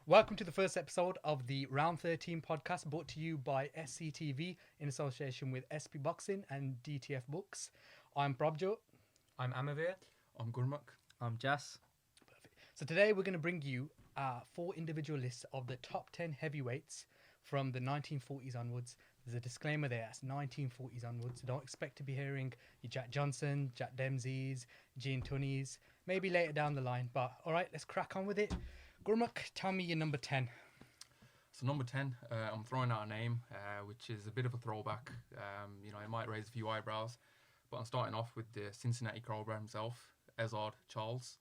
Welcome to the first episode of the Round 13 podcast, brought to you by SCTV in association with SP Boxing and DTF Books. I'm Prabjot. I'm Amavir. I'm Gurmukh. I'm Jas. So today we're going to bring you 4 individual lists of the top 10 heavyweights from the 1940s onwards. There's a disclaimer there, that's 1940s onwards. Don't expect to be hearing your Jack Johnson, Jack Dempsey's, Gene Tunney's, maybe later down the line. But all right, let's crack on with it. Gurmukh, tell me your number 10. So number 10, I'm throwing out a name, which is a bit of a throwback. It might raise a few eyebrows, but I'm starting off with the Cincinnati Cobra himself, Ezzard Charles.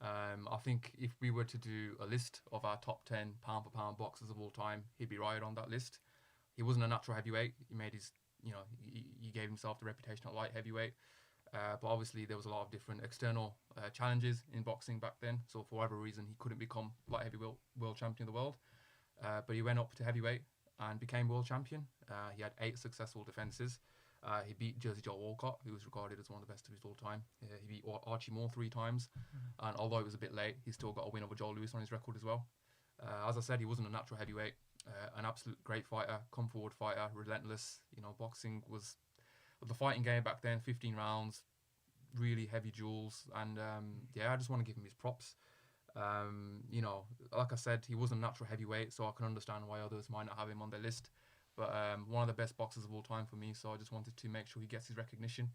I think if we were to do a list of our top 10 pound-for-pound boxers of all time, he'd be right on that list. He wasn't a natural heavyweight. He made his, he gave himself the reputation of light heavyweight. But obviously there was a lot of different external challenges in boxing back then. So for whatever reason, he couldn't become light heavyweight world champion of the world. But he went up to heavyweight and became world champion. He had 8 successful defences. He beat Jersey Joe Walcott, who was regarded as one of the best of his all time. He beat Archie Moore 3 times. And although it was a bit late, he still got a win over Joe Louis on his record as well. As I said, he wasn't a natural heavyweight. An absolute great fighter, come forward fighter, relentless. Boxing was the fighting game back then, 15 rounds, really heavy duels, and I just want to give him his props. Like I said, he wasn't a natural heavyweight, so I can understand why others might not have him on their list. But one of the best boxers of all time for me, so I just wanted to make sure he gets his recognition.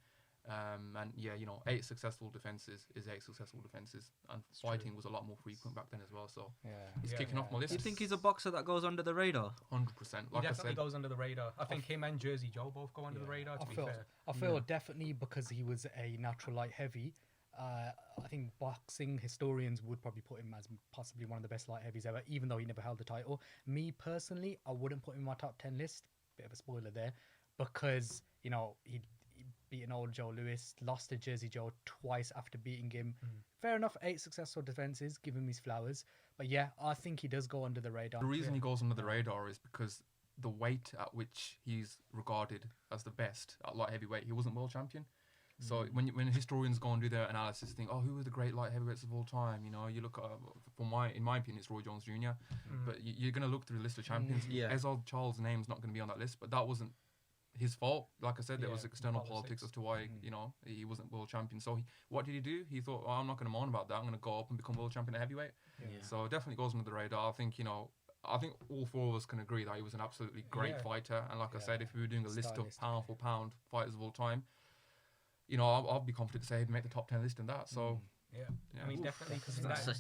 8 successful defences is 8 successful defences, and it's fighting was a lot more frequent back then as well. So he's kicking off my list. Do you think he's a boxer that goes under the radar? 100%. Like he definitely goes under the radar. I think him and Jersey Joe both go under the radar. I feel definitely because he was a natural light heavy. I think boxing historians would probably put him as possibly one of the best light heavies ever, even though he never held the title. Me personally, I wouldn't put him in my top 10 list. Bit of a spoiler there, because he beat an old Joe Louis, lost to Jersey Joe twice after beating him. Fair enough, 8 successful defences, give him his flowers. But yeah, I think he does go under the radar. The reason he goes under the radar is because the weight at which he's regarded as the best at light heavyweight, he wasn't world champion. So when historians go and do their analysis, think, who were the great light heavyweights of all time? You look at, in my opinion, it's Roy Jones Jr. But you're going to look through the list of champions. Ezzard Charles' name's not going to be on that list, but that wasn't his fault. Like I said, there was external politics as to why he wasn't world champion. So what did he do? He thought, I'm not going to moan about that. I'm going to go up and become world champion at heavyweight. So it definitely goes under the radar. I think all 4 of us can agree that he was an absolutely great fighter. And like I said, if we were doing a list of pound for pound fighters of all time, I'll be confident to say he'd make the top 10 list in that. So. Yeah. I mean, definitely, because that's a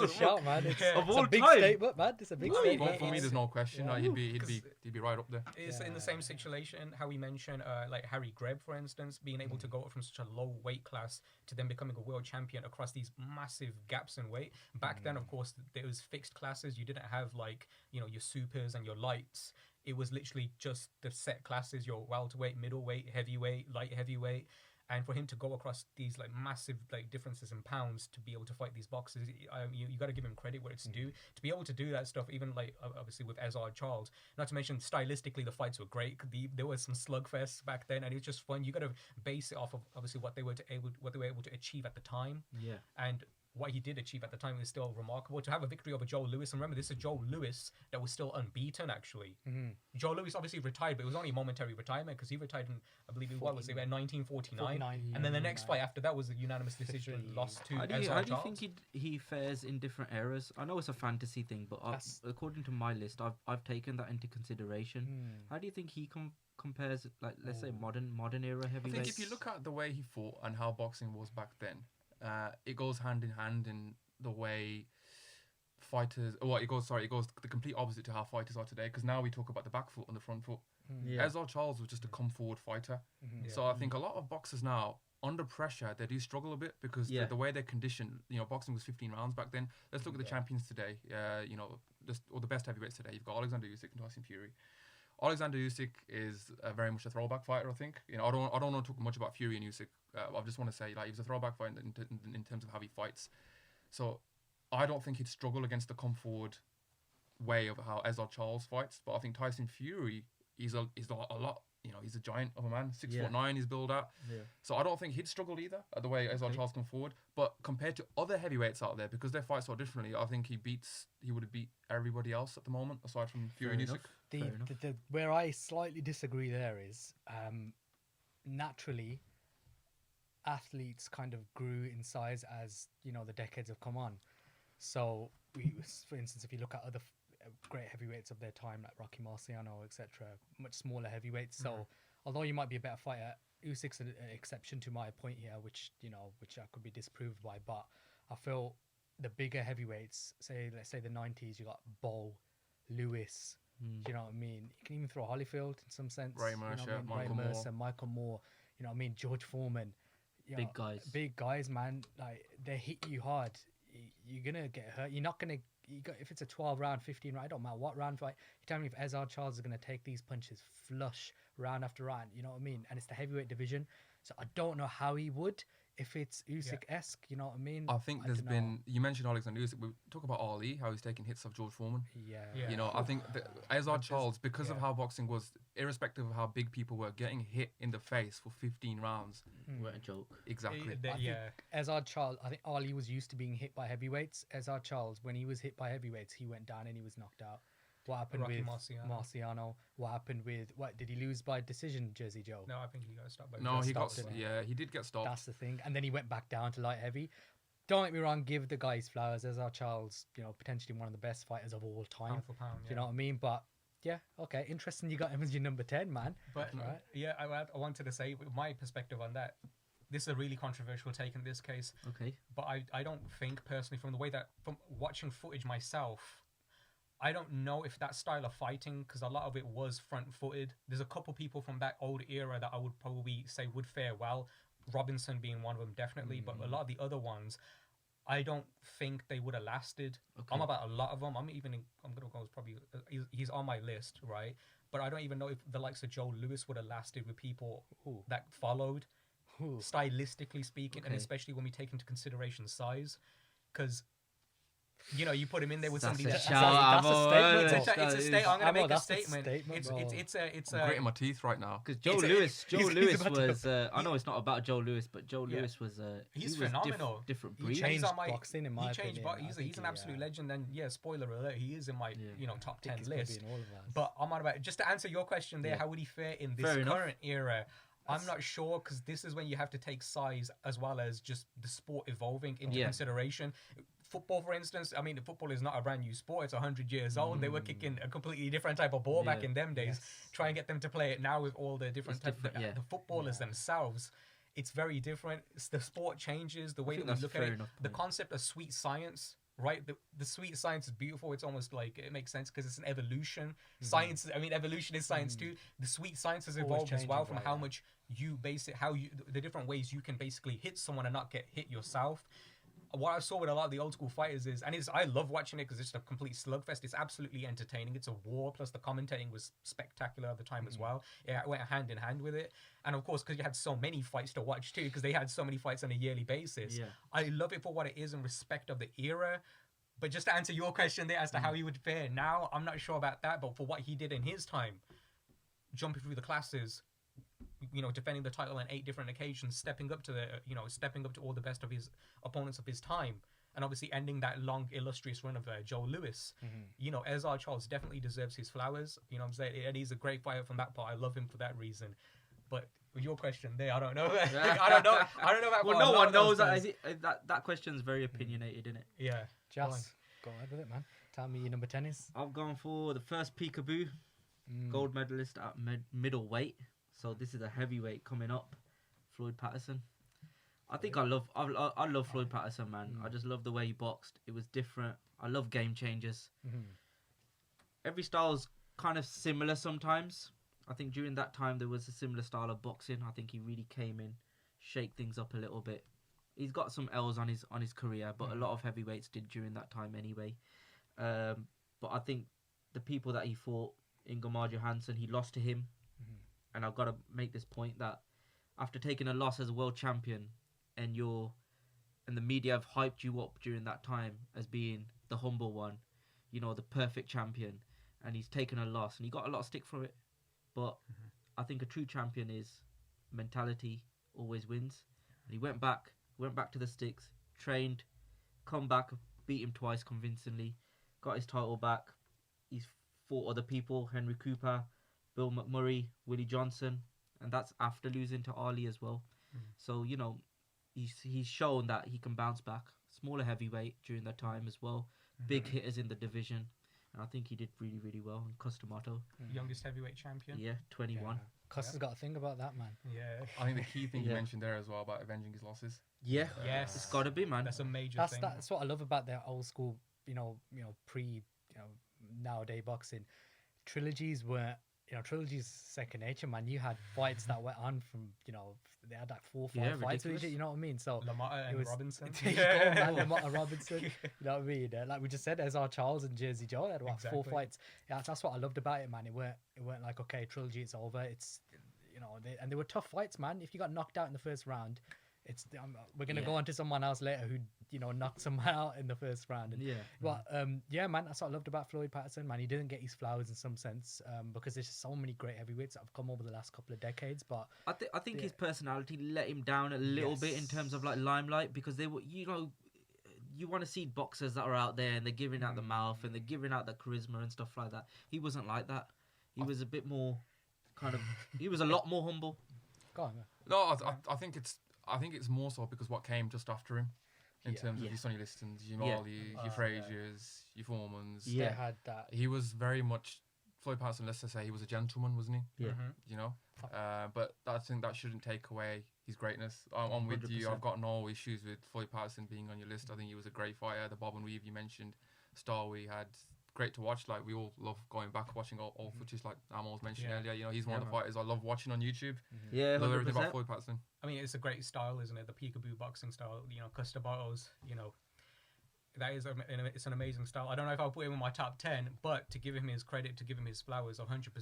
shout, man. It's a big time. statement, man. It's a big statement. For me, there's no question. He'd be right up there. It's in the same situation how we mentioned, like Harry Greb, for instance, being able to go up from such a low weight class to then becoming a world champion across these massive gaps in weight. Back then, of course, there was fixed classes. You didn't have your supers and your lights. It was literally just the set classes: your welterweight, middleweight, heavyweight, light heavyweight. And for him to go across these massive differences in pounds to be able to fight these boxers, you got to give him credit where it's due. To be able to do that stuff, even obviously with Ezzard Charles, not to mention stylistically the fights were great. There was some slugfests back then, and it was just fun. You got to base it off of obviously what they were able to achieve at the time. Yeah, and what he did achieve at the time is still remarkable. To have a victory over Joe Louis, and remember, this is Joe Louis that was still unbeaten, actually. Joe Louis obviously retired, but it was only a momentary retirement because he retired in, I believe, in 1949. And then the next fight after that was a unanimous decision, lost to Ezzard Charles. How do you think he fares in different eras? I know it's a fantasy thing, but according to my list, I've taken that into consideration. How do you think he compares, let's say, modern era heavyweights? I think if you look at the way he fought and how boxing was back then, it goes hand in hand in the way fighters. It goes the complete opposite to how fighters are today. Because now we talk about the back foot and the front foot. Ezzard Charles was just a come forward fighter. So I think a lot of boxers now, under pressure, they do struggle a bit because the way they're conditioned. Boxing was 15 rounds back then. Let's look at the champions today. Or the best heavyweights today. You've got Oleksandr Usyk and Tyson Fury. Oleksandr Usyk is very much a throwback fighter, I think. I don't want to talk much about Fury and Usyk. I just want to say he was a throwback fighter in terms of how he fights. So I don't think he'd struggle against the come forward way of how Ezzard Charles fights. But I think Tyson Fury is a lot he's a giant of a man, 6'9", he's built at. Yeah. So I don't think he'd struggled either at the way Ezzard Charles come forward. But compared to other heavyweights out there, because they fight so differently, I think he would have beat everybody else at the moment, aside from Fury and Usyk. The where I slightly disagree there is naturally athletes kind of grew in size as the decades have come on. So for instance, if you look at other great heavyweights of their time like Rocky Marciano, etc., much smaller heavyweights. So although you might be a better fighter, Usyk's an exception to my point here, which I could be disproved by. But I feel the bigger heavyweights, let's say the 90s, you got Bo, Lewis. Do you know what I mean? You can even throw Holyfield in some sense. Ray Mercer, Michael Moore. You know what I mean? George Foreman. Big guys, man. Like, they hit you hard. You're gonna get hurt. You're not gonna. If it's a 12 round, 15 round, I don't matter what round fight. You tell me if Ezzard Charles is gonna take these punches flush round after round. You know what I mean? And it's the heavyweight division, so I don't know how he would if it's Usyk-esque. You know what I mean? I think there's been. You mentioned Oleksandr Usyk. We talk about Ali, how he's taking hits of George Foreman. Yeah. I think Ezzard Charles, because of how boxing was, irrespective of how big people were, getting hit in the face for 15 rounds. What a joke. Exactly. Ezzard Charles, I think Ali was used to being hit by heavyweights. Ezzard Charles, when he was hit by heavyweights, he went down and he was knocked out. What happened Rocky with Marciano? What happened with did he lose by decision, Jersey Joe? No, I think he got stopped by. No, he did get stopped. That's the thing, and then he went back down to light heavy. Don't get me wrong, give the guy his flowers. Ezzard Charles, potentially one of the best fighters of all time. Pound for pound, Do you know what I mean? But yeah, okay, interesting. You got him as your number 10, man. But I wanted to say my perspective on that. This is a really controversial take in this case. Okay. But I don't think personally, from watching footage myself, I don't know if that style of fighting, because a lot of it was front-footed. There's a couple people from that old era that I would probably say would fare well. Robinson being one of them, definitely. But a lot of the other ones, I don't think they would have lasted. Okay. I'm about a lot of them. I'm gonna go probably he's on my list, right? But I don't even know if the likes of Joe Lewis would have lasted with people that followed, stylistically speaking, and especially when we take into consideration size, because. You put him in there with somebody that's a statement. It's a statement. I'm gonna make a statement. It's I'm gritting my teeth right now. Because Joe Lewis was. I know it's not about Joe Lewis, but Joe Lewis was. He's phenomenal. Different breed. He changed boxing in my opinion. He's an absolute legend, and spoiler alert, he is in my top 10 list. But I'm on about just to answer your question there. How would he fare in this current era? I'm not sure, because this is when you have to take size as well as just the sport evolving into consideration. Football, for instance, I mean, football is not a brand new sport. It's 100 years old. They were kicking a completely different type of ball back in them days. Try and get them to play it now with all the different types of the footballers themselves. It's very different. The sport changes, the way that we look at it. The concept of sweet science, right? The sweet science is beautiful. It's almost like it makes sense because it's an evolution. Science, I mean, evolution is science too. The sweet science has evolved as well from how much you base it, the different ways you can basically hit someone and not get hit yourself. What I saw with a lot of the old school fighters is, I love watching it because it's a complete slugfest. It's absolutely entertaining. It's a war, plus the commentating was spectacular at the time as well. Yeah, it went hand in hand with it. And of course, because you had so many fights to watch too, because they had so many fights on a yearly basis. Yeah. I love it for what it is in respect of the era. But just to answer your question there as to how he would fare now, I'm not sure about that. But for what he did in his time, jumping through the classes, defending the title on 8 different occasions, stepping up to all the best of his opponents of his time, and obviously ending that long illustrious run of Joe Lewis. Ezzard Charles definitely deserves his flowers. You know what I'm saying? And he's a great fighter from that part. I love him for that reason. But with your question there, I don't know. I don't know about. Well, no one knows that question's very opinionated, isn't it? Yeah. Just go ahead with it, man. Tell me your number 10 is. I've gone for the first peekaboo, gold medalist at middleweight. So this is a heavyweight coming up, Floyd Patterson. I think I love Floyd Patterson, man. I just love the way he boxed. It was different. I love game changers. Every style's kind of similar sometimes. I think during that time there was a similar style of boxing. I think he really came in, shake things up a little bit. He's got some L's on his career, but a lot of heavyweights did during that time anyway. But I think the people that he fought, Ingemar Johansson, he lost to him. And I've got to make this point that after taking a loss as a world champion, and the media have hyped you up during that time as being the humble one, the perfect champion, and he's taken a loss and he got a lot of stick for it. But I think a true champion is mentality always wins. And he went back to the sticks, trained, come back, beat him twice convincingly, got his title back. He's fought other people, Henry Cooper, Bill McMurray, Willie Johnson, and that's after losing to Ali as well. So, you know, he's shown that he can bounce back. Smaller heavyweight during that time as well. Big hitters in the division. And I think he did really, really well. And Customato. Youngest heavyweight champion. Yeah, 21. Custer's got a thing about that, man. Yeah. I think the key thing you mentioned there as well about avenging his losses. Yeah. Yes. It's got to be, man. That's a major That's thing. that's what I love about their old school, nowadays boxing. Trilogies trilogies second nature, man. You had fights that went on from, they had like 4 or 5 fights with ridiculous. each other, you know what I mean? So Lamar and Robinson. There you go, man, Lamar Robinson. You know what I mean? Like we just said, Ezzard Charles and Jersey Joe had what 4 Exactly. fights. Yeah, that's what I loved about it, man. It weren't like, okay, trilogy, it's over. It's and they were tough fights, man. If you got knocked out in the first round, we're gonna go on to someone else later who knocked someone out in the first round. And, but man, that's what I loved about Floyd Patterson, man. He didn't get his flowers in some sense because there's so many great heavyweights that have come over the last couple of decades. But I think his personality let him down a little bit in terms of like limelight, because they were, you want to see boxers that are out there and they're giving out the mouth and they're giving out the charisma and stuff like that. He wasn't like that. He was a bit more he was a lot more humble. go on, man. No, I think it's more so because what came just after him, in terms of your Sonny Listons, your Marley, your Fraziers, your Formans. They had that. He was very much Floyd Patterson. Let's just say he was a gentleman, wasn't he? Yeah. But I think that shouldn't take away his greatness. I'm with you. 100%. I've got no issues with Floyd Patterson being on your list. I think he was a great fighter. The bob and weave you mentioned, star we had. Great to watch. Like, we all love going back watching all footage, like Amo was mentioning earlier. He's one of the fighters I love watching on YouTube. Yeah, Love everything 100%. about Floyd Patterson. I mean, it's a great style, isn't it? The peekaboo boxing style, Custer battles, that is it's an amazing style. I don't know if I'll put him in my top 10, but to give him his credit, to give him his flowers, 100%.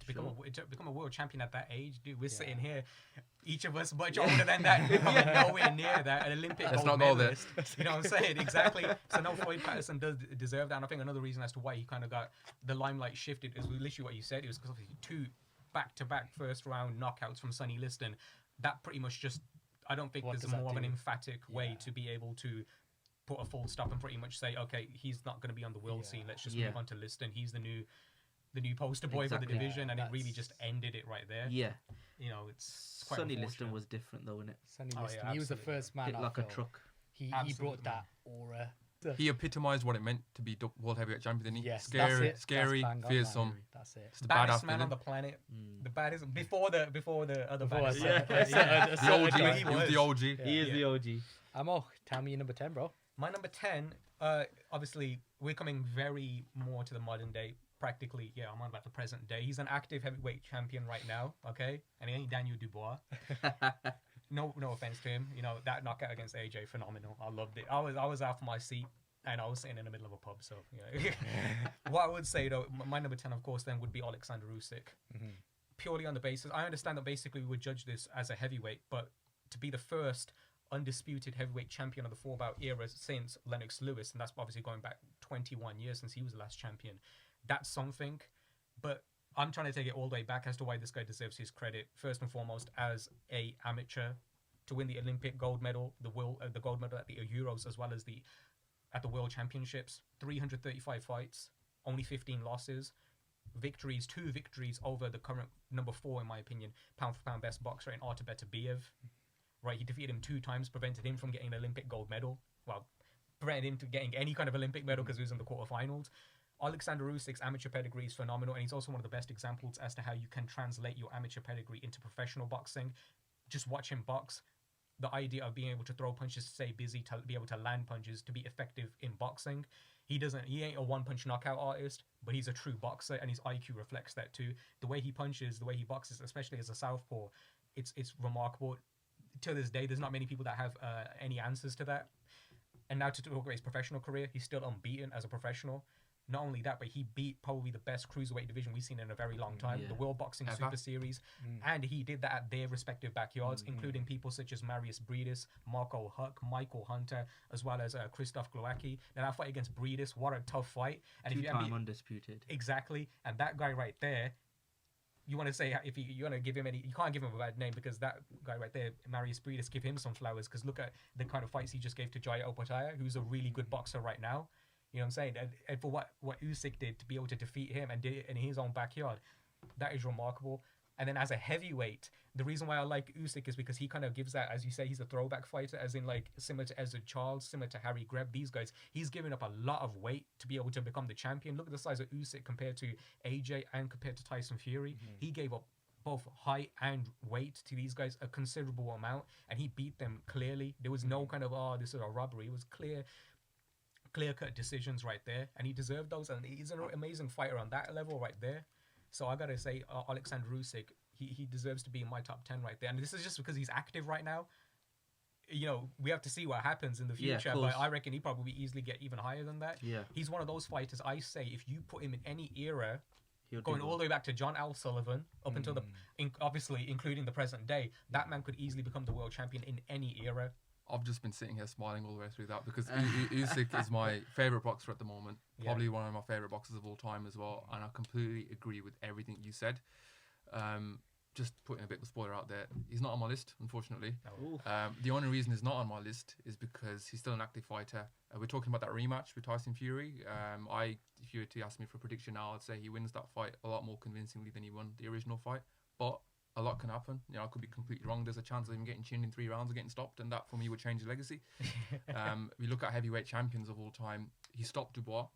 To become a world champion at that age, dude, we're sitting here, each of us much older than that, nowhere near that, an Olympic Let's gold not go there. medalist. You know what I'm saying? Exactly. So no, Floyd Patterson does deserve that, and I think another reason as to why he kind of got the limelight shifted is literally what you said. It was because obviously 2 back-to-back first-round knockouts from Sonny Liston. That pretty much just, I don't think there's more of an emphatic way to be able to put a full stop and pretty much say, okay, he's not going to be on the world scene. Let's just move on to Liston. He's the new poster boy for the division, and it really just ended it right there. Yeah. It's quite Sonny unfortunate. Liston was different though, innit? Sonny Oh, Liston. yeah, He was the absolutely. first man. Hit I like a felt. truck. He Absolutely, brought that aura. He epitomised what it meant to be world heavyweight champion, didn't he? Yes, Scary, that's it. scary, That's bang on, fearsome. man. That's it. It's the Baddest badass man on villain. the planet. The baddest before the other baddest. Yeah. The OG. He He was was. the OG. He is the OG. Amo, tell me your number 10, bro. My number 10, obviously, we're coming very more to the modern day. Practically, I'm on about the present day. He's an active heavyweight champion right now, okay? And he ain't Daniel Dubois. No offense to him. That knockout against AJ, phenomenal. I loved it. I was off my seat, and I was sitting in the middle of a pub. So, what I would say, though, my number 10, of course, then would be Oleksandr Usyk. Purely on the basis, I understand that basically we would judge this as a heavyweight, but to be the first undisputed heavyweight champion of the 4-bout era since Lennox Lewis, and that's obviously going back 21 years since he was the last champion, that's something. But I'm trying to take it all the way back as to why this guy deserves his credit. First and foremost, as a amateur, to win the Olympic gold medal, the gold medal at the Euros, as well as at the World Championships. 335 fights, only 15 losses. 2 victories over the current number 4, in my opinion, pound-for-pound best boxer in Artur Beterbiev. Right, he defeated him 2 times, prevented him from getting an Olympic gold medal. Well, prevented him from getting any kind of Olympic medal because he was in the quarterfinals. Oleksandr Usyk's amateur pedigree is phenomenal, and he's also one of the best examples as to how you can translate your amateur pedigree into professional boxing. Just watch him box. The idea of being able to throw punches, to stay busy, to be able to land punches, to be effective in boxing. He ain't a one-punch knockout artist, but he's a true boxer, and his IQ reflects that too. The way he punches, the way he boxes, especially as a southpaw, it's remarkable. To this day, there's not many people that have any answers to that. And now to talk about his professional career, he's still unbeaten as a professional. Not only that, but he beat probably the best cruiserweight division we've seen in a very long time, the World Boxing Super Series. And he did that at their respective backyards, including people such as Marius Breedis, Marco Huck, Michael Hunter, as well as Krzysztof Glowacki. Now, that fight against Breedis, what a tough fight. And 2-time undisputed. Exactly. And that guy right there, you want to say if you want to give him any, you can't give him a bad name because that guy right there, Marius Breedis, give him some flowers because look at the kind of fights he just gave to Jaya Opataya, who's a really good boxer right now. You know what I'm saying? And for what Usyk did to be able to defeat him and did it in his own backyard, that is remarkable. And then as a heavyweight, the reason why I like Usyk is because he kind of gives that, as you say, he's a throwback fighter, as in like similar to Ezzard Charles, similar to Harry Greb, these guys. He's giving up a lot of weight to be able to become the champion. Look at the size of Usyk compared to AJ and compared to Tyson Fury. He gave up both height and weight to these guys, a considerable amount, and he beat them clearly. There was no kind of, this is a robbery. It was clear-cut decisions right there, and he deserved those, and he's an amazing fighter on that level right there. So I gotta say, Oleksandr Usyk, he deserves to be in my top 10 right there. And this is just because he's active right now. You know, we have to see what happens in the future, but I reckon he probably easily get even higher than that. Yeah. He's one of those fighters, I say, if you put him in any era, He'll going all the way back to John L. Sullivan, up until obviously including the present day, that man could easily become the world champion in any era. I've just been sitting here smiling all the way through that because Usyk is my favourite boxer at the moment. Probably one of my favourite boxers of all time as well. And I completely agree with everything you said. Just putting a bit of a spoiler out there, he's not on my list, unfortunately. The only reason he's not on my list is because he's still an active fighter. We're talking about that rematch with Tyson Fury. If you were to ask me for a prediction now, I'd say he wins that fight a lot more convincingly than he won the original fight. But a lot can happen. You know, I could be completely wrong. There's a chance of him getting chinned in 3 rounds or getting stopped, and that for me would change his legacy. We look at heavyweight champions of all time. He stopped Dubois.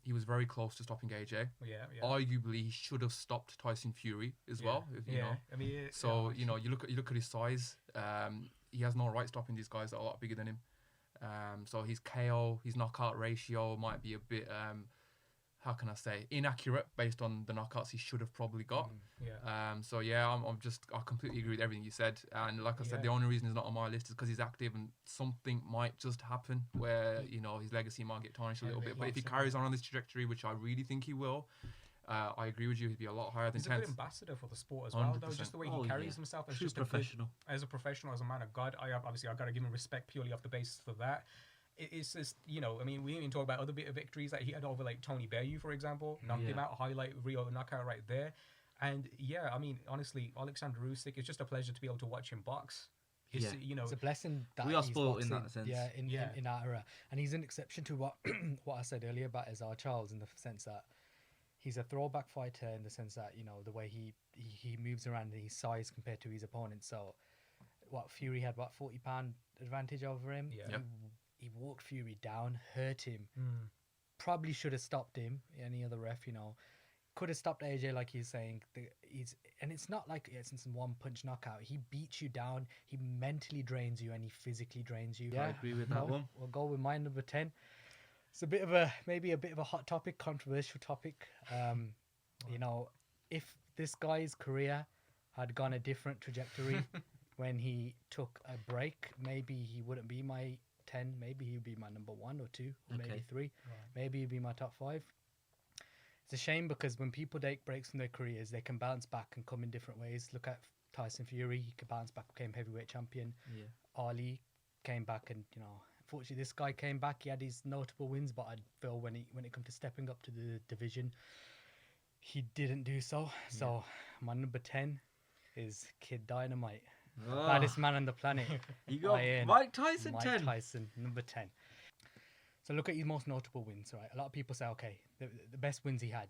He was very close to stopping AJ. Arguably, he should have stopped Tyson Fury as well. If, you know. I mean, you know, you look at his size. He has no right stopping these guys that are a lot bigger than him. So his KO, his knockout ratio might be a bit, how can I say, inaccurate based on the knockouts he should have probably got. I completely agree with everything you said. And like I said, the only reason he's not on my list is because he's active and something might just happen where, you know, his legacy might get tarnished a little bit. But if he carries on this trajectory, which I really think he will, I agree with you, he'd be a lot higher than 10th. He's a good ambassador for the sport as well, though. Just the way he carries himself as just professional. As a professional, as a man of God. I got to give him respect purely off the basis of that. It's just, you know, I mean, we didn't even talk about other bit of victories that he had over, like, Tony Bellew, for example. Knocked him out, highlight Rio knockout right there. And, yeah, I mean, honestly, Oleksandr Usyk, it's just a pleasure to be able to watch him box. You know, it's a blessing that we are he's spoiled boxing, in that sense. In our era. And he's an exception to what I said earlier about Ezzard Charles, in the sense that he's a throwback fighter, in the sense that, you know, the way he moves around and his size compared to his opponent. So, Fury had, 40-pound advantage over him? He walked Fury down, hurt him. Probably should have stopped him. Any other ref, you know, could have stopped AJ, like he's saying. And it's not like it's in one punch knockout. He beats you down. He mentally drains you, and he physically drains you. I agree with that one. We'll go with my number 10. It's maybe a bit of a hot topic, controversial topic. You know, if this guy's career had gone a different trajectory when he took a break, maybe he wouldn't be my 10. Maybe he'd be my number 1 or 2, or maybe 3. Maybe he'd be my top 5. It's a shame because when people take breaks from their careers, they can bounce back and come in different ways. Look at Tyson Fury. He could bounce back, became heavyweight champion. Ali came back, and, you know, unfortunately this guy came back. He had his notable wins, but I feel when it comes to stepping up to the division, he didn't do so. So my number 10 is Kid Dynamite. Baddest man on the planet. You got Mike Tyson 10. Mike Tyson, number 10. So look at his most notable wins, right? A lot of people say, okay, the best wins he had.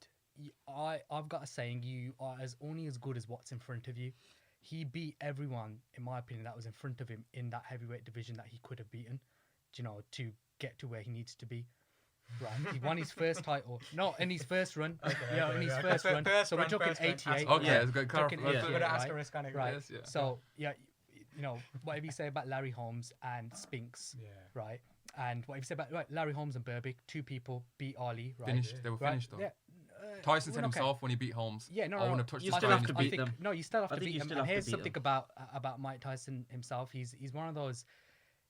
I've got a saying, you are only as good as what's in front of you. He beat everyone, in my opinion, that was in front of him in that heavyweight division that he could have beaten, you know, to get to where he needs to be. Right, he won his first title. No, in his first run. In his first run. So we're talking 88. Okay, it's good. Asterisk on it. Right. So, you know, whatever you say about Larry Holmes and Spinks, right? And whatever you say about Larry Holmes and Berbick, 2 people beat Ali, right? They were finished, though. Yeah. Tyson said himself when he beat Holmes. Yeah, no, I want to touch you the still have to beat them. No, you still have to beat them. And here's something them. about Mike Tyson himself. He's one of those.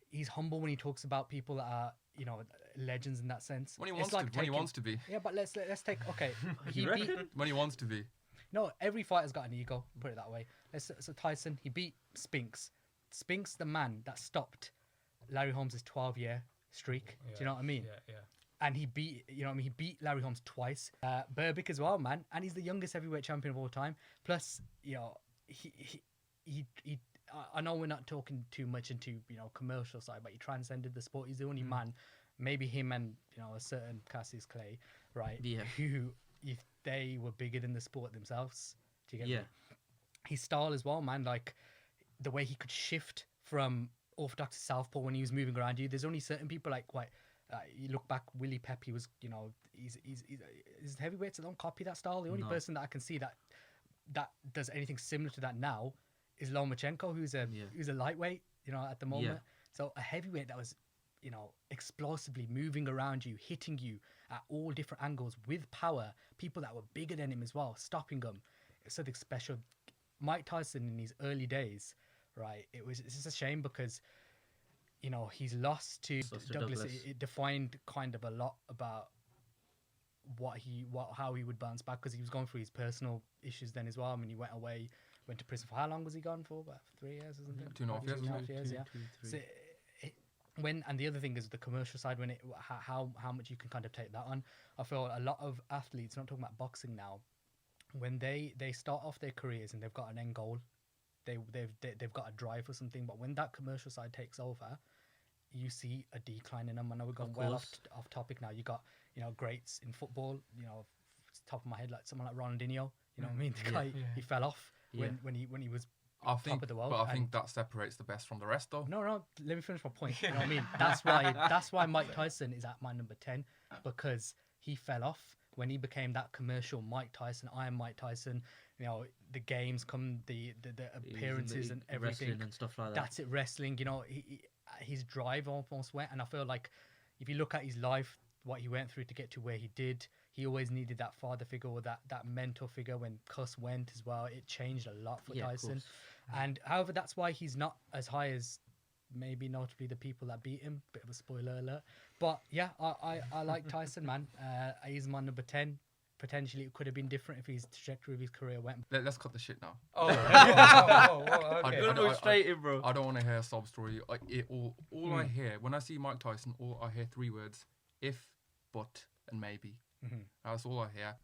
He's humble when he talks about people that are, you know, legends in that sense. When he wants to be. Yeah, but let's take. Okay, when he wants to be. No, every fighter's got an ego. Put it that way. So Tyson, he beat Spinks. Spinks, the man that stopped Larry Holmes' 12-year streak. Do you know what I mean? and he beat, he beat Larry Holmes twice. Berbick as well, man, and he's the youngest heavyweight champion of all time. Plus, he I know we're not talking too much into commercial side, but he transcended the sport. He's the only man, maybe him and a certain Cassius Clay, right? Yeah. Who, if they were bigger than the sport themselves, do you get Yeah. me? His style as well, man. Like the way he could shift from orthodox to southpaw when he was moving around you. There's only certain people like you look back, Willie Pep. He was, his heavyweights that don't copy that style. The only No. person that I can see that does anything similar to that now is Lomachenko, who's a lightweight, at the moment. So a heavyweight that was, explosively moving around you, hitting you at all different angles with power. People that were bigger than him as well, stopping them. It's something special. Mike Tyson in his early days, right? It's just a shame because, he's lost to Douglas. It defined kind of a lot about how he would bounce back because he was going through his personal issues then as well. I mean, he went away, went to prison for how long was he gone for? About 3 years, isn't it? 2.5 years. Yeah. So and the other thing is the commercial side, when how much you can kind of take that on. I feel a lot of athletes, not talking about boxing now, when they start off their careers and they've got an end goal, they've got a drive for something, but when that commercial side takes over, you see a decline in them. I know we're going well off topic now. You got greats in football. Top of my head, like someone like Ronaldinho. You know what I mean? The guy, he fell off when he was top of the world. But I think that separates the best from the rest, though. No, let me finish my point. You know what I mean? That's why Mike Tyson is at my number 10, because he fell off when he became that commercial Mike Tyson. I am Mike Tyson. The games come, the appearances and everything wrestling and stuff like that. That's it, wrestling. His drive almost went, and I feel like if you look at his life, what he went through to get to where he did, he always needed that father figure or that mentor figure. When Cuss went as well, it changed a lot for Tyson. And however, that's why he's not as high as maybe notably the people that beat him. Bit of a spoiler alert. But yeah, I like Tyson, man. He's my number 10. Potentially, it could have been different if his trajectory of his career went. Let's cut the shit now. Okay. You're going straight in, bro. I don't want to hear a sob story. All I hear when I see Mike Tyson, I hear 3 words: if, but, and maybe. That's all I hear.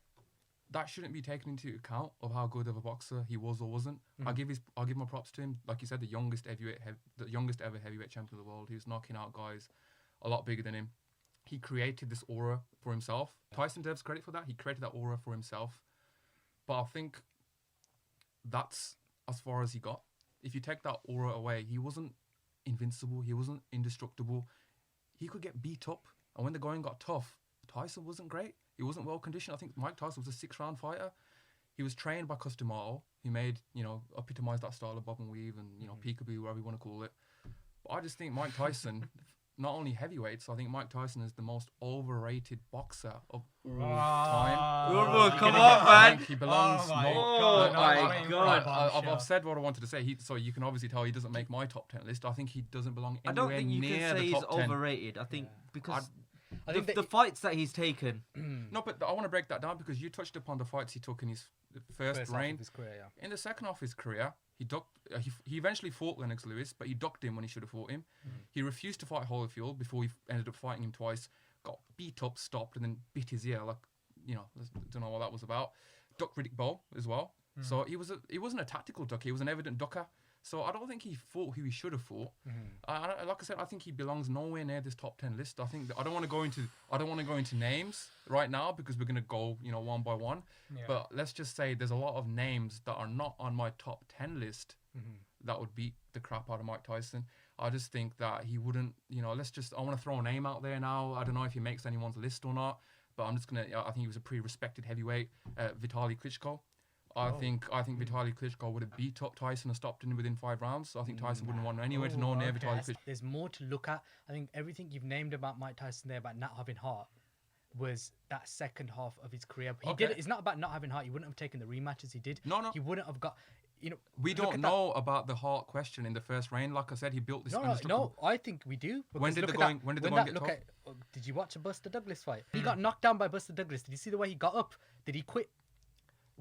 That shouldn't be taken into account of how good of a boxer he was or wasn't. I'll give my props to him. Like you said, the youngest ever heavyweight champion of the world. He was knocking out guys a lot bigger than him. He created this aura for himself. Tyson deserves credit for that. He created that aura for himself. But I think that's as far as he got. If you take that aura away, he wasn't invincible. He wasn't indestructible. He could get beat up. And when the going got tough, Tyson wasn't great. He wasn't well conditioned. I think Mike Tyson was a 6-round fighter. He was trained by Cus D'Amato. He made, epitomized that style of bob and weave and, peekaboo, whatever you want to call it. But I just think Mike Tyson, not only heavyweights, I think Mike Tyson is the most overrated boxer of all time. Come on, man. He belongs. Oh my God. I've said what I wanted to say. So you can obviously tell he doesn't make my top 10 list. I think he doesn't belong I anywhere don't think you near can say the he's top 10. overrated. I think because I think the fights that he's taken. No, but I want to break that down because you touched upon the fights he took in his first half reign. of his career, yeah. In the second half of his career, he ducked. He eventually fought Lennox Lewis, but he ducked him when he should have fought him. He refused to fight Holyfield before he ended up fighting him twice. Got beat up, stopped, and then bit his ear. Don't know what that was about. Ducked Riddick Bowe as well. So he wasn't a tactical ducker. He was an evident ducker. So I don't think he fought who he should have fought. Like I said, I think he belongs nowhere near this top 10 list. I think I don't want to go into names right now because we're gonna go one by one. Yeah. But let's just say there's a lot of names that are not on my top 10 list that would beat the crap out of Mike Tyson. I just think that he wouldn't. I want to throw a name out there now. I don't know if he makes anyone's list or not, but I'm just gonna. I think he was a pretty respected heavyweight, Vitali Klitschko. I think Vitali Klitschko would have beat up Tyson and stopped him within 5 rounds. I think Tyson wouldn't want anywhere to know near Vitali Klitschko. There's more to look at. I think everything you've named about Mike Tyson there about not having heart was that second half of his career. He did it. It's not about not having heart. He wouldn't have taken the rematches he did. No. He wouldn't have got. We don't know about the heart question in the first reign. Like I said, he built this. No. I think we do. When did the going get tough? Did you watch a Buster Douglas fight? He got knocked down by Buster Douglas. Did you see the way he got up? Did he quit?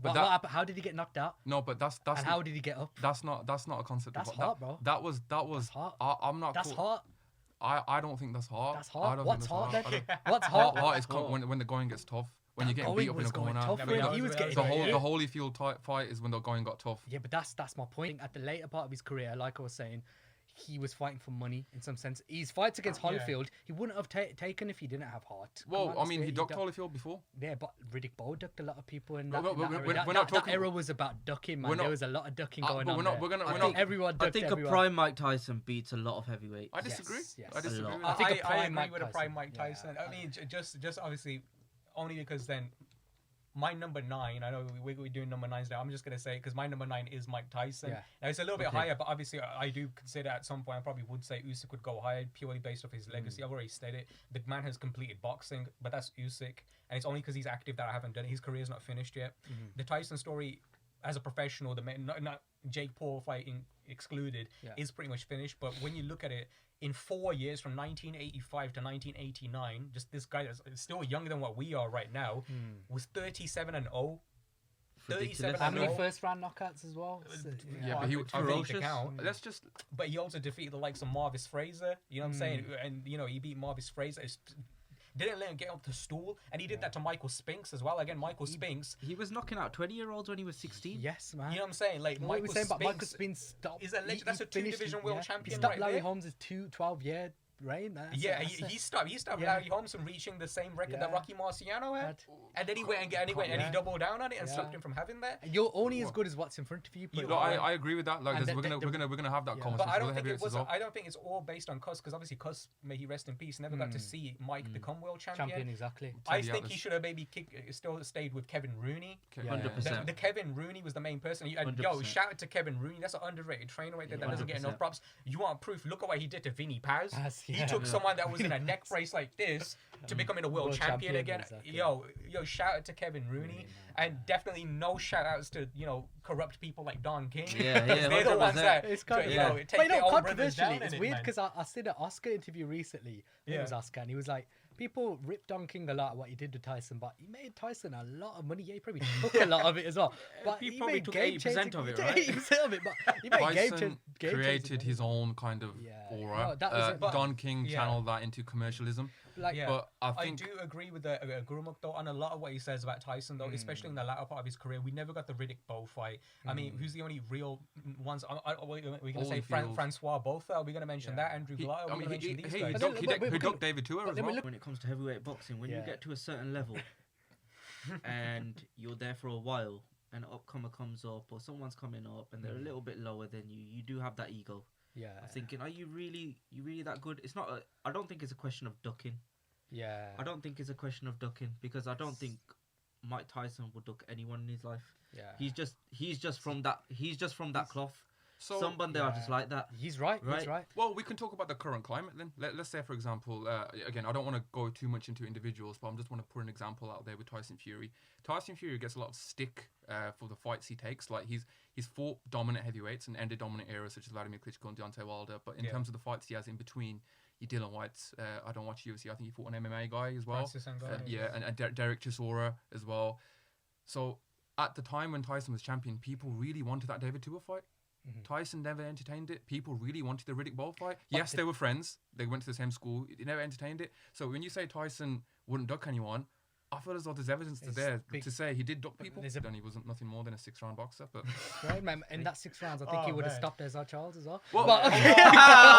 What happened? How did he get knocked out? No, but that's. And how did he get up? That's not a concept. That's of heart, bro. That was. That's heart. I'm not. That's cool. heart. I don't think that's heart. That's I hard. don't What's think hard that's then? heart. What's Heart, hard? heart is when the going gets tough. When you're getting beat up in a corner. Tough, Yeah, really. but He was getting. The Yeah. Holyfield fight is when the going got tough. Yeah, but that's my point. At the later part of his career, like I was saying, he was fighting for money in some sense. His fights against Yeah. Holyfield, he wouldn't have taken if he didn't have heart. Come Well, on, I mean, let's he be- ducked duck- Holyfield before. Yeah, but Riddick Bowe ducked a lot of people in But that, we're era. not That talking- era was about ducking, man. we're not- There was a lot of ducking going but on we're not- there. we're gonna- I we're think not- everyone I ducked think everyone. a prime Mike Tyson beats a lot of heavyweights. I disagree. Yes. I disagree. A with lot. that. I think a I prime agree Mike with a prime Tyson. Mike Yeah, Tyson. I mean, just obviously, only because then my number 9. I know we're doing number 9s now. I'm just gonna say because my number 9 is Mike Tyson. Yeah. Now it's a little bit Okay. higher, but obviously I do consider at some point I probably would say Usyk would go higher purely based off his legacy. I've already said it. The man has completed boxing, but that's Usyk, and it's only because he's active that I haven't done it. His career's not finished yet. The Tyson story, as a professional, the man, not Jake Paul fighting excluded, Yeah. is pretty much finished. But when you look at it, in 4 years from 1985 to 1989, just this guy that's still younger than what we are right now was 37-0. Ridiculous. 37 How and many 0. first round knockouts as well? Yeah, but he Too I many think- to count. Let's just But he also defeated the likes of Marvis Frazier. You know what I'm saying? And he beat Marvis Frazier. Didn't let him get off the stool, and he did that to Michael Spinks as well. Again, Michael Spinks. He was knocking out 20-year-olds when he was 16. Yes, man. You know what I'm saying? Like What were we Michael saying about Michael Spinks. Spinks? Stopped. is a legend. That's a finished- two-division world He champion stopped right Larry there. Holmes' 12-year reign. Yeah, That's he it. stopped Yeah. Larry Holmes from reaching the same record that Yeah. Rocky Marciano had, Had- and then he went and Yeah. he doubled down on it and Yeah. stopped him from having that. You're only as good as what's in front of you. You but- No, I agree with that. Like, And there's- we're gonna have that yeah. conversation. But I with don't the think it heavyweights was. as well. I don't think it's all based on Cus, because obviously Cus, may he rest in peace, never got to see Mike become world champion, exactly. I Yeah, think he that's- should have maybe still stayed with Kevin Rooney. Okay. Yeah. 100%. The Kevin Rooney was the main person. Yo, 100%. shout out to Kevin Rooney. That's an underrated trainer right there that doesn't get 100%. enough props. You want proof? Look at what he did to Vinny Paz. Paz, He yeah. took Yeah. someone that was in a neck brace like this to becoming a world World champion champion, again. exactly. Yo, shout out to Kevin Rooney. And definitely no shout outs to, corrupt people like Don King. Yeah, Because they're the ones 100%. that, It's kind of, you yeah. know, But take their own brothers controversially, down it's in it, weird man. because I did an Oscar interview recently. I think it was Yeah. Oscar, and he was like, people ripped Don King a lot at what he did to Tyson, but he made Tyson a lot of money. Yeah, he probably took a lot of it as well. But He he probably made took game 80% of changing- it, he took right? 80% of it, but he made game Tyson changing created money. his own kind of Yeah. aura. No, that was it. But- Don King Yeah. channeled that into commercialism. Like, Yeah. But I I think do agree with the Gurumuk though on a lot of what he says about Tyson though, especially in the latter part of his career. We never got the Riddick Bowe fight. I mean, who's the only real ones? We're gonna say Holyfield. Francois Botha. Are we gonna mention Yeah. that? Andrew he, Glatter. I Are we mean, gonna mention these he guys? But then- ducked but we ducked can- David Tua but as then we well. look- When it comes to heavyweight boxing, when you Yeah. get to a certain level and you're there for a while, an upcomer comes up or someone's coming up and they're a little bit lower than you, you do have that ego yeah, of thinking, are you really that good? It's not. I don't think it's a question of ducking. yeah. I don't think it's a question of ducking because I don't think Mike Tyson would duck anyone in his life. Yeah. He's just from that cloth. So Some Bundy are just like that. He's right. He's Right. right. well, we can talk about the current climate then. Let's say, for example, again, I don't want to go too much into individuals, but I just want to put an example out there with Tyson Fury. Tyson Fury gets a lot of stick for the fights he takes. Like he's fought dominant heavyweights and ended dominant eras such as Vladimir Klitschko and Deontay Wilder. But in terms of the fights he has in between, your Dylan White's, I don't watch UFC. I think he fought an MMA guy as well. Francis Ngannou, Yeah, and Derek Chisora as well. So at the time when Tyson was champion, people really wanted that David Tua fight. Tyson never entertained it. People really wanted the Riddick Bowe fight. Yes, they were friends. They went to the same school. They never entertained it. So when you say Tyson wouldn't duck anyone, I feel as though there's evidence It's there big- to say he did duck people. there's a- Then he wasn't nothing more than a 6-round boxer. But Right, man. In that 6 rounds, I think he Oh, would have man. stopped Ezzard Charles as well. Well, But-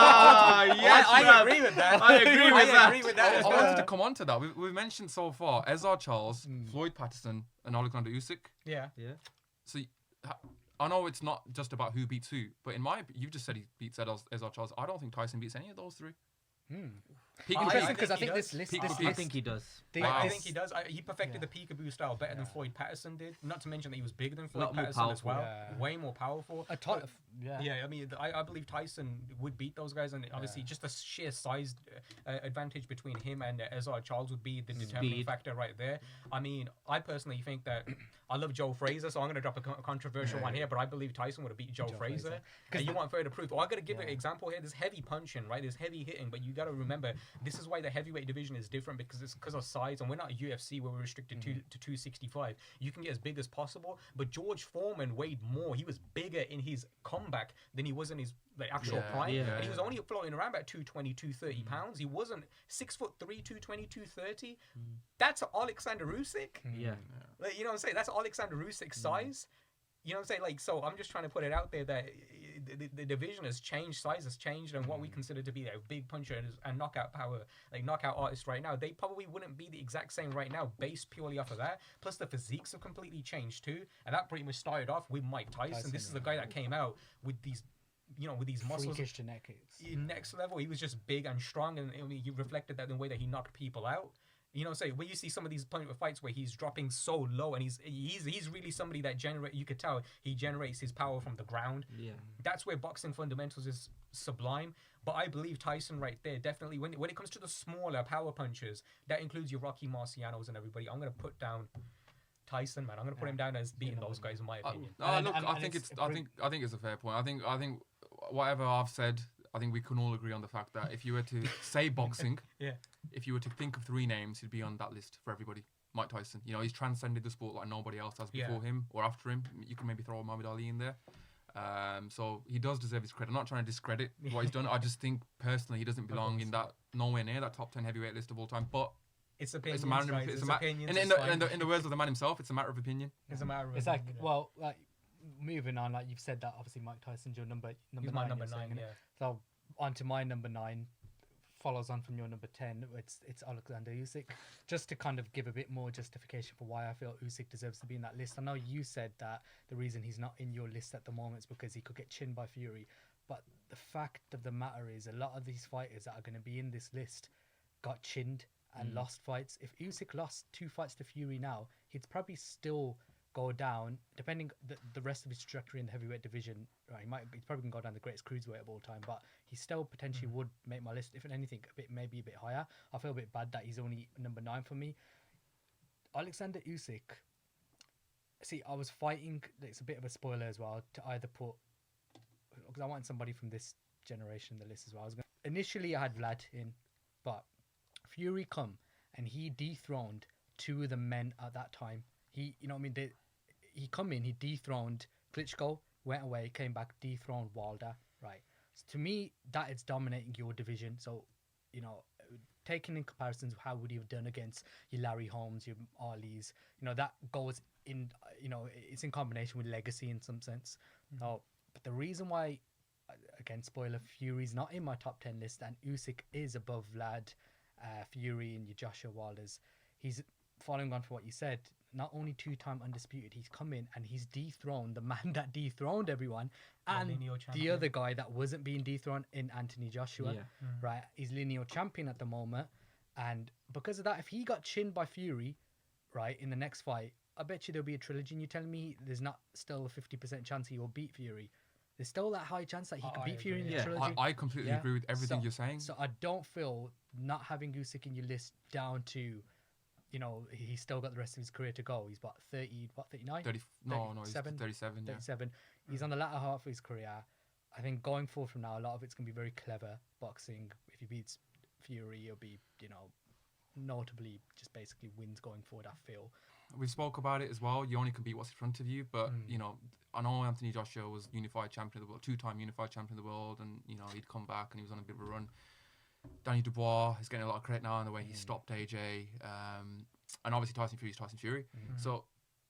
I agree with that. I agree with that. I agree with that I as wanted well. to come on to that. We've mentioned so far Ezzard Charles, Floyd Patterson, and Oleksandr Usyk. Yeah. So I know it's not just about who beats who, but you've just said he beats Ezzard Charles. I don't think Tyson beats any of those three. Peak and Interesting peak. because I think think he this does. list. Peak this to I peak. list- think he does. I this- think he does. He perfected the peekaboo style better than Floyd Patterson did. Not to mention that he was bigger than Floyd lot more Patterson as powerful. well. Yeah. Way more powerful. A ton of, yeah. Yeah, I mean, I believe Tyson would beat those guys, and obviously just the sheer size advantage between him and Ezzard Charles would be the determining Speed. factor right there. I mean, I personally think that I love Joe Frazier, so I'm going to drop a controversial one here, but I believe Tyson would have beat Joe Frazier. Frazier. And you want further proof? Well, I got to give an example here. There's heavy punching, right? There's heavy hitting, but you got to remember This is why the heavyweight division is different, because it's because of size, and we're not UFC where we're restricted to 265. You can get as big as possible, but George Foreman weighed more. He was bigger in his comeback than he was in his actual prime, and he was only floating around about 220, 230 pounds. He wasn't 6'3", 220, 230. That's Oleksandr Usyk. Like, you know what I'm saying? That's Oleksandr Usyk's size. You know what I'm saying? Like, so I'm just trying to put it out there that the division has changed, size has changed, and what we consider to be a big puncher and knockout power, like knockout artists right now, they probably wouldn't be the exact same right now based purely off of that. Plus the physiques have completely changed too, and that pretty much started off with Mike Tyson. This is the guy that came out with these, you know, with these muscles. Freakish genetics. Next level, he was just big and strong, and he reflected that in the way that he knocked people out. You know, say when you see some of these fights where he's dropping so low, and he's really somebody that you could tell he generates his power from the ground. Yeah, that's where boxing fundamentals is sublime. But I believe Tyson right there, definitely when it comes to the smaller power punchers, that includes your Rocky Marcianos and everybody. I'm gonna put down Tyson, man. I'm gonna put him down as beating those guys in my opinion. I think it's a fair point. I think whatever I've said, I think we can all agree on the fact that if you were to say boxing, if you were to think of 3 names, he'd be on that list for everybody. Mike Tyson, you know, he's transcended the sport like nobody else has before him or after him. You can maybe throw muhammadali in there. So he does deserve his credit. I'm not trying to discredit what he's done. I just think personally he doesn't belong in that, nowhere near that top 10 heavyweight list of all time. But it's opinions, in the words of the man himself, it's a matter of opinion. It's a matter of It's opinion. like moving on, like you've said that obviously Mike Tyson's your number He's 9. my number 9, yeah. So on to my number 9, follows on from your number 10. It's Oleksandr Usyk. Just to kind of give a bit more justification for why I feel Usyk deserves to be in that list. I know you said that the reason he's not in your list at the moment is because he could get chinned by Fury, but the fact of the matter is a lot of these fighters that are going to be in this list got chinned and lost fights. If Usyk lost 2 fights to Fury now, he'd probably still go down, depending the rest of his trajectory in the heavyweight division. Right, he's probably gonna go down the greatest cruiserweight of all time, but he still potentially would make my list, if anything, maybe a bit higher. I feel a bit bad that he's only number 9 for me. Oleksandr Usyk. See, I was fighting. It's a bit of a spoiler as well to either put, because I wanted somebody from this generation in the list as well. Initially, I had Vlad in, but Fury come and he dethroned 2 of the men at that time. He, you know what I mean? He come in, he dethroned Klitschko, went away, came back, dethroned Wilder, right? So to me, that is dominating your division. So, you know, taking in comparisons, how would he have done against your Larry Holmes, your Ali's? You know, that goes in, you know, it's in combination with legacy in some sense. But the reason why, again, spoiler, Fury's not in my top 10 list and Usyk is above Vlad, Fury and your Joshua Wilders, he's following on from what you said, not only 2-time undisputed, he's come in and he's dethroned the man that dethroned everyone and the other guy that wasn't being dethroned in Anthony Joshua, right? He's lineal champion at the moment, and because of that, if he got chinned by Fury, right, in the next fight, I bet you there'll be a trilogy, and you're telling me there's not still a 50% chance he will beat Fury? There's still that high chance that he could beat Fury in the trilogy. I completely agree with everything you're saying. So I don't feel not having Usyk in your list down to, you know, he's still got the rest of his career to go. He's 39? 30, no, he's 37. 37. He's on the latter half of his career. I think going forward from now, a lot of it's going to be very clever boxing. If he beats Fury, he'll be, you know, notably just basically wins going forward, I feel. We spoke about it as well. You only can beat what's in front of you. But, you know, I know Anthony Joshua was unified champion of the world, 2-time unified champion of the world. And, you know, he'd come back and he was on a bit of a run. Danny Dubois is getting a lot of credit now in the way he stopped AJ. And obviously Tyson Fury is Tyson Fury. So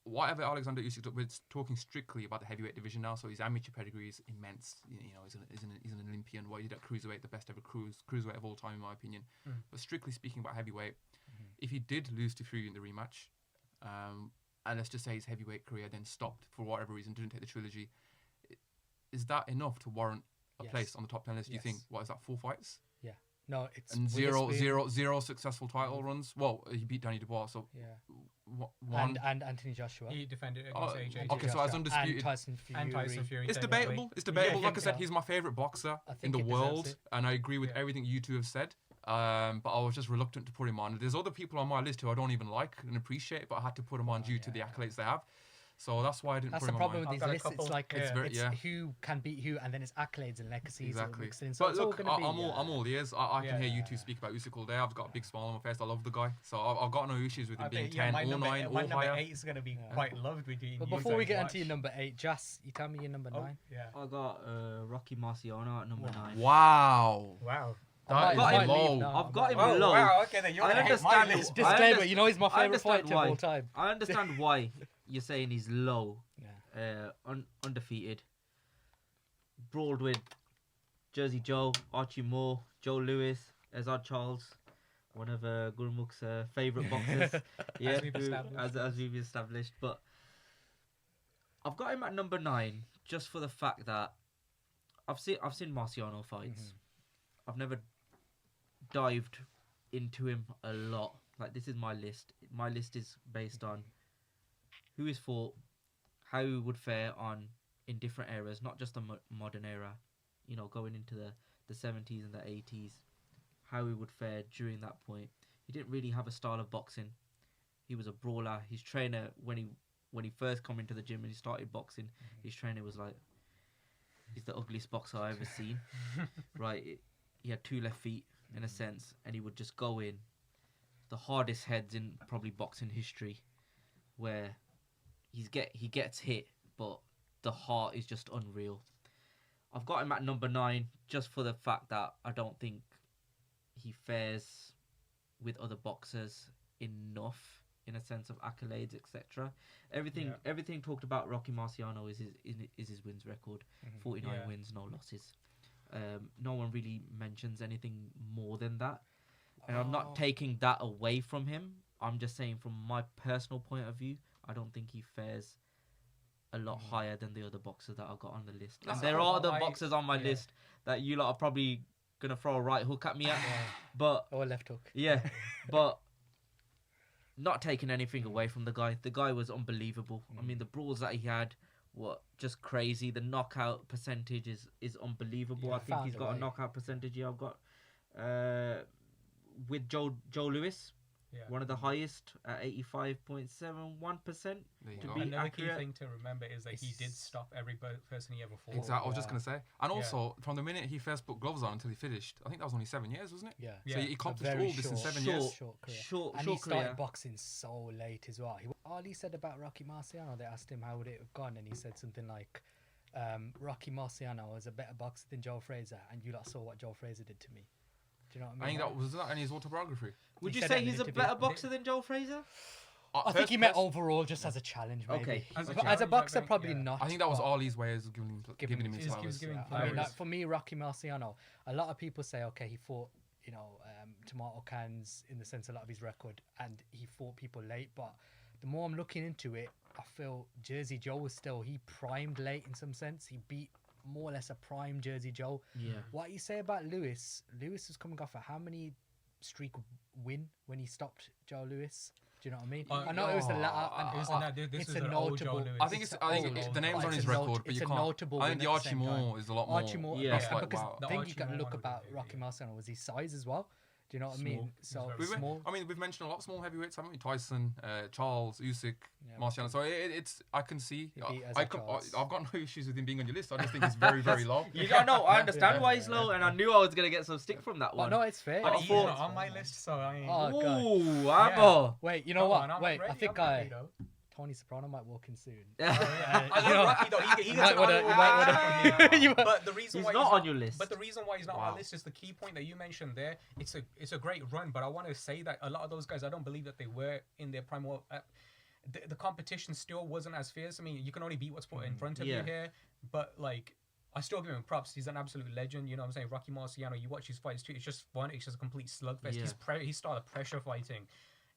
whatever Oleksandr Usyk, we're talking strictly about the heavyweight division now. So his amateur pedigree is immense. You know, he's an Olympian. What he did at cruiserweight, the best ever cruiserweight of all time, in my opinion. But strictly speaking about heavyweight, if he did lose to Fury in the rematch, and let's just say his heavyweight career then stopped for whatever reason, didn't take the trilogy, is that enough to warrant a place on the top 10 list? Do you think? What is that, 4 fights? Yeah. No, it's... And zero successful title runs? Well, he beat Danny Dubois, so... Yeah. One. And Anthony Joshua. He defended against AJ. Okay, so as undisputed... And Tyson Fury. It's debatable. It's debatable. Like I said, he's my favourite boxer in the world, and I agree with everything you two have said. But I was just reluctant to put him on. There's other people on my list who I don't even like and appreciate, but I had to put them on due to the accolades they have. So that's why I didn't That's put the him on problem mine. with I've these got a lists. It's couple. like It's very- it's yeah. who can beat who, and then it's accolades and legacies Exactly. mixed in. So But it's all look, gonna be. I'm all ears. I can hear you Yeah. two speak about Usyk all day. I've got a big smile on my face. I love the guy. So I've got no issues with him I being bet, yeah, 10 my or number, 9 my or number higher. 8 is going to be Yeah. quite loved with you. But you before we guys get into watch. your number 8, Jas, you tell me your number 9. Yeah. I got Rocky Marciano at number 9. Wow. Wow. That might is leave low. now. I've got him Oh, low. wow. Okay, then you're I going to hate my understand list. I Disclaimer, understand- you know he's my I favorite understand fighter of why. all time. I understand why you're saying he's low, Yeah. undefeated. Brawled with Jersey Joe, Archie Moore, Joe Lewis, Ezzard Charles, one of Gurmuk's favourite boxers. Yeah, we've established. as we've established. But I've got him at number 9 just for the fact that I've seen Marciano fights. Mm-hmm. I've never dived into him a lot. Like, this is my list. My list is based on who he's fought, how he would fare on in different eras, not just the modern era. You know, going into the 70s and the 80s, how he would fare during that point. He didn't really have a style of boxing. He was a brawler. His trainer, when he first come into the gym and he started boxing, his trainer was like, he's the ugliest boxer I've ever seen. Right? He had 2 left feet in a sense, and he would just go in. The hardest heads in probably boxing history, where he gets hit, but the heart is just unreal. I've got him at number 9 just for the fact that I don't think he fares with other boxers enough in a sense of accolades, etc. Everything talked about Rocky Marciano is his wins record, 49 Yeah. wins, no losses. No one really mentions anything more than that, and I'm not taking that away from him. I'm just saying from my personal point of view, I don't think he fares a lot higher than the other boxers that I've got on the list. That's And there cool. are other I- boxers on my yeah. list that you lot are probably gonna throw a right hook at me at, but Or left hook. yeah, but not taking anything away from the guy. The guy was unbelievable. I mean, the brawls that he had were just crazy. The knockout percentage is unbelievable. Yeah, I think found he's a got a way. knockout percentage. I've got with Joe Lewis, Yeah. one of the highest at 85.71%. There you To go. be Another key accurate. thing to remember is that he did It's- stop every person he ever fought. Exactly. I was just Yeah. going to say. And also, from the minute he first put gloves on until he finished, I think that was only 7 years, wasn't it? Yeah. Yeah. So he It's a accomplished very all this in short- 7 short- years. Short career. Short And he started career. boxing so late as well. Ali said about Rocky Marciano, they asked him how would it have gone, and he said something like, Rocky Marciano was a better boxer than Joe Frazier, and you lot saw what Joe Frazier did to me. Do you know what I I mean? think that was that in his autobiography. Would He you said say it he's a to be- better boxer than Joe Frazier? I think he meant overall just as a challenge, maybe. Okay. As a But as a challenge, I boxer, think, probably yeah. not. I think that was but Ali's way of giving him giving his him- He's flowers. giving yeah, him I mean, like, flowers. for me, Rocky Marciano, a lot of people say, okay, he fought, tomato cans in the sense a lot of his record, and he fought people late. But the more I'm looking into it, I feel Jersey Joe was he primed late in some sense. He beat more or less a prime Jersey Joe. Yeah. What you say about Lewis? Lewis was coming off a how many streak win when he stopped Joe Lewis? Do you know what I mean? I know it was the latter, and It was this it's was a an old Joe notable. Lewis. I think the name's on his record, but you can't. Notable I think the win at the Archie same time. Moore is a lot more. Archie Moore, Yeah. That's Yeah, like, because wow. the thing Archie you got to Moore look one would about be, Rocky yeah. Marciano was his size as well. Do you know what I mean? Small. So He's very small. I mean, we've mentioned a lot of small heavyweights, haven't we? Tyson, Charles, Usyk, Yeah, Marciano. So it's I can see. He beat I Ezzard Charles. I've got no issues with him being on your list. I just think it's very, very low. You don't know. I understand Yeah. why he's low, and I knew I was gonna get some stick from that But one. no, it's fair. But I he's thought- not on my list, so I ain't. Oh, God. Ooh, Yeah. Ammo. Wait, you know Come what? on, I'm Wait, ready, I think I'm ready, though. Tony Soprano might walk in soon. Oh, yeah. I You know, love Rocky though. He you gets might an wanna- honorable you might mention wanna- from me. you might- But the reason He's why not on your list. But the reason why he's not on Wow. our list is the key point that you mentioned there. It's a great run, but I want to say that a lot of those guys, I don't believe that they were in their prime. Well, the competition still wasn't as fierce. I mean, you can only beat what's put in front of Yeah. you here, but like. I still give him props. He's an absolute legend. You know what I'm saying? Rocky Marciano, you watch his fights too. It's just fun. It's just a complete slugfest. Yeah. He started pressure fighting.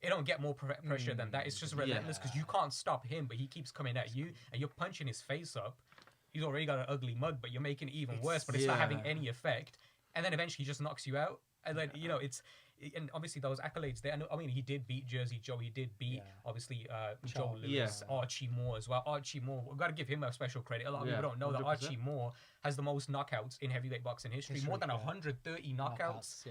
It don't get more pressure than that. It's just relentless because you can't stop him, but he keeps coming at you and you're punching his face up. He's already got an ugly mug, but you're making it even worse, but it's not having any effect. And then eventually he just knocks you out. And then, and obviously those accolades there. I mean, he did beat Jersey Joe. He did beat obviously Joe Lewis, Archie Moore as well. Archie Moore, we've got to give him a special credit. A lot of people don't know that 100%. Archie Moore has the most knockouts in heavyweight boxing history. More than 130 knockouts.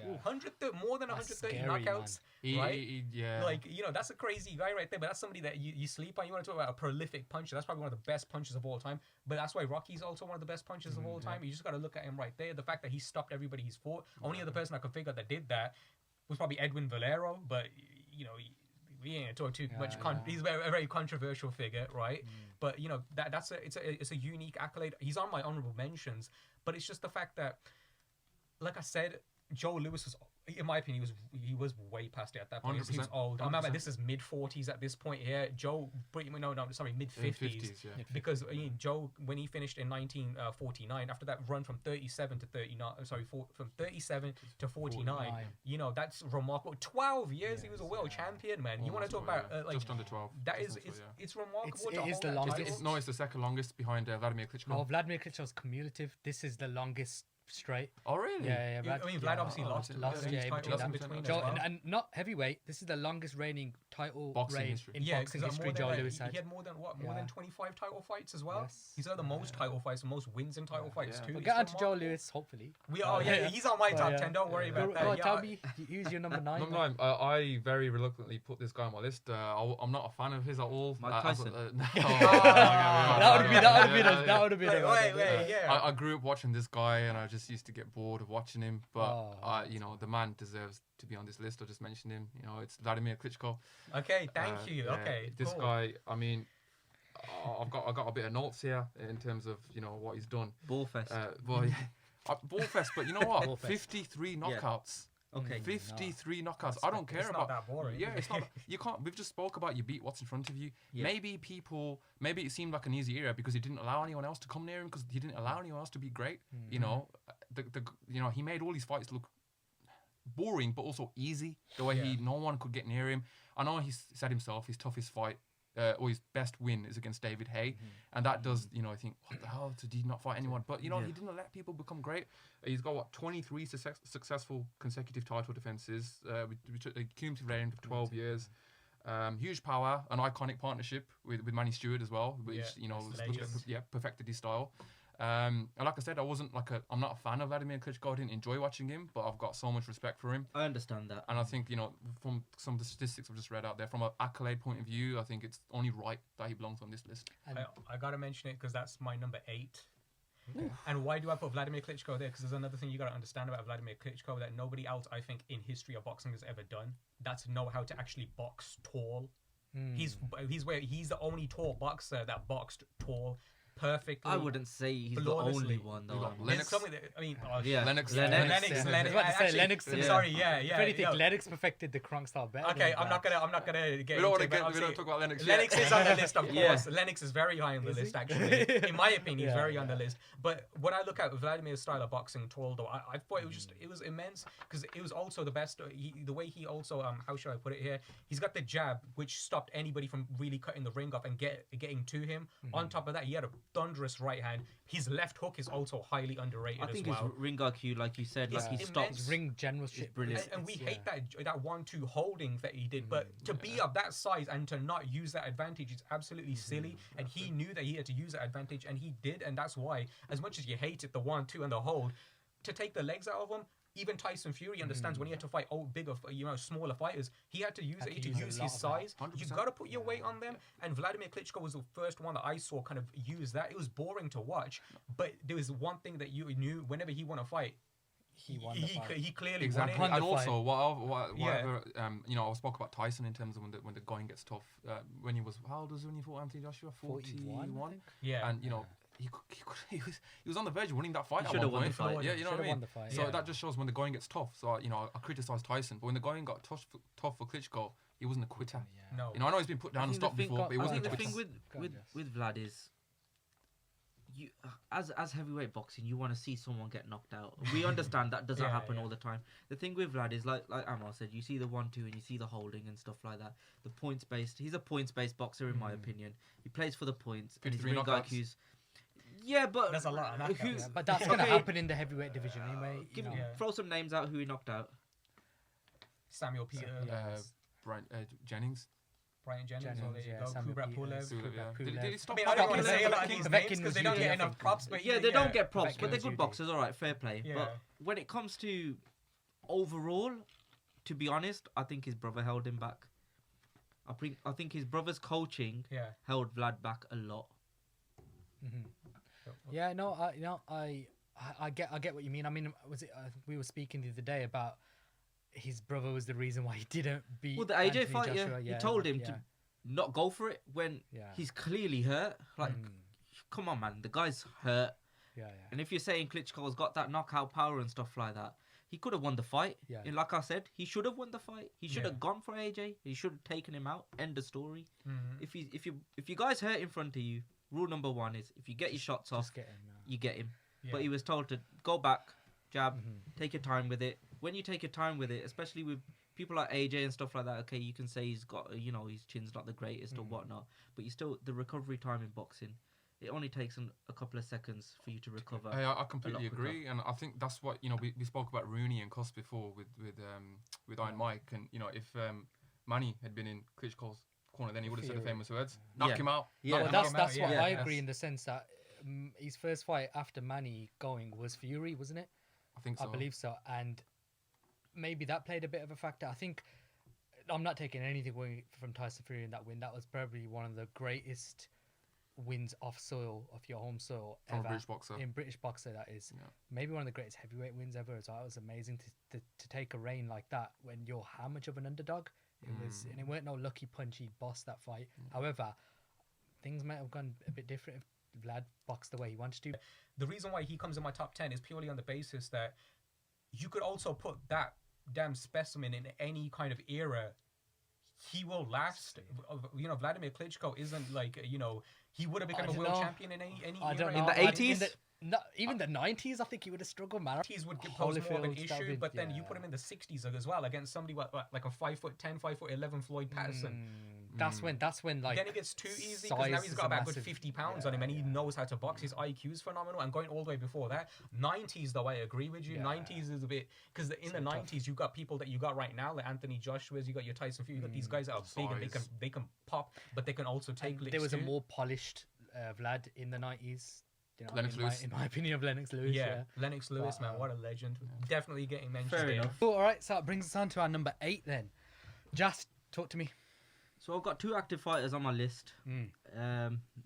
More than 130 knockouts. Right? Like, you know, that's a crazy guy right there. But that's somebody that you sleep on. You want to talk about a prolific puncher. That's probably one of the best punchers of all time. But that's why Rocky's also one of the best punchers of all time. You just got to look at him right there. The fact that he stopped everybody he's fought. Only other person I could figure that did that was probably Edwin Valero. But, you know, we ain't talk too much. He's a very controversial figure, right? But, you know, it's a unique accolade. He's on my honorable mentions. But it's just the fact that, like I said, Joe Lewis was, in my opinion, he was way past it at that point. He was old. 100%. I remember this is mid-40s at this point here. Joe, mid-50s. Because Joe, when he finished in 1949, after that run from 37 to 39, from 37 to 49, you know, that's remarkable. 12 years he was a world champion, man. You want to talk about like just under 12. That is, it's remarkable. It is the longest. It's the second longest behind Wladimir Klitschko. No, Wladimir Klitschko's cumulative. This is the longest straight. Oh really? Yeah. I mean, Vlad obviously lost in between. And not heavyweight. This is the longest reigning title reign in boxing history. Joe Lewis had. He had more than 25 title fights as well. Yes. He's had the most title fights and most wins in title fights too. We'll get on to Joe Lewis, hopefully. We are. He's on my top 10. Don't worry about that. Tell me, who's your number 9? Number 9. I very reluctantly put this guy on my list. I'm not a fan of his at all. Mike Tyson. That would have been. Wait. I grew up watching this guy, and I just used to get bored of watching him. But you know, the man deserves to be on this list. I just mentioned him. You know, it's Wladimir Klitschko. Okay, thank you. Okay, this guy. I mean, I've got a bit of notes here in terms of, you know, what he's done. Ballfest. Ballfest. But you know what? 53 knockouts. Okay. 53 knockouts. I don't care it's about. Not that boring. Yeah, it's not. You can't. We've just spoke about you beat what's in front of you. Yeah. Maybe it seemed like an easy era because he didn't allow anyone else to come near him, because he didn't allow anyone else to be great. You know, he made all these fights look boring, but also easy. The way no one could get near him. I know he said himself his toughest fight, or his best win, is against David Haye, and that does, you know, I think, what the hell, did he not fight anyone? But you know, he didn't let people become great. He's got 23 successful consecutive title defenses, which a cumulative reign of 12 years. Huge power, an iconic partnership with Manny Stewart as well, which you know, perfected his style. And like I said, I'm not a fan of Wladimir Klitschko. I didn't enjoy watching him, but I've got so much respect for him. I understand that. And I think, you know, from some of the statistics I've just read out there, from an accolade point of view, I think it's only right that he belongs on this list. I got to mention it because that's my number 8. And why do I put Wladimir Klitschko there? Because there's another thing you got to understand about Wladimir Klitschko that nobody else, I think, in history of boxing has ever done. That's know how to actually box tall. He's the only tall boxer that boxed tall perfectly. I wouldn't say he's the only one though. Lennox. Lennox. Lennox. Sorry, If anything, Lennox perfected the crunk style better. Okay, I'm not gonna get. We don't talk about Lennox. Lennox is on the list, of course. Lennox is very high on the list, actually. In my opinion, he's very on the list. But when I look at Vladimir's style of boxing, tall though, I thought it was immense, because it was also the best. The way he also how should I put it here? He's got the jab, which stopped anybody from really cutting the ring off and getting to him. On top of that, he had a thunderous right hand. His left hook is also highly underrated as well. I think his ring IQ, like you said, like he stops. Ring generalship, brilliant. And we hate that 1-2 holding that he did. But to be of that size and to not use that advantage is absolutely silly. And he knew that he had to use that advantage, and he did. And that's why, as much as you hate it, the 1-2 and the hold, to take the legs out of him. Even Tyson Fury understands when he had to fight bigger, smaller fighters, he had to use his size. You got to put your weight on them. And Wladimir Klitschko was the first one that I saw kind of use that. It was boring to watch, but there was one thing that you knew: whenever he won a fight, he clearly won it. And also, whatever, I spoke about Tyson in terms of when the going gets tough. When he was, how old was he when he fought Anthony Joshua? 41. Yeah, and he was on the verge of winning that fight. Should have won the fight. Yeah, you know what I mean. So that just shows when the going gets tough. So I criticise Tyson, but when the going got tough for Klitschko, he wasn't a quitter. No, I know he's been put down and stopped before, but he wasn't a quitter. The thing with Vlad is, you as heavyweight boxing, you want to see someone get knocked out. We understand that doesn't happen all the time. The thing with Vlad is, like Amar said, you see the 1-2 and you see the holding and stuff like that. The points based. He's a points based boxer in my opinion. He plays for the points. And his ring IQ's. Yeah, but there's a lot of knockouts. But that's going to happen in the heavyweight division anyway. Throw some names out who he knocked out. Samuel Peter, Brian Jennings. Brian Jennings, Jennings, or there you yeah, go, Samuel Kubrat Peters. Pulev. Yeah. Pulev. Did he stop I mean, I don't want to Povetkin? say a lot of these names Povetkin because was they don't Judy, get I enough think. props. But Yeah, they don't get props, Povetkin but they're was good Judy. boxers. All right, fair play. Yeah. But when it comes to overall, to be honest, I think his brother held him back. I think his brother's coaching Yeah. held Vlad back a lot. Yeah, no, I get what you mean. I mean, was it we were speaking the other day about his brother was the reason why he didn't beat. Well, the AJ Anthony fight, Joshua. he told him to not go for it when Yeah. he's clearly hurt. Like, come on, man, the guy's hurt. Yeah. And if you're saying Klitschko's got that knockout power and stuff like that, he could have won the fight. Yeah. And like I said, he should have won the fight. He should Yeah. have gone for AJ. He should have taken him out. End of story. Mhm. If you guys hurt in front of you, rule number one is if you get your shots off, Just get him. you get him. Yeah. But he was told to go back, jab, take your time with it. When you take your time with it, especially with people like AJ and stuff like that, okay, you can say he's got, his chin's not the greatest or whatnot, but you still, the recovery time in boxing, it only takes a couple of seconds for you to recover. I completely quicker. agree, and I think that's what we spoke about Rooney and Cus before with Iron Mike, and if Manny had been in Klitschko's corner, then he would have said the Fury. famous words, knock Yeah. him out. Yeah. Well, knock him that's out, what yeah. I Yes. agree in the sense that his first fight after Manny going was Fury, wasn't it? I think so. I believe so, and maybe that played a bit of a factor. I think I'm not taking anything away from Tyson Fury in that win. That was probably one of the greatest wins off your home soil From a ever. British boxer. In British boxer, that is. Yeah. Maybe one of the greatest heavyweight wins ever as well. It was amazing to take a reign like that when you're how much of an underdog. It was, and it weren't no lucky punch he bossed that fight. However, things might have gone a bit different if Vlad boxed the way he wanted to. The reason why he comes in my top 10 is purely on the basis that you could also put that damn specimen in any kind of era. He will last. Vladimir Klitschko isn't like, he would have become a don't world know. champion in any I era. don't know. In the I- 80s? Even the 90s, I think he would have struggled, man. 80s would pose more of an Holyfield, issue, that'd be- but then you yeah. put him in the 60s as well against somebody what, like a 5'10", 5'11" Floyd Patterson. That's when like Then it gets too easy because now size he's is got a about good massive- 50 pounds yeah, on him and he yeah. knows how to box. His IQ is phenomenal. And going all the way before that, 90s though, I agree with you. Yeah. 90s is a bit because in the 90s you got people that you got right now like Anthony Joshua's, you got your Tyson Fury, you got these guys that are big and Size. they can pop, but they can also take. there was a licks too. more polished Vlad in the 90s. You know, Lennox Lewis. in my opinion, of Lennox Lewis. Yeah, Lennox Lewis, But, man, what a legend. Definitely getting mentioned. Fair here. enough. Cool, all right, so that brings us on to our number 8 then. Just talk to me. So I've got 2 active fighters on my list.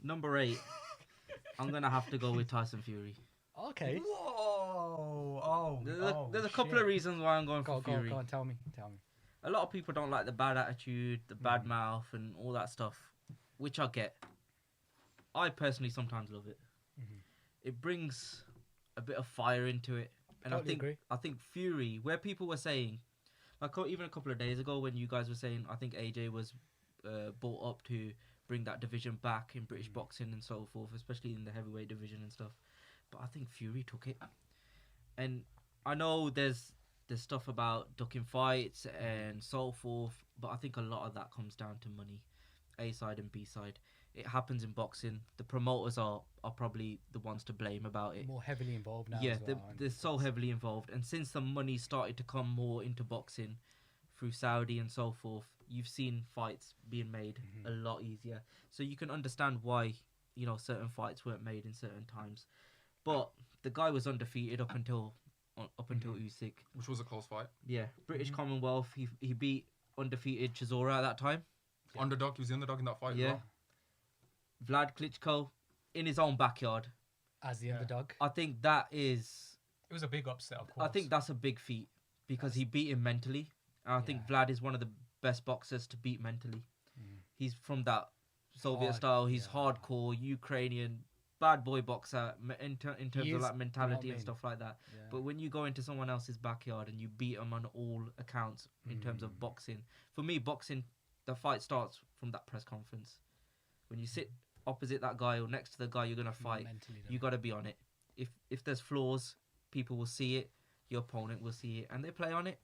Number 8, I'm going to have to go with Tyson Fury. Okay. Whoa! There's a couple of reasons why I'm going for Go Fury. on, tell me. A lot of people don't like the bad attitude, the bad mouth, and all that stuff, which I get. I personally sometimes love it. It brings a bit of fire into it, and Totally agree. I think Fury, where people were saying, like even a couple of days ago when you guys were saying, I think AJ was brought up to bring that division back in British boxing and so forth, especially in the heavyweight division and stuff. But I think Fury took it, and I know there's stuff about ducking fights and so forth, but I think a lot of that comes down to money, A side and B side. It happens in boxing. The promoters are probably the ones to blame about it. More heavily involved now. Yeah, as well, they're so heavily involved, and since the money started to come more into boxing through Saudi and so forth, you've seen fights being made a lot easier. So you can understand why certain fights weren't made in certain times. But the guy was undefeated up until Usyk. Which was a close fight. Yeah, British Commonwealth. He beat undefeated Chisora at that time. Underdog. He was the underdog in that fight. Yeah. As well. Vlad Klitschko in his own backyard. as the underdog. I think that is. It was a big upset, of course. I think that's a big feat because he beat him mentally. And I think Yeah. Vlad is one of the best boxers to beat mentally. He's from that Soviet Hard, style. He's yeah. hardcore Ukrainian bad boy boxer in terms He of is, like mentality you know what I and stuff like that. Yeah. But when you go into someone else's backyard and you beat them on all accounts in terms of boxing, for me, boxing, the fight starts from that press conference. When you sit opposite that guy or next to the guy you're gonna fight, Mentally, you got to be on it. If there's flaws, people will see it. Your opponent will see it, and they play on it,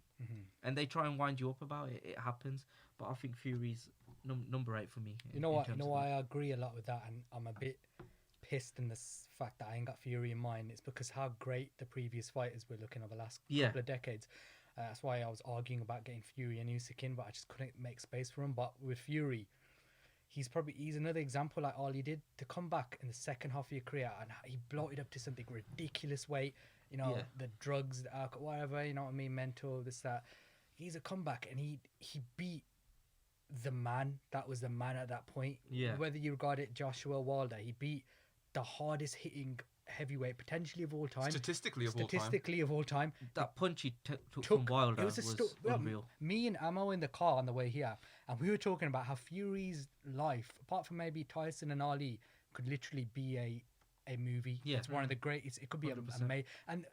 and they try and wind you up about it. It happens, but I think Fury's number 8 for me. You know what? You know why I agree a lot with that, and I'm a bit pissed in the fact that I ain't got Fury in mind. It's because how great the previous fighters were looking over the last couple of decades. That's why I was arguing about getting Fury and Usyk in, but I just couldn't make space for him. But with Fury, he's another example like Ali did to come back in the second half of your career, and he bloated up to something ridiculous weight. You know, the drugs, the alcohol, whatever. You know what I mean? Mental, this, that. He's a comeback, and he beat the man that was the man at that point. Yeah. Whether you regard it Joshua Wilder, he beat the hardest hitting heavyweight potentially of all time. Statistically of all time. That punch he took from Wilder it was, unreal. Me and Ammo in the car on the way here, and we were talking about how Fury's life, apart from maybe Tyson and Ali, could literally be a movie. Yeah. It's one of the greatest. It could be 100%. amazing. And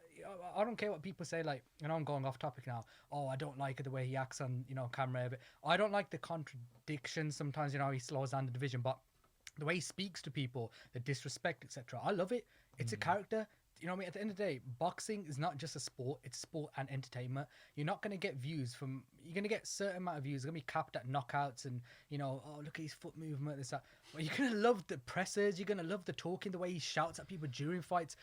I don't care what people say. Like, you know, I'm going off topic now. Oh, I don't like the way he acts on, you know, camera. I don't like the contradictions. Sometimes, you know, he slows down the division, but the way he speaks to people, the disrespect, etc. I love it. It's a character. You know what I mean? At the end of the day, boxing is not just a sport. It's sport and entertainment. You're not going to get views from... You're going to get a certain amount of views. It's going to be capped at knockouts and, you know, oh, look at his foot movement, this, that. But you're going to love the pressers. You're going to love the talking, the way he shouts at people during fights.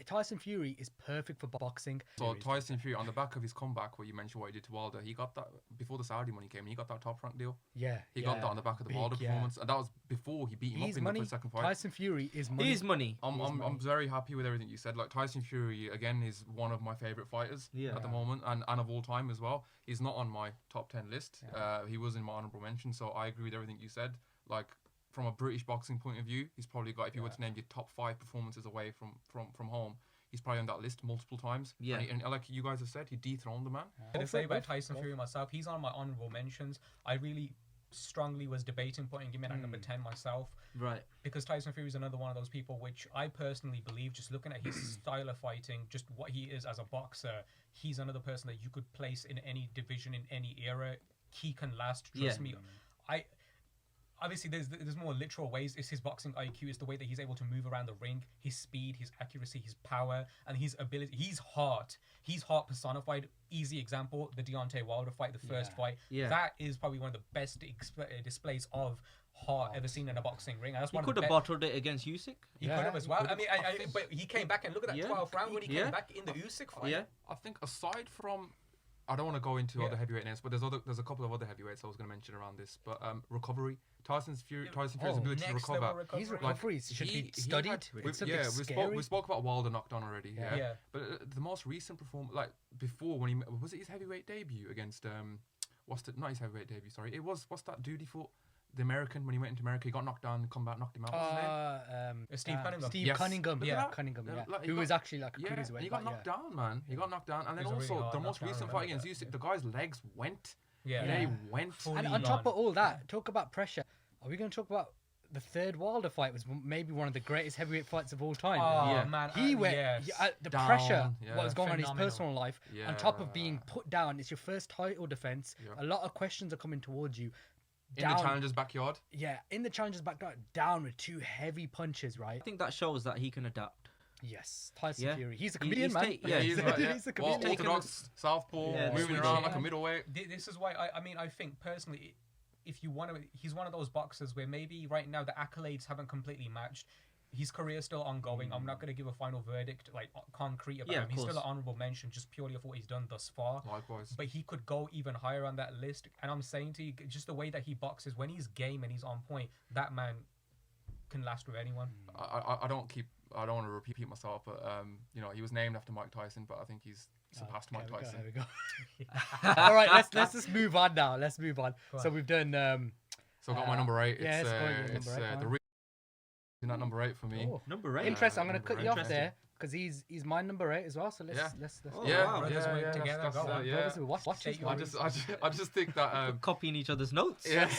Tyson Fury is perfect for boxing. So Tyson Fury, on the back of his comeback, where you mentioned what he did to Wilder, he got that before the Saudi money came in. He got that top rank deal. Yeah, he got that on the back of the Wilder performance, and that was before he beat him up in the second fight. Tyson Fury is money. He's money. I'm very happy with everything you said. Like, Tyson Fury again is one of my favorite fighters at the moment, and of all time as well. He's not on my top 10 list. He was in my honorable mention, so I agree with everything you said. Like, from a British boxing point of view, he's probably got, if you were to name your top 5 performances away from home, he's probably on that list multiple times. Yeah. And like you guys have said, he dethroned the man. To say about Tyson Fury myself, he's on my honorable mentions. I really strongly was debating putting him in at number 10 myself. Right. Because Tyson Fury is another one of those people which I personally believe, just looking at his style of fighting, just what he is as a boxer, he's another person that you could place in any division, in any era. He can last, trust me. Obviously, there's more literal ways. It's his boxing IQ. It's the way that he's able to move around the ring, his speed, his accuracy, his power, and his ability. He's heart. He's heart personified. Easy example, the Deontay Wilder fight, the first fight. Yeah. That is probably one of the best displays of heart ever seen in a boxing ring. And that's He one could of have the bottled it against Usyk. He could have as well. I mean, but he came back and look at that 12th round when he came back in the Usyk fight. Yeah. I think aside from, I don't want to go into other heavyweight names, but there's a couple of other heavyweights I was going to mention around this. But recovery, Tyson Fury's ability to recover. His recoveries should be studied. We spoke about Wilder knocked on already. Yeah. But the most recent performance, like before, when he was it his heavyweight debut against not his heavyweight debut. Sorry, it was what's that dude he fought? The American, when he went into America, he got knocked down, come back, knocked him out. What's his name? Steve Cunningham. Steve Cunningham. Yeah. Cunningham. Yeah. Like, who was actually like a cruiserweight. And he got knocked down, man. He got knocked down. And then It was a also, really the hard most knockdown, recent I fight remember against that. Usyk, the guy's legs went. Yeah. They went. And on top of all that, talk about pressure. Are we going to talk about the third Wilder fight? Was maybe one of the greatest heavyweight fights of all time. Oh, man. He went the Down, pressure, yeah. what was going on in his Phenomenal. personal life, on top of being put down. It's your first title defense. A lot of questions are coming towards you. In the challenger's backyard. Yeah, in the challenger's backyard, down with 2 heavy punches, right? I think that shows that he can adapt. Yes, Tyson Yeah. Fury. He's a comedian, man. He's a comedian. Orthodox, southpaw, moving around like a middleweight. This is why I think personally, if you want to, he's one of those boxers where maybe right now the accolades haven't completely matched. His career is still ongoing. I'm not going to give a final verdict, like concrete about him. He's still an honorable mention, just purely of what he's done thus far. Likewise. But he could go even higher on that list. And I'm saying to you, just the way that he boxes, when he's game and he's on point, that man can last with anyone. I don't want to repeat myself, but he was named after Mike Tyson, but I think he's surpassed Mike Tyson. There we go. All right, let's just move on now. Let's move on. So we've done. So I got my number 8. Yeah, It's the in that number 8 for me. Oh, Number 8. interesting. I'm going to cut you off Interesting. there because he's my number 8 as well. So let's Oh, Yeah, wow. Brothers work together, go on. yeah. watch this Take one. I just think that Copying each other's notes. Evander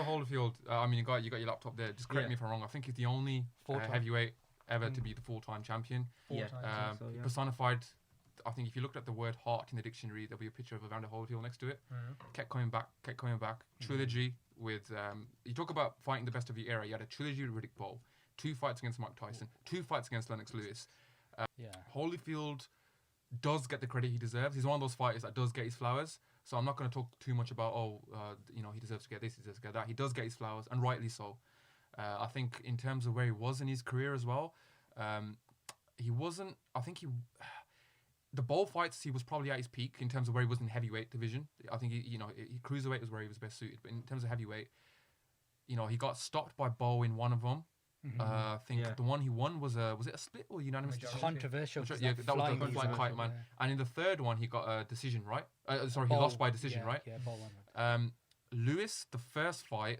Holyfield. I mean, you got your laptop there. Just correct me if I'm wrong. I think he's the only heavyweight ever to be the full-time champion. Yeah. Personified. I think if you looked at the word heart in the dictionary, there'll be a picture of Evander Holyfield next to it. Kept coming back. Trilogy with you talk about fighting the best of your era. You had a trilogy with Riddick Bowe, 2 fights against Mike Tyson, 2 fights against Lennox Lewis. Holyfield does get the credit he deserves. He's one of those fighters that does get his flowers. So I'm not going to talk too much about he deserves to get this, he deserves to get that. He does get his flowers, and rightly so. I think in terms of where he was in his career as well, he wasn't. I think the bowl fights, he was probably at his peak in terms of where he was in heavyweight division. I think cruiserweight was where he was best suited, but in terms of heavyweight, he got stopped by Bow in one of them. I think the one he won was it a split or unanimous decision? Controversial. Yeah, that was the flying kite, man. Yeah. And in the third one, he got a decision, right? Sorry, he lost by decision, right? Yeah, Bow won. Lewis, the first fight,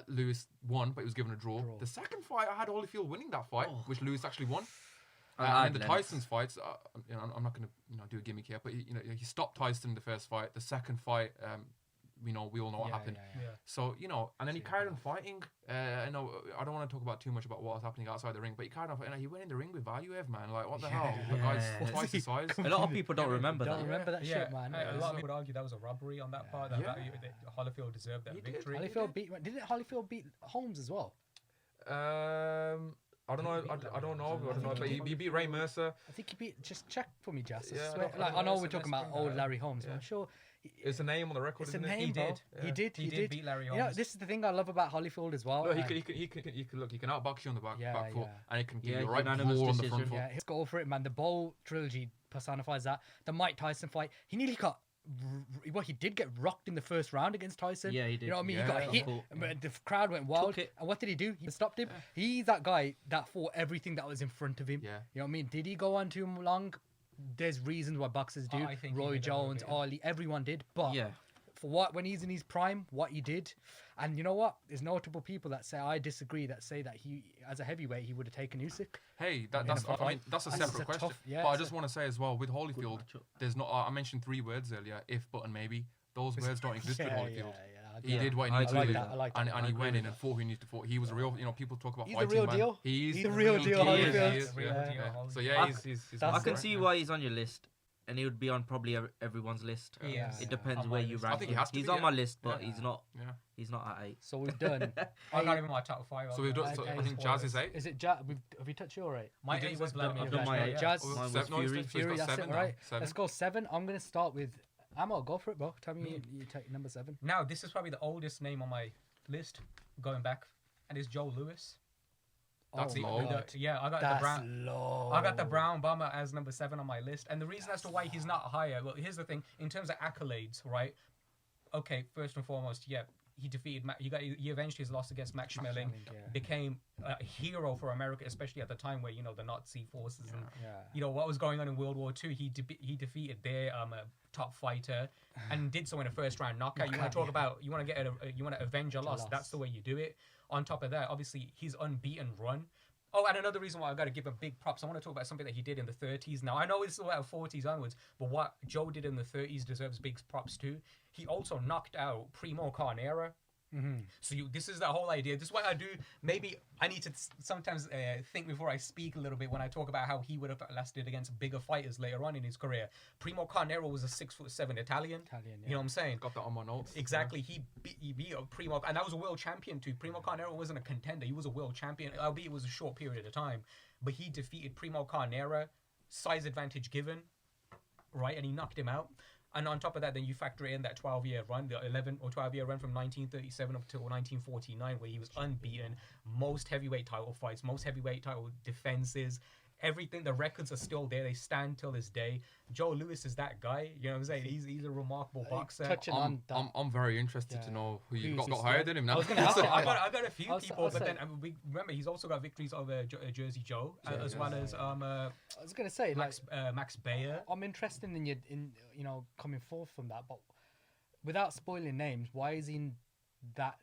Lewis won, but he was given a draw. The second fight, I had Holyfield winning that fight, which Lewis actually won. And the Tyson's fights, I'm not going to do a gimmick here, but he stopped Tyson in the first fight. The second fight, we all know what happened. Yeah. So and then he carried on fighting. I don't want to talk about too much about what was happening outside the ring, but he carried on fighting. He went in the ring with value, man. Like, what the hell? The guy's twice his size. A lot of people don't remember that. Remember that shit, man. A lot of people would argue that was a robbery on that part. That Holyfield deserved that victory. Didn't Holyfield beat Holmes as well? I don't know, but he beat Ray Mercer. I think he beat. Just check for me, Jess. Yeah, I know we're talking about old Larry Holmes, but I'm sure. It's a name on the record, isn't it? He did. He did beat Larry Holmes. This is the thing I love about Holyfield as well. Look, he can outbox you on the back foot, and he can give you a right unanimous floor on the decision. front foot. Yeah, let's go for it, man. The Bowl trilogy personifies that. The Mike Tyson fight, he nearly got. Well, he did get rocked in the first round against Tyson. Yeah, he did. You know what I mean? Yeah, he got hit. cool. The crowd went wild. Took it. And what did he do? He stopped him. He's that guy that fought everything that was in front of him. Yeah. You know what I mean? Did he go on too long? There's reasons why boxers do. I think he Roy did a little Jones, bit. Ali, everyone did. But Yeah. for when he's in his prime, what he did, and you know what? There's notable people that say I disagree. That say that he, as a heavyweight, he would have taken Usyk. Hey, that's a separate question. Yeah, but I just want to say as well with Holyfield, there's not. I mentioned 3 words earlier: if, but, and maybe. Those words don't exist with Holyfield. He did what he needed to do, and he went in and fought who he needed to fight. He was a real. People talk about He's fighting, the real man. deal. He's the real deal. He is. So yeah, he's I can see why he's on your list, and he would be on probably everyone's list. Yes. It depends On where my you list. rank I think he him. has to He's be, on yeah. my list, but Yeah. he's not. Yeah. He's not at 8. So we've done. I got him in my top 5. So we've done. So I think Jazz is 8. Is it Jazz? Have we touched your 8? My 8 was Vladimir I've done my Klitschko, 8. yeah. Jazz. Mine was Fury. Fury, that's it, 7 right? now. Let's go 7. I'm gonna start with Ammo. Go for it, bro. Tell me you take number 7. Now, this is probably the oldest name on my list going back, and it's Joe Lewis. That's Oh low. my God. Yeah, I got That's the brown. low. I got the brown bomber as number 7 on my list, and the reason as to why he's not higher. Well, here's the thing: in terms of accolades, right? Okay, first and foremost, yeah, he defeated. He avenged his loss against Max Schmeling. Became a hero for America, especially at the time where the Nazi forces and what was going on in World War II. He defeated their top fighter and did so in a first round knockout. You want to talk about you want to avenge a loss. That's the way you do it. On top of that, obviously his unbeaten run. Oh, and another reason why I got to give him big props. I want to talk about something that he did in the 30s. Now I know it's about 40s onwards, but what Joe did in the 30s deserves big props too. He also knocked out Primo Carnera. So this is the whole idea. This is what I do. Maybe I need to sometimes think before I speak a little bit when I talk about how he would have lasted against bigger fighters later on in his career. Primo Carnera was a 6'7" Italian. You know what I'm saying? Got that on my notes. Exactly. He beat Primo, and that was a world champion too. Primo Carnera wasn't a contender. He was a world champion, albeit it was a short period of time. But he defeated Primo Carnera, size advantage given, right? And he knocked him out. And on top of that, then you factor in that 12-year run, the 11 or 12-year run from 1937 up to 1949, where he was unbeaten, most heavyweight title fights, most heavyweight title defenses, everything. The records are still there. They stand till this day. Joe Lewis is that guy. You know what I'm saying? He's a remarkable boxer. Touching on that. I'm very interested to know who you Who's got he higher still? than him now. I was gonna ask you. I got a few people, but say- then remember he's also got victories over Jersey Joe, as well as I was gonna say Max Bayer. I'm interested in coming forth from that, but without spoiling names, why is he in that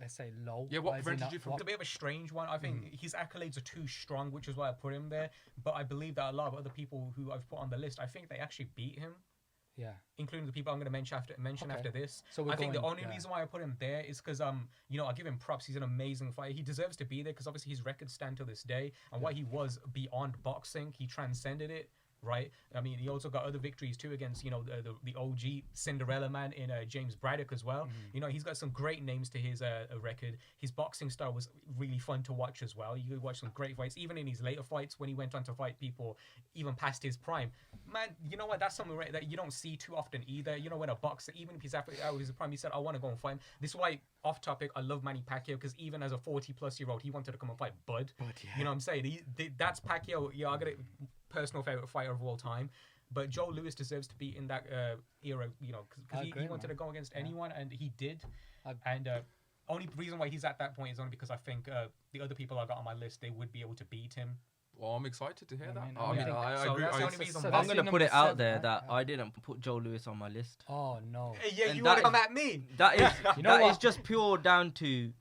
let's say low? Yeah, what Why is he prevented not- you from- It's a bit of a strange one. I think his accolades are too strong, which is why I put him there. But I believe that a lot of other people who I've put on the list, I think they actually beat him, Yeah. including the people I'm going to mention after this. So we're I think the going- only yeah. reason why I put him there is because I give him props. He's an amazing fighter. He deserves to be there because obviously his records stand to this day, and what he was beyond boxing, he transcended it. Right. I mean, he also got other victories too against the OG Cinderella man in James Braddock as well. He's got some great names to his record. His boxing style was really fun to watch as well. You could watch some great fights, even in his later fights when he went on to fight people even past his prime. Man, you know what? That's something that you don't see too often either. When a boxer, even if he's out of his prime, he said, "I want to go and fight him." This is why, off topic, I love Manny Pacquiao because even as a 40-plus-year-old, he wanted to come and fight Bud. You know what I'm saying? That's Pacquiao. Yeah, I got it. Personal favorite fighter of all time. But Joe Louis deserves to be in that era, you know, because I agree, he wanted man. to go against Yeah. anyone, and he did. I- And only reason why he's at that point is only because I think the other people I got on my list, they would be able to beat him. Well, I'm excited to hear I that. mean, I mean, yeah. I So agree. that's the I- only reason so why. I'm that's gonna your put it number out seven, there right? that Yeah. I didn't put Joe Lewis on my list. Oh no. Yeah, And you that want to come is- at me. That is You know that is what? just pure down to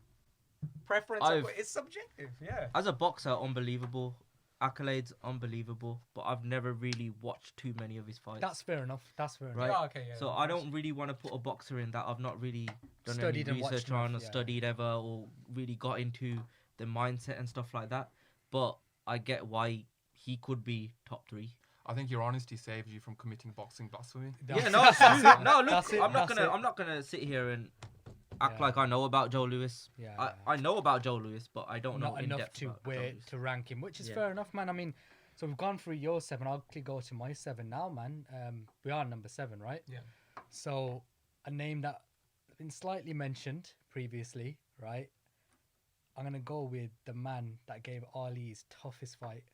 Preference, I've- it's subjective. Yeah. as a boxer, unbelievable. Accolades, unbelievable. But I've never really watched too many of his fights. That's fair enough. That's fair enough. Right. Yeah, okay, yeah. So I don't really want to put a boxer in that I've not really done Studied any and watched research on or enough, yeah. studied ever or really got into the mindset and stuff like that. But I get why he could be top 3. I think your honesty saves you from committing boxing blasphemy. Yeah, no, it's true. No, look, That's it, I'm not that's gonna it. I'm not gonna sit here and act Yeah. like I know about Joe Lewis. Yeah. I know about Joe Lewis, but I don't know Not in enough depth to about Joe where Lewis. to rank him, which is Yeah. fair enough, man. I mean, so we've gone through your 7. I'll quickly go to my 7 now, man. We are number 7, right? Yeah. So a name that been slightly mentioned previously, right? I'm gonna go with the man that gave Ali his toughest fight.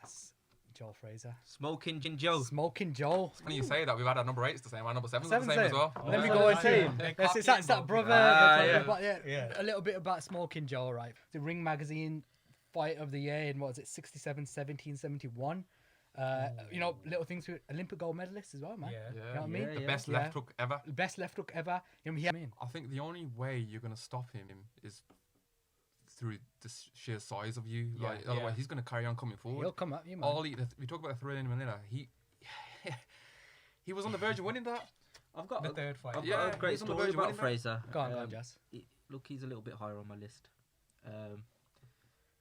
That's Joe Frazier. Smoking Gin Joe. Smoking Joe. When you say that, we've had our number 8's the same, our number 7's the Seven's same as same. well. Let me Oh, go and yeah. say Yeah. They're it's copying that both brother. Ah, yeah. Yeah. A little bit about Smoking Joe, right? The Ring Magazine Fight of the Year in what was it, 67, 17, 71. You know, little things with Olympic gold medalist as well, man. Yeah. Yeah. You know what I mean? Yeah, The yeah. best Yeah. left hook ever. Best left hook ever. You know, I think the only way you're going to stop him is through the sheer size of you. Yeah, Like, otherwise, yeah. he's going to carry on coming he'll forward. come at you, man. Ollie, we talk about the thrill in Manila. He was on the verge of winning that. I've got The a, third fight. I've Yeah, got a great he's on the story verge of about winning that. Fraser. Go on, Jazz. Look, he's a little bit higher on my list.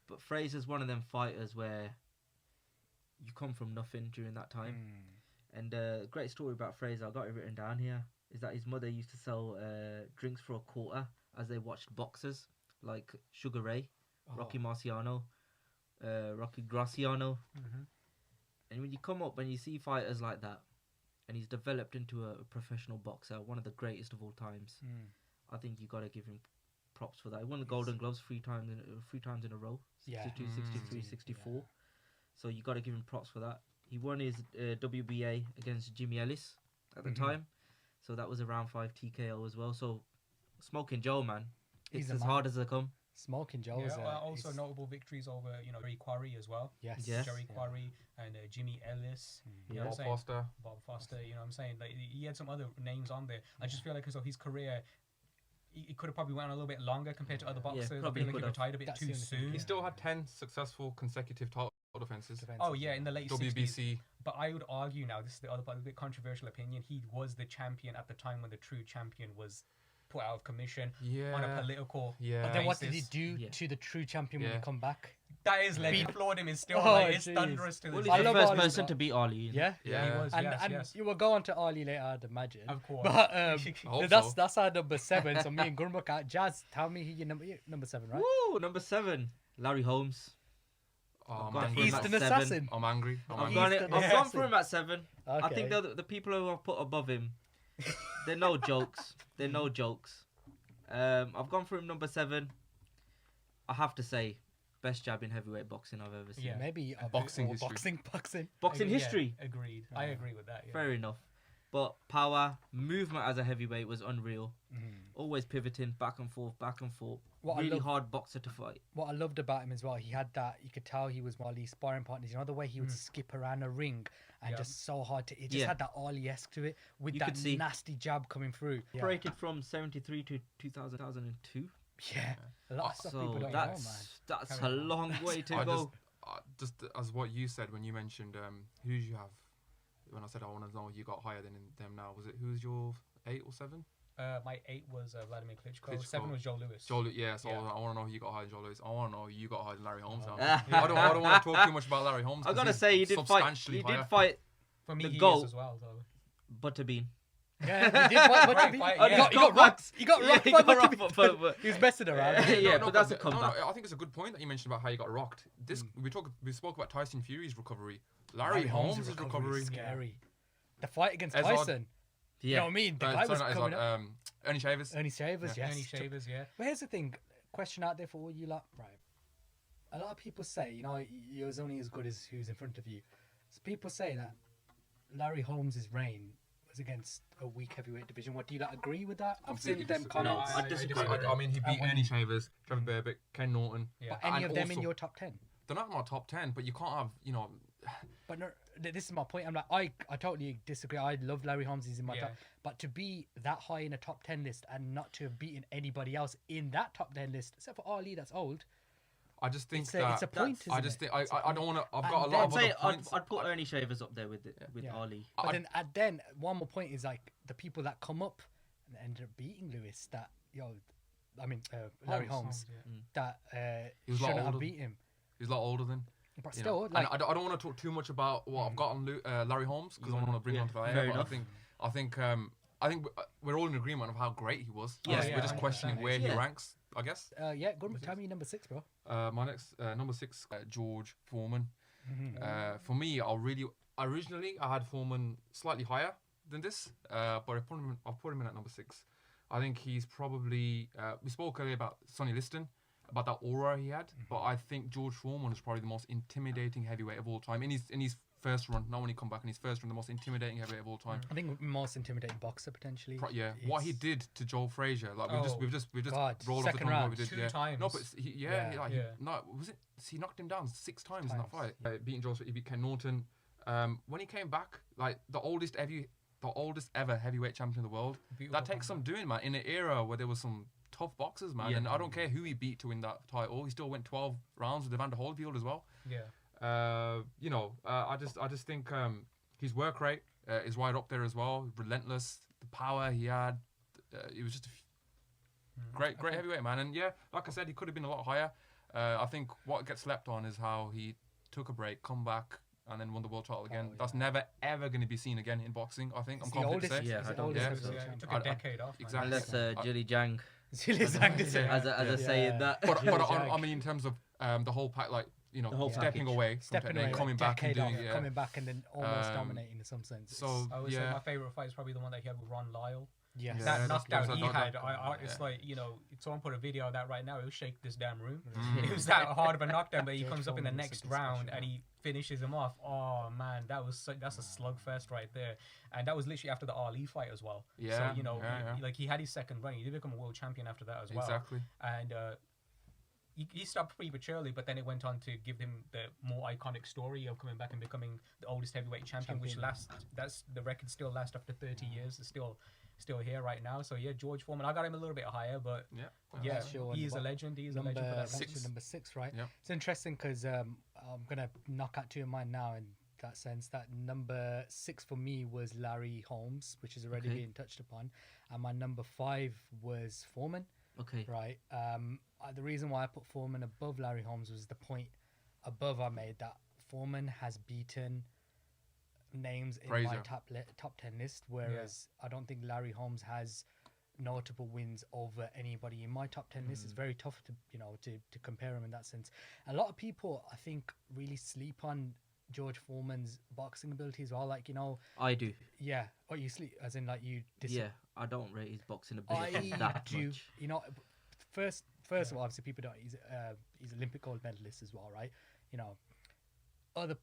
But Fraser's one of them fighters where you come from nothing during that time. And a great story about Fraser, I got it written down here, is that his mother used to sell drinks for $0.25 as they watched boxers like Sugar Ray, Rocky Marciano, Rocky Graciano. Mhm. And when you come up and you see fighters like that, and he's developed into a professional boxer, one of the greatest of all times, I think you got to give him props for that. He won the Golden Gloves three times in a row, Yeah. 62, 63, 64. Yeah. So you got to give him props for that. He won his WBA against Jimmy Ellis at the Mhm. time, so that was a round 5 TKO as well. So Smoking Joe, man, He's it's a as man. hard as they come. Smoking Joe Yeah, is also is- notable victories over, Jerry Quarry as well. Yes. Yes. Jerry Yeah. Quarry and Jimmy Ellis. You know Bob what I'm saying? Foster. Bob Foster, you know what I'm saying? Like, he had some other names on there. I just feel like as though his career, he could have probably went on a little bit longer compared to other boxers. I probably feel like he could have. retired a bit That's too the only thing, soon. He yeah. still had 10 successful consecutive title defenses. Defenses, Oh yeah, in the late 60s. WBC. But I would argue now, this is the other part, a bit controversial opinion. He was the champion at the time when the true champion was put out of commission Yeah. on a political. Yeah. But then what did he basis. do Yeah. to the true champion when Yeah. he come back? That is like applaud him. Is still Oh, like it's jeez. thunderous to Well, this he's I the love day. first all his person got- to beat Ali. You know? Yeah. Yeah, he was. And, yes, and yes. you will go on to Ali later, I'd imagine. Of course. But hope so. that's our number 7. So me and Gurmukh, Jazz, tell me who your number 7, right? Woo, number 7, Larry Holmes. Oh, I've I'm got angry. him Eastern at 7. Assassin. I'm angry. I'm I've angry. gone, Eastern I've gone Assassin. for him at 7. I Okay. think the people who I've put above him, they're no jokes. They're no jokes. I've gone for him number 7. I have to say, best jab in heavyweight boxing I've ever seen. Yeah. Maybe Boxing or history. boxing. Boxing Yeah, history, agreed. I agree with that. Yeah. fair enough. But power, movement as a heavyweight was unreal. Always pivoting back and forth, back and forth. What I really love- hard boxer to fight. What I loved about him as well, he had that, you could tell he was one of these sparring partners. You know, the way he would skip around a ring and Yeah. just so hard to, it just Yeah. had that Ali-esque to it with You that could see. nasty jab coming through. Yeah. Operated from 73 to 2002. Yeah. A lot of stuff So people don't that's know, man. that's Carry a on. long way to I go. just as what you said when you mentioned who did you have when I said I want to know you got higher than them now, was it who's your 8 or 7? My 8 was Vladimir Klitschko. Klitschko. 7 was Joe Lewis. Yeah, so Yeah. I want to know who you got higher than Joe Lewis. I want to know who you got higher than Larry Holmes now. Yeah. I don't want to talk too much about Larry Holmes. I 'cause gotta he's say, he did fight. substantially He higher. did fight For me, the he GOAT. is as well. So. Butterbean. Yeah, he did fight Great Butterbean. fight, Oh, yeah. he got rocked. He got Yeah, rocked he by got rocked, Butterbean. but- He was messing around. Yeah, but that's a no, comeback. I think it's a good point that you mentioned about how you got rocked. We spoke about Tyson Fury's recovery. Larry Holmes' recovery. is scary. The fight against Ezzard- Tyson. You know what I mean? The guy was sorry, coming not up. Ezzard, Ernie Shavers. Ernie Shavers, Yeah. yes. Any shavers, yeah. But here's the thing. Question out there for all you lot. Right. A lot of people say, you know, you're only as good as who's in front of you. So people say that Larry Holmes' reign was against a weak heavyweight division. What do you like, agree with that? I've Completely seen them disagree. comments. I disagree. I mean, he beat when- Ernie Shavers, Trevor Burbick, Ken Norton. Yeah. But any And of them in also- your top 10? They're not in my top 10, but you can't have, But no, this is my point. I'm like, I totally disagree. I love Larry Holmes. He's in my Yeah. top. But to be that high in a top 10 list and not to have beaten anybody else in that top 10 list, except for Ali, that's old. I just think It's a point, I isn't just it? think I don't want to. I've And got a then- lot I'd of say other points. I'd put Ernie Shavers up there with Yeah. Ali. But then one more point is like the people that come up and ended up beating Lewis. That Larry Holmes. That He was a lot shouldn't have older. beat him. He's a lot older than. But You still, know. like And I don't want to talk too much about what I've got on Larry Holmes because I don't want to bring on to that. fair But enough. I think we're all in agreement of how great he was. Yeah, We're just 100%. questioning where he Yeah. ranks, I guess. yeah, good. Tell me number 6, bro. My next number 6, George Foreman. For me, originally I had Foreman slightly higher than this, but I've put him in at number 6. I think he's probably. We spoke earlier about Sonny Liston, about that aura he had, but I think George Foreman is probably the most intimidating heavyweight of all time in his first run. Not when he come back in his first run, the most intimidating heavyweight of all time. I think most intimidating boxer potentially. What he did to Joel Frazier, like we've just God, rolled off the second tongue what round. we did. 2 yeah. times. No, but Yeah. he knocked him down 6 times in that fight. Beating Joel, he beat Ken Norton. When he came back, like the oldest ever heavyweight champion in the world. Beautiful That takes some comeback. doing, man. In an era where there was some tough boxers, man, Yeah. and I don't care who he beat to win that title. He still went 12 rounds with Evander Holyfield as well. Yeah. I just think his work rate is right up there as well. Relentless, the power he had. He was just great heavyweight, man. And yeah, like I said, he could have been a lot higher. I think what gets slept on is how he took a break, come back, and then won the world title again. yeah. That's never ever going to be seen again in boxing. I think It's I'm the confident to oldest. say. Yeah, it's I the don't oldest think heavyweight so. Yeah, it champion. took I- a decade off. Man. exactly. Unless Jilly Jang, Silly Zhang to say. as a saying that. But Jilly I Jag. mean, in terms of the whole pack, like The whole stepping package. away, from Stepping technique, away, coming back and decade doing off, it. Yeah. coming back and then almost Um, dominating in some sense. So I would say yeah, my favorite fight is probably the one that he had with Ron Lyle. yes. Yeah, That that's knockdown close. he had, Yeah. it's like, someone put a video of that right now, it'll shake this damn room. Mm. It was that hard of a knockdown, but he George comes up in the Foreman was next something round special. and he finishes him off. Oh man, that's a slugfest right there. And that was literally after the Ali fight as well. Yeah, So, yeah. like he had his second run. He did become a world champion after that as well. exactly. And he stopped prematurely, but then it went on to give him the more iconic story of coming back and becoming the oldest heavyweight champion, which that's the record still lasts after 30 years. It's still here right now. So yeah, George Foreman. I got him a little bit higher, but Yeah. yeah, That's your he is a number- legend. He is a legend for that. Number 6, right? Yep. It's interesting because I'm gonna knock out 2 of mine now in that sense. That number 6 for me was Larry Holmes, which has already Okay. been touched upon, and my number 5 was Foreman. Okay. Right. The reason why I put Foreman above Larry Holmes was the point above I made that Foreman has beaten names in my Frazier. top 10 list, whereas I don't think Larry Holmes has notable wins over anybody in my top 10 list. It's very tough to compare him in that sense. A lot of people, I think, really sleep on George Foreman's boxing ability as well. Like, I do. yeah, or you sleep as in like you. Yeah, I don't rate his boxing ability I that do. much. First of all, obviously people don't. He's Olympic gold medalist as well, right? Other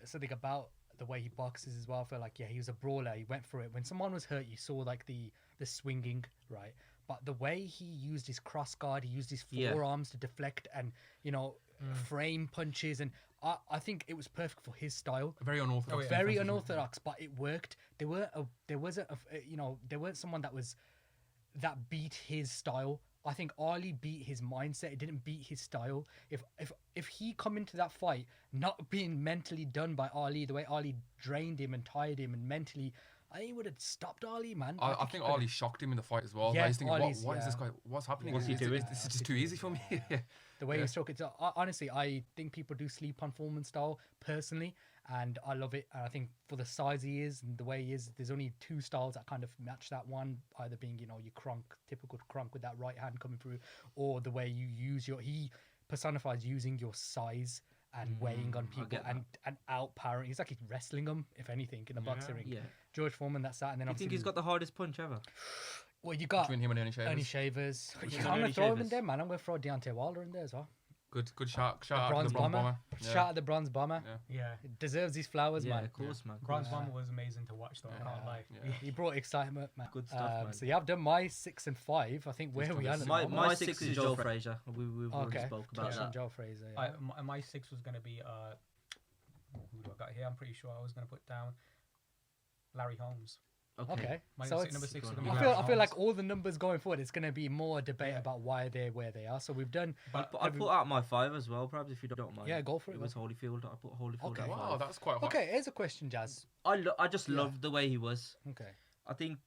something about the way he boxes as well. I feel like he was a brawler. He went for it. When someone was hurt, you saw like the swinging, right? But the way he used his cross guard, he used his forearms to deflect and frame punches, and I think it was perfect for his style. Very unorthodox. Very defense. unorthodox, but it worked. There weren't someone that beat his style. I think Ali beat his mindset. It didn't beat his style. If he come into that fight not being mentally done by Ali, the way Ali drained him and tired him and mentally, I think he would have stopped Ali, man. I think Ali shocked him in the fight as well. Yeah, Like, he's thinking, Ali's- what is this yeah. guy? What's happening? What's he doing? This is just too easy for me. The way Yeah. he struck it. So, honestly, I think people do sleep on Foreman's style personally, and I love it. And I think for the size he is and the way he is, there's only 2 styles that kind of match that one. Either being your typical crunk with that right hand coming through, or the way you use he personifies using your size and weighing on people get and outpowering. He's like he's wrestling them, if anything, in a boxing ring. Yeah. George Foreman, that's that. And then You obviously, think he's got the hardest punch ever? well, you got Between him and Ernie Shavers. Ernie Shavers. Between I'm gonna Ernie throw him in Shavers. there, man. I'm gonna throw Deontay Wilder in there as well. Good shout The out to Bronze the Bronze Bomber. Bomber. Yeah. Shout out the Bronze Bomber. Yeah. Yeah. It deserves his flowers, Yeah, man. of course, man. Bronze Yeah. Bomber was amazing to watch, though. I can't lie. Yeah. He brought excitement, man. Good stuff, man. So yeah, I've done my 6 and 5. I think where are we at? My moment? six is Joe Frazier. We've already Okay. spoke about Touched on that. Joe Frazier. Yeah. My 6 was gonna be who do I got here? I'm pretty sure I was gonna put down Larry Holmes. Okay. My So number it's, 6 was I gonna be I Larry feel Holmes. like all the numbers going forward, it's going to be more debate Yeah. about why they're where they are. So we've done. But I put out my 5 as well, perhaps, if you don't mind. Yeah, go for it. It was Holyfield. I put Holyfield Okay. at Wow, 5. that's quite hot. Okay, here's a question, Jazz. I just Yeah. loved the way he was. Okay. I think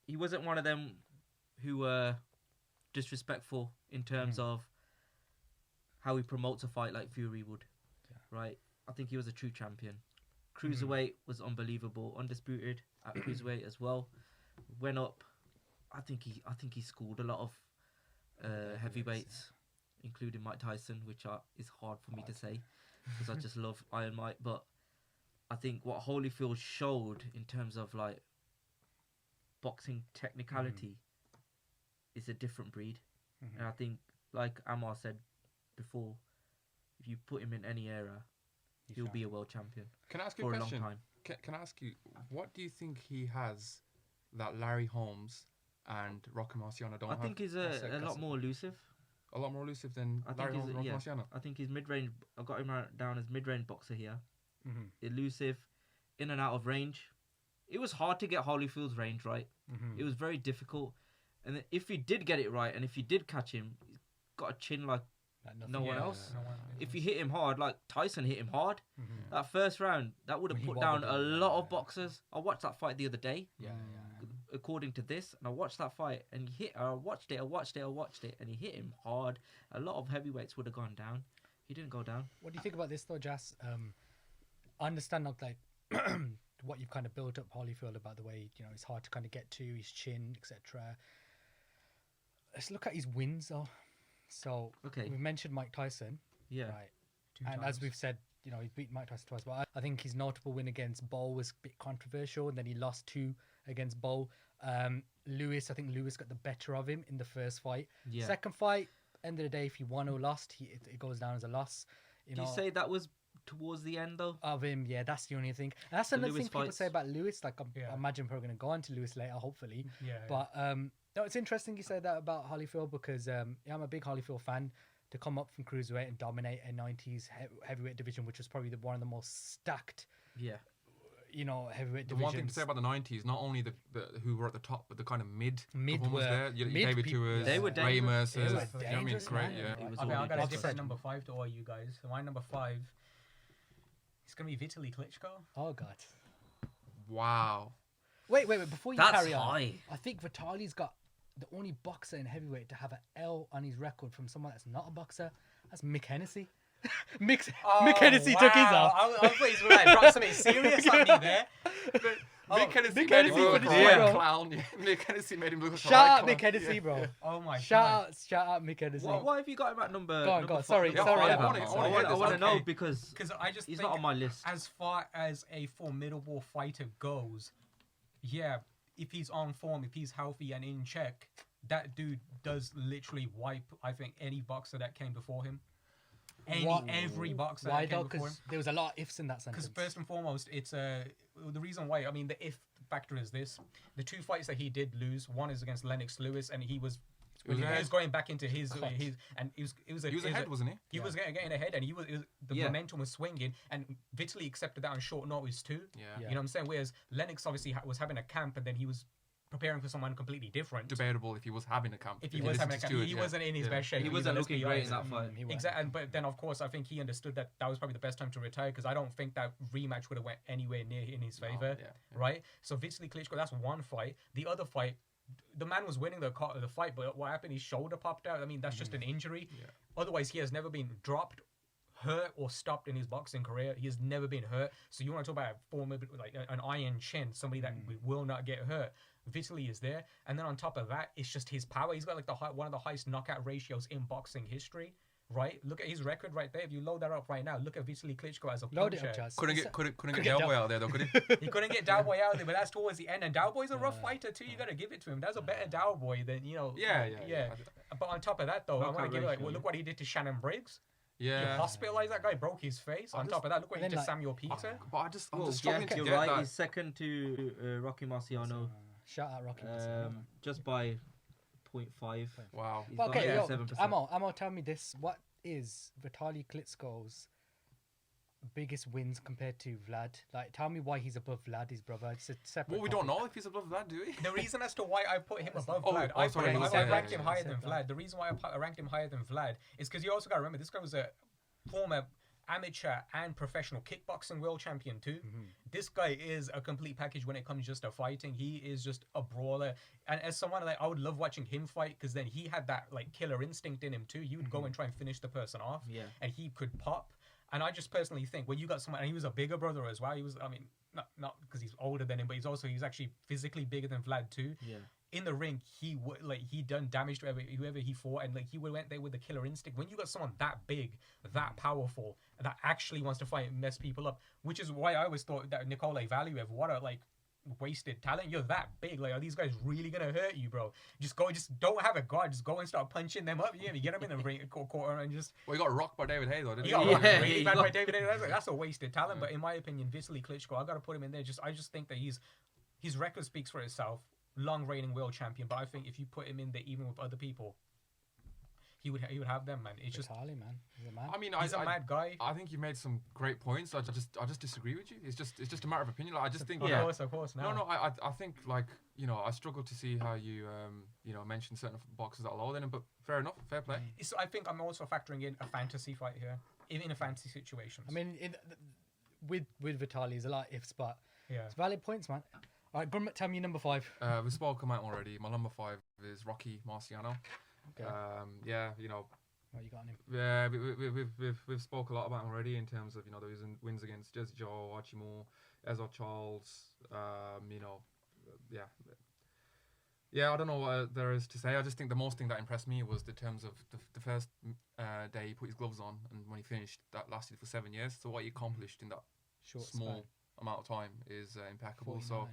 he wasn't one of them who were disrespectful in terms of how he promotes a fight like Fury would. Yeah. Right? I think he was a true champion. Cruiserweight was unbelievable, undisputed at cruiserweight as well. Went up. I think he schooled a lot of heavyweights, including Mike Tyson, which is hard for me to say because I just love Iron Mike. But I think what Holyfield showed in terms of like boxing technicality is a different breed. Mhm. And I think, like Amar said before, if you put him in any era, he'll be a world champion Can I ask you for a a long question? time. Can I ask you, what do you think he has that Larry Holmes and Rocky Marciano don't I have? think he's That's a lot more elusive. A lot more elusive than I think Larry he's Holmes and Rocky Marciano. I think he's mid-range. I've got him down as mid-range boxer here. Mhm. Elusive, in and out of range. It was hard to get Holyfield's range right. Mhm. It was very difficult. And then if he did get it right, and if you did catch him, he's got a chin like Like nothing no one Yeah, else. no one- If you hit him hard, like Tyson hit him hard, Mhm. that first round, that would have He put down wobbled a him, lot yeah. of boxers. I watched that fight the other day, Yeah, according to this, and I watched that fight, and I watched it, and he hit him hard. A lot of heavyweights would have gone down. He didn't go down. What do you think about this though, Jazz? I understand like what you've kind of built up Holyfield about the way it's hard to kind of get to his chin, etc. Let's look at his wins though. So Okay. we mentioned Mike Tyson, Yeah. right? 2 And times. as we've said, he's beat Mike Tyson twice. But I think his notable win against Bo was a bit controversial, and then he lost 2 against Bo. Lewis, I think Lewis got the better of him in the first fight. Yeah. Second fight, end of the day, if he won or lost, it goes down as a loss. Do you say that was towards the end though? of him, yeah, that's the only thing. And that's The another Lewis thing people fights. say about Lewis. Like, Yeah. I imagine we're going to go on to Lewis later, hopefully. Yeah. But no, it's interesting you say that about Holyfield because I'm a big Holyfield fan. To come up from cruiserweight and dominate a 90s heavyweight division, which was probably one of the most stacked, Yeah. heavyweight The divisions. one thing to say about the 90s, not only the who were at the top, but the kind of mid Mid performers were- there. You mid gave it people- to us. They were dangerous. They were You know what I mean? dangerous, Great, man. yeah. It was I all gotta dangerous. give my number 5 to all you guys. So my number 5 is gonna be Vitali Klitschko. Oh god. Wow. Wait. Before you That's carry on, high. I think Vitali's got the only boxer in heavyweight to have an L on his record from someone that's not a boxer. That's Mick Hennessy. Mick Hennessy took his off. I thought he was like brought something serious on me there. Mick Hennessy Mick made him Hennessy look for like the a zero. clown. Yeah. Mick Hennessy made him look like a Shout out right Mick clown. Hennessy, bro. Oh my Shout out Mick Hennessy. Why have you got him at number? Go on, number go on. five? Sorry, Number sorry, five, I want man. it, I I want want it, to okay. know because Because I just he's think not on my list. as far as a formidable fighter goes, yeah, if he's on form, if he's healthy and in check, that dude does literally wipe, I think, any boxer that came before him. Every boxer Why that came though? before him. Because there was a lot of ifs in that sentence. Because first and foremost, it's the reason why. I mean, the if factor is this: the 2 fights that he did lose, one is against Lennox Lewis, and he was was he ahead. was going back into his Cut. and it was ahead, wasn't he? He was getting ahead, and the Yeah. momentum was swinging, and Vitali accepted that on short notice too. Yeah. Yeah. You know what I'm saying? Whereas Lennox obviously was having a camp, and then he was preparing for someone completely different. Debatable if he was having a camp. If he you was listen having a to camp, Stewart, he yeah. wasn't in his Yeah. best shape. he either, wasn't let's be looking great in honest. that fight. He wasn't. Exactly, but then of course I think he understood that was probably the best time to retire because I don't think that rematch would have went anywhere near in his No, favor, yeah. right? So Vitali Klitschko, that's one fight. The other fight, the man was winning the fight, but what happened? His shoulder popped out. I mean, that's just an injury. Yeah. Otherwise, he has never been dropped, hurt, or stopped in his boxing career. He has never been hurt. So you want to talk about a formidable, like an iron chin, somebody that will not get hurt. Vitali is there, and then on top of that, it's just his power. He's got like one of the highest knockout ratios in boxing history. Right, look at his record right there. If you load that up right now, look at Vitali Klitschko as a Load it puncher. up, Jazz. Couldn't get get Delboy out there though, could he? He couldn't get Dowboy out there, but that's towards the end. And Dowboy's a rough fighter too. You got to give it to him. That's a better Dowboy than Yeah. But on top of that, though, I want to Knockout give it like, ratio, well, look what he did to Shannon Briggs. Yeah. hospitalized that guy, broke his face. On top of that, look what he and did then, to Samuel Peter. But I'm just Well, struggling to you're get right. that. He's second to Rocky Marciano, Shout out Rocky. Marciano, man. just by 0.5. Wow. He's But got okay, yo, 7%. Amo, tell me this: what is Vitali Klitschko's biggest wins compared to Vlad? Like, tell me why he's above Vlad, his brother. It's a separate. Well, we don't topic. know if he's above that, do we? The reason as to why I put him above Oh, Vlad, oh, I sorry, he I said ranked that, him yeah, higher he than said Vlad. that. The reason why I ranked him higher than Vlad is because you also got to remember this guy was a former amateur and professional kickboxing world champion too. This guy is a complete package when it comes just to fighting. He is just a brawler, and as someone like I would love watching him fight because then he had that like killer instinct in him too. He would go and try and finish the person off, and he could pop. And I just personally think when you got someone, and he was a bigger brother as well. He was, I mean, not because he's older than him, but he's actually physically bigger than Vlad too. Yeah. In the ring, he done damage to whoever he fought, and like he went there with the killer instinct. When you got someone that big, that powerful, that actually wants to fight and mess people up, which is why I always thought that Nikolai Valuev, what a like wasted talent. You're that big. Like, are these guys really gonna hurt you, bro? Just don't have a guard. Just go and start punching them up. Yeah, you get them in the ring quarter and just. Well, he got rocked by David Hayes, though, didn't He he? got rocked really bad got- by David. That's a wasted talent. But in my opinion, Vitali Klitschko, I gotta put him in there. I just think that his record speaks for itself. Long reigning world champion, but I think if you put him in there even with other people, he would have them, man. It's just Vitali, man. He's a man. I mean, he's a mad guy. I think you made some great points. I just disagree with you. It's just a matter of opinion. Like, I just think. Of course. No. I think like I struggle to see how you mention certain boxers that are lower than him. But fair enough, fair play. I think I'm also factoring in a fantasy fight here, in a fantasy situation. I mean, with Vitali, there's a lot of ifs, but yeah. it's valid points, man. All right, Grummet, tell me your number 5. We've spoken about him already. My number 5 is Rocky Marciano. Okay. What you got on him? Yeah, we've spoke a lot about him already in terms of those wins against Ezzard Charles, Archimore, Ezzard Charles. I don't know what there is to say. I just think the most thing that impressed me was the terms of the first day he put his gloves on, and when he finished, that lasted for 7 years. So what he accomplished in that Short small span. amount of time is impeccable. 49. So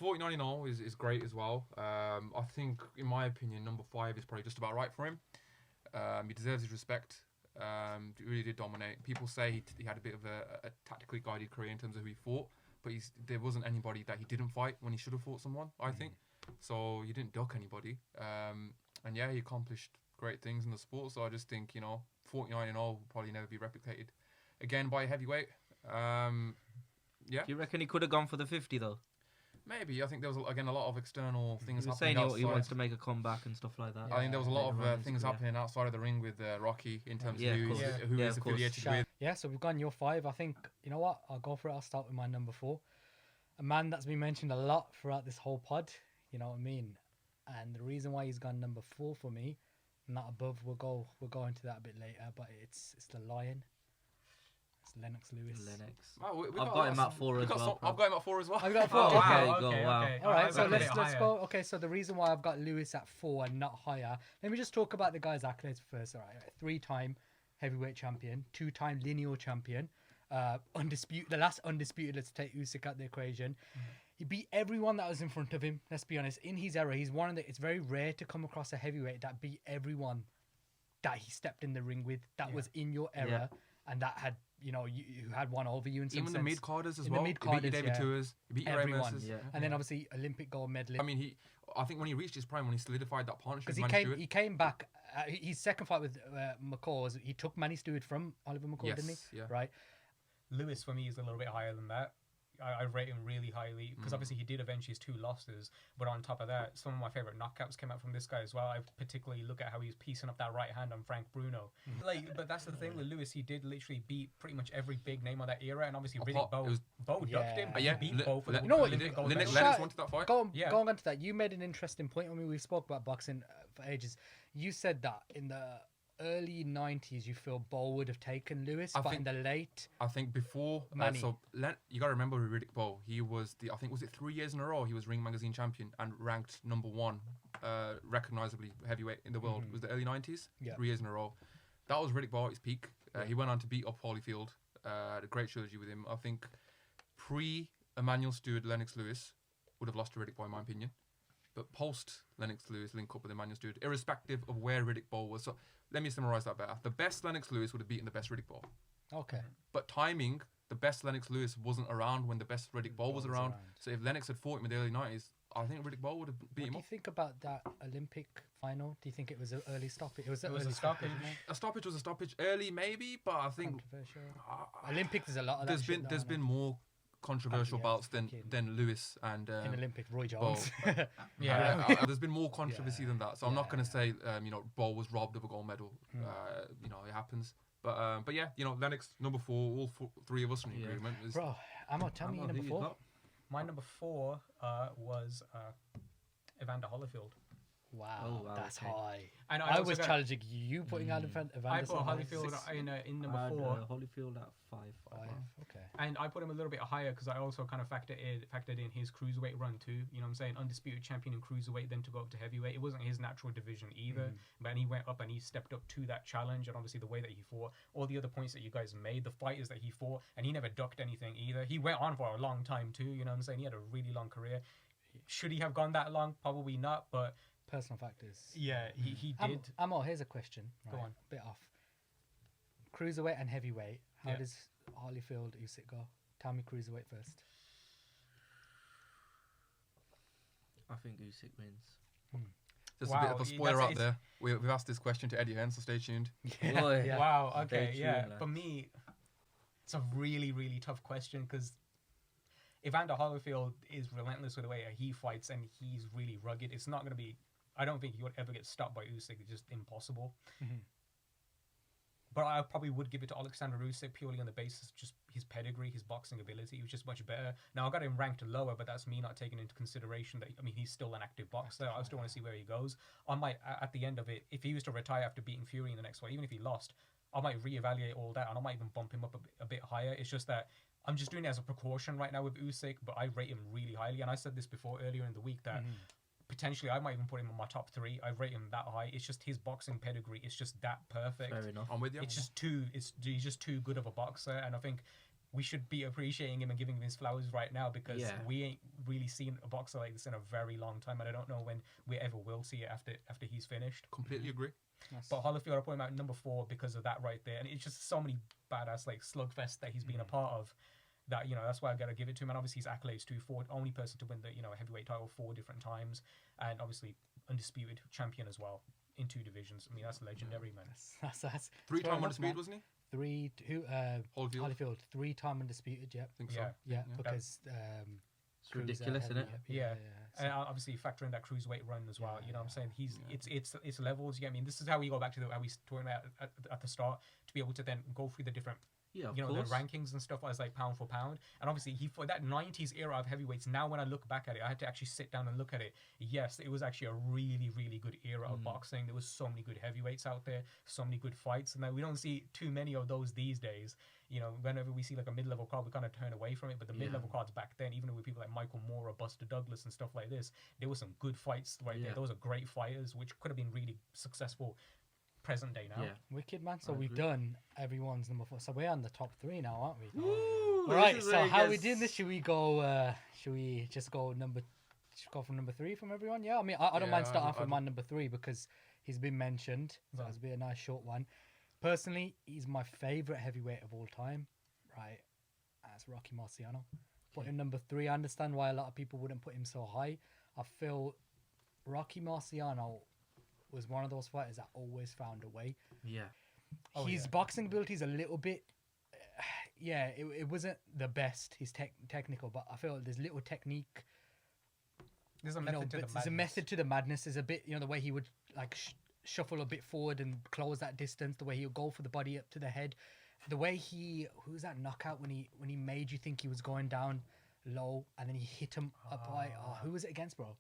49-0 is great as well. I think, in my opinion, number 5 is probably just about right for him. He deserves his respect. He really did dominate. People say he had a bit of a tactically guided career in terms of who he fought, but there wasn't anybody that he didn't fight when he should have fought someone, I think. So he didn't duck anybody. And yeah, he accomplished great things in the sport. So I just think, 49-0 will probably never be replicated again by a heavyweight. Yeah. Do you reckon he could have gone for the 50 though? Maybe. I think there was, again, a lot of external things He was happening saying outside. he wants to make a comeback and stuff like that. I think there was a lot Later on in of his things career. happening outside of the ring with Rocky in terms Yeah, of of course. who Yeah, he's of course. affiliated with. Yeah, so we've gone your 5. I think, you know what? I'll go for it. I'll start with my number 4. A man that's been mentioned a lot throughout this whole pod. You know what I mean? And the reason why he's gone number 4 for me, not above, we'll go into that a bit later, but it's the Lion. It's Lennox Lewis. Lennox. Wow, I've got him at 4 as well. I've got him at 4 as well. I've got 4. Oh, okay. wow. Wow. All right, I've so got it let's higher. go. Okay, so the reason why I've got Lewis at 4 and not higher, let me just talk about the guy's accolades first. All right, 3-time heavyweight champion, 2-time lineal champion, undisputed. The last undisputed. Let's take Usyk out the equation. He beat everyone that was in front of him. Let's be honest. In his era, he's one of the. It's very rare to come across a heavyweight that beat everyone that he stepped in the ring with. That was in your era, and that had you had one over you in some Even sense. the mid-carders as In well. the He beat mid-carders, David yeah. Tours. He beat Ray Everyone. Mercer. Yeah. And then obviously Olympic gold medalist. I mean, I think when he reached his prime, when he solidified that partnership Because with Manny Stewart. he came back. His second fight with McCall was he took Manny Stewart from Oliver McCall, Yes, didn't he? yeah. Right. Lewis for me is a little bit higher than that. I rate him really highly because obviously he did avenge his 2 losses, but on top of that, some of my favorite knockouts came out from this guy as well. I particularly look at how he's piecing up that right hand on Frank Bruno. But that's the thing with Lewis, he did literally beat pretty much every big name of that era, and obviously Riddick Bowe. Bowe ducked him, but Yeah, he beat Bowe for the You know what, Olympic gold Lennox medal. wanted that fight. Going Yeah. on to that, you made an interesting point when we spoke about boxing for ages. You said that in the early 90s you feel Bowe would have taken Lewis, but in the late I think before Manny. You got to remember with Riddick Bowe, he was I think was it 3 years in a row he was Ring Magazine champion and ranked number 1 recognizably heavyweight in the world. It was the early 90s. Yeah. 3 years in a row. That was Riddick Bowe at his peak. He went on to beat up Holyfield. Had a great trilogy with him. I think pre Emmanuel Stewart, Lennox Lewis would have lost to Riddick Bowe in my opinion. But post Lennox Lewis link up with Emmanuel Stewart, irrespective of where Riddick Bowe was. So let me summarize that better. The best Lennox Lewis would have beaten the best Riddick Bowe. Okay. But timing, the best Lennox Lewis wasn't around when the best Riddick Bowe was around. So if Lennox had fought him in the early 90s, I think Riddick Bowe would have beat him What do up. you think about that Olympic final? Do you think it was an early stoppage? It was It was early a stoppage. wasn't it? A stoppage was a stoppage early, maybe, but I think Controversial. uh, Olympic, there's a lot of there's that been shit there's though, been innit? more controversial yeah, bouts fucking- than Lewis and in Olympic, Roy Bowe. Jones. Yeah. There's been more controversy Yeah. than that, so I'm not going to Yeah. say Bowe was robbed of a gold medal. It happens. But yeah, Lennox number 4, all three of us are in Yeah. agreement. Is, Bro, tell me Ammo, number who you 4. got? My number 4 was Evander Holyfield. Wow, Oh, wow, that's okay. high. And I also was got- challenging you putting out Evander I put so high. Holyfield in number I had, 4. Holyfield at 5. 5. Okay. And I put him a little bit higher because I also kind of factored in his cruiserweight run too. You know what I'm saying? Undisputed champion in cruiserweight, then to go up to heavyweight. It wasn't his natural division either. But he went up and he stepped up to that challenge. And obviously the way that he fought, all the other points that you guys made, the fighters that he fought, and he never ducked anything either. He went on for a long time too. You know what I'm saying? He had a really long career. Should he have gone that long? Probably not. But Personal factors. yeah, he did. Amo, here's a question. Go right, on. Bit off. Cruiserweight and heavyweight. How Yeah. does Holyfield Usyk go? Tell me cruiserweight first. I think Usyk wins. just a bit Wow, of a spoiler that's- out there. We've asked this question to Eddie Hearn, so stay tuned. Boy. Yeah. Wow. Stay Okay. Yeah. tuned, For me, it's a really, really tough question because Evander Holyfield is relentless with the way he fights, and he's really rugged. It's not going to be. I don't think he would ever get stopped by Usyk. It's just impossible. But I probably would give it to Oleksandr Usyk purely on the basis of just his pedigree, his boxing ability. He was just much better. Now I got him ranked lower, but that's me not taking into consideration that he's still an active boxer. I still want to see where he goes. I might at the end of it, if he was to retire after beating Fury in the next fight, even if he lost, I might reevaluate all that and I might even bump him up a bit higher. It's just that I'm just doing it as a precaution right now with Usyk, but I rate him really highly. And I said this before earlier in the week that potentially I might even put him in my top 3. I rate him that high. It's just his boxing pedigree. It's just that perfect. Fair enough. I'm with you. It's just too. He's just too good of a boxer, and I think we should be appreciating him and giving him his flowers right now because Yeah. we ain't really seen a boxer like this in a very long time, and I don't know when we ever will see it after he's finished. Completely agree. But Holyfield, I put him at number 4 because of that right there, and it's just so many badass like slugfests that he's been a part of. That that's why I gotta give it to him, and obviously his accolades too. Only person to win the heavyweight title 4 different times, and obviously undisputed champion as well in 2 divisions. I mean that's legendary, man. That's 3-time fair enough, undisputed, man. wasn't he? 3 2 Holyfield. Holyfield 3-time undisputed. Yep. I think so. Yeah. Yeah, because It's ridiculous, isn't it? Yeah. And obviously factor in that cruiserweight run as well. You know what I'm saying? It's levels. You know what I mean? This is how we go back to how we talking about at the start to be able to then go through the different Yeah, of the course. rankings and stuff as like pound for pound. And obviously he for that 90s era of heavyweights. Now when I look back at it, I had to actually sit down and look at it. Yes, it was actually a really, really good era of boxing. There was so many good heavyweights out there, so many good fights, and we don't see too many of those these days. Whenever we see like a mid-level card, we kind of turn away from it. But the mid-level cards back then, even with people like Michael Moore or Buster Douglas and stuff like this, there were some good fights right there. Those are great fighters, which could have been really successful present day now. Yeah. Wicked, man. So I we've agree. done everyone's number 4. So we're on the top 3 now, aren't we? Woo, All right. this is So where it how we gets- doing this? Should we go? Should we just go from number 3 from everyone? Yeah. I mean, I don't mind starting off with my number 3 because he's been mentioned. So it's been a nice short one. Personally, he's my favorite heavyweight of all time. Right. That's Rocky Marciano. Put him number 3. I understand why a lot of people wouldn't put him so high. I feel Rocky Marciano was one of those fighters that always found a way. Yeah. His boxing ability is a little bit, it wasn't the best. His technical, but I feel there's little technique. There's a You method know, to the but there's a madness. method to the madness. There's a bit, the way he would like shuffle a bit forward and close that distance. The way he would go for the body up to the head. The way who's that knockout when he made you think he was going down low and then he hit him up high. Oh, who was it against, bro?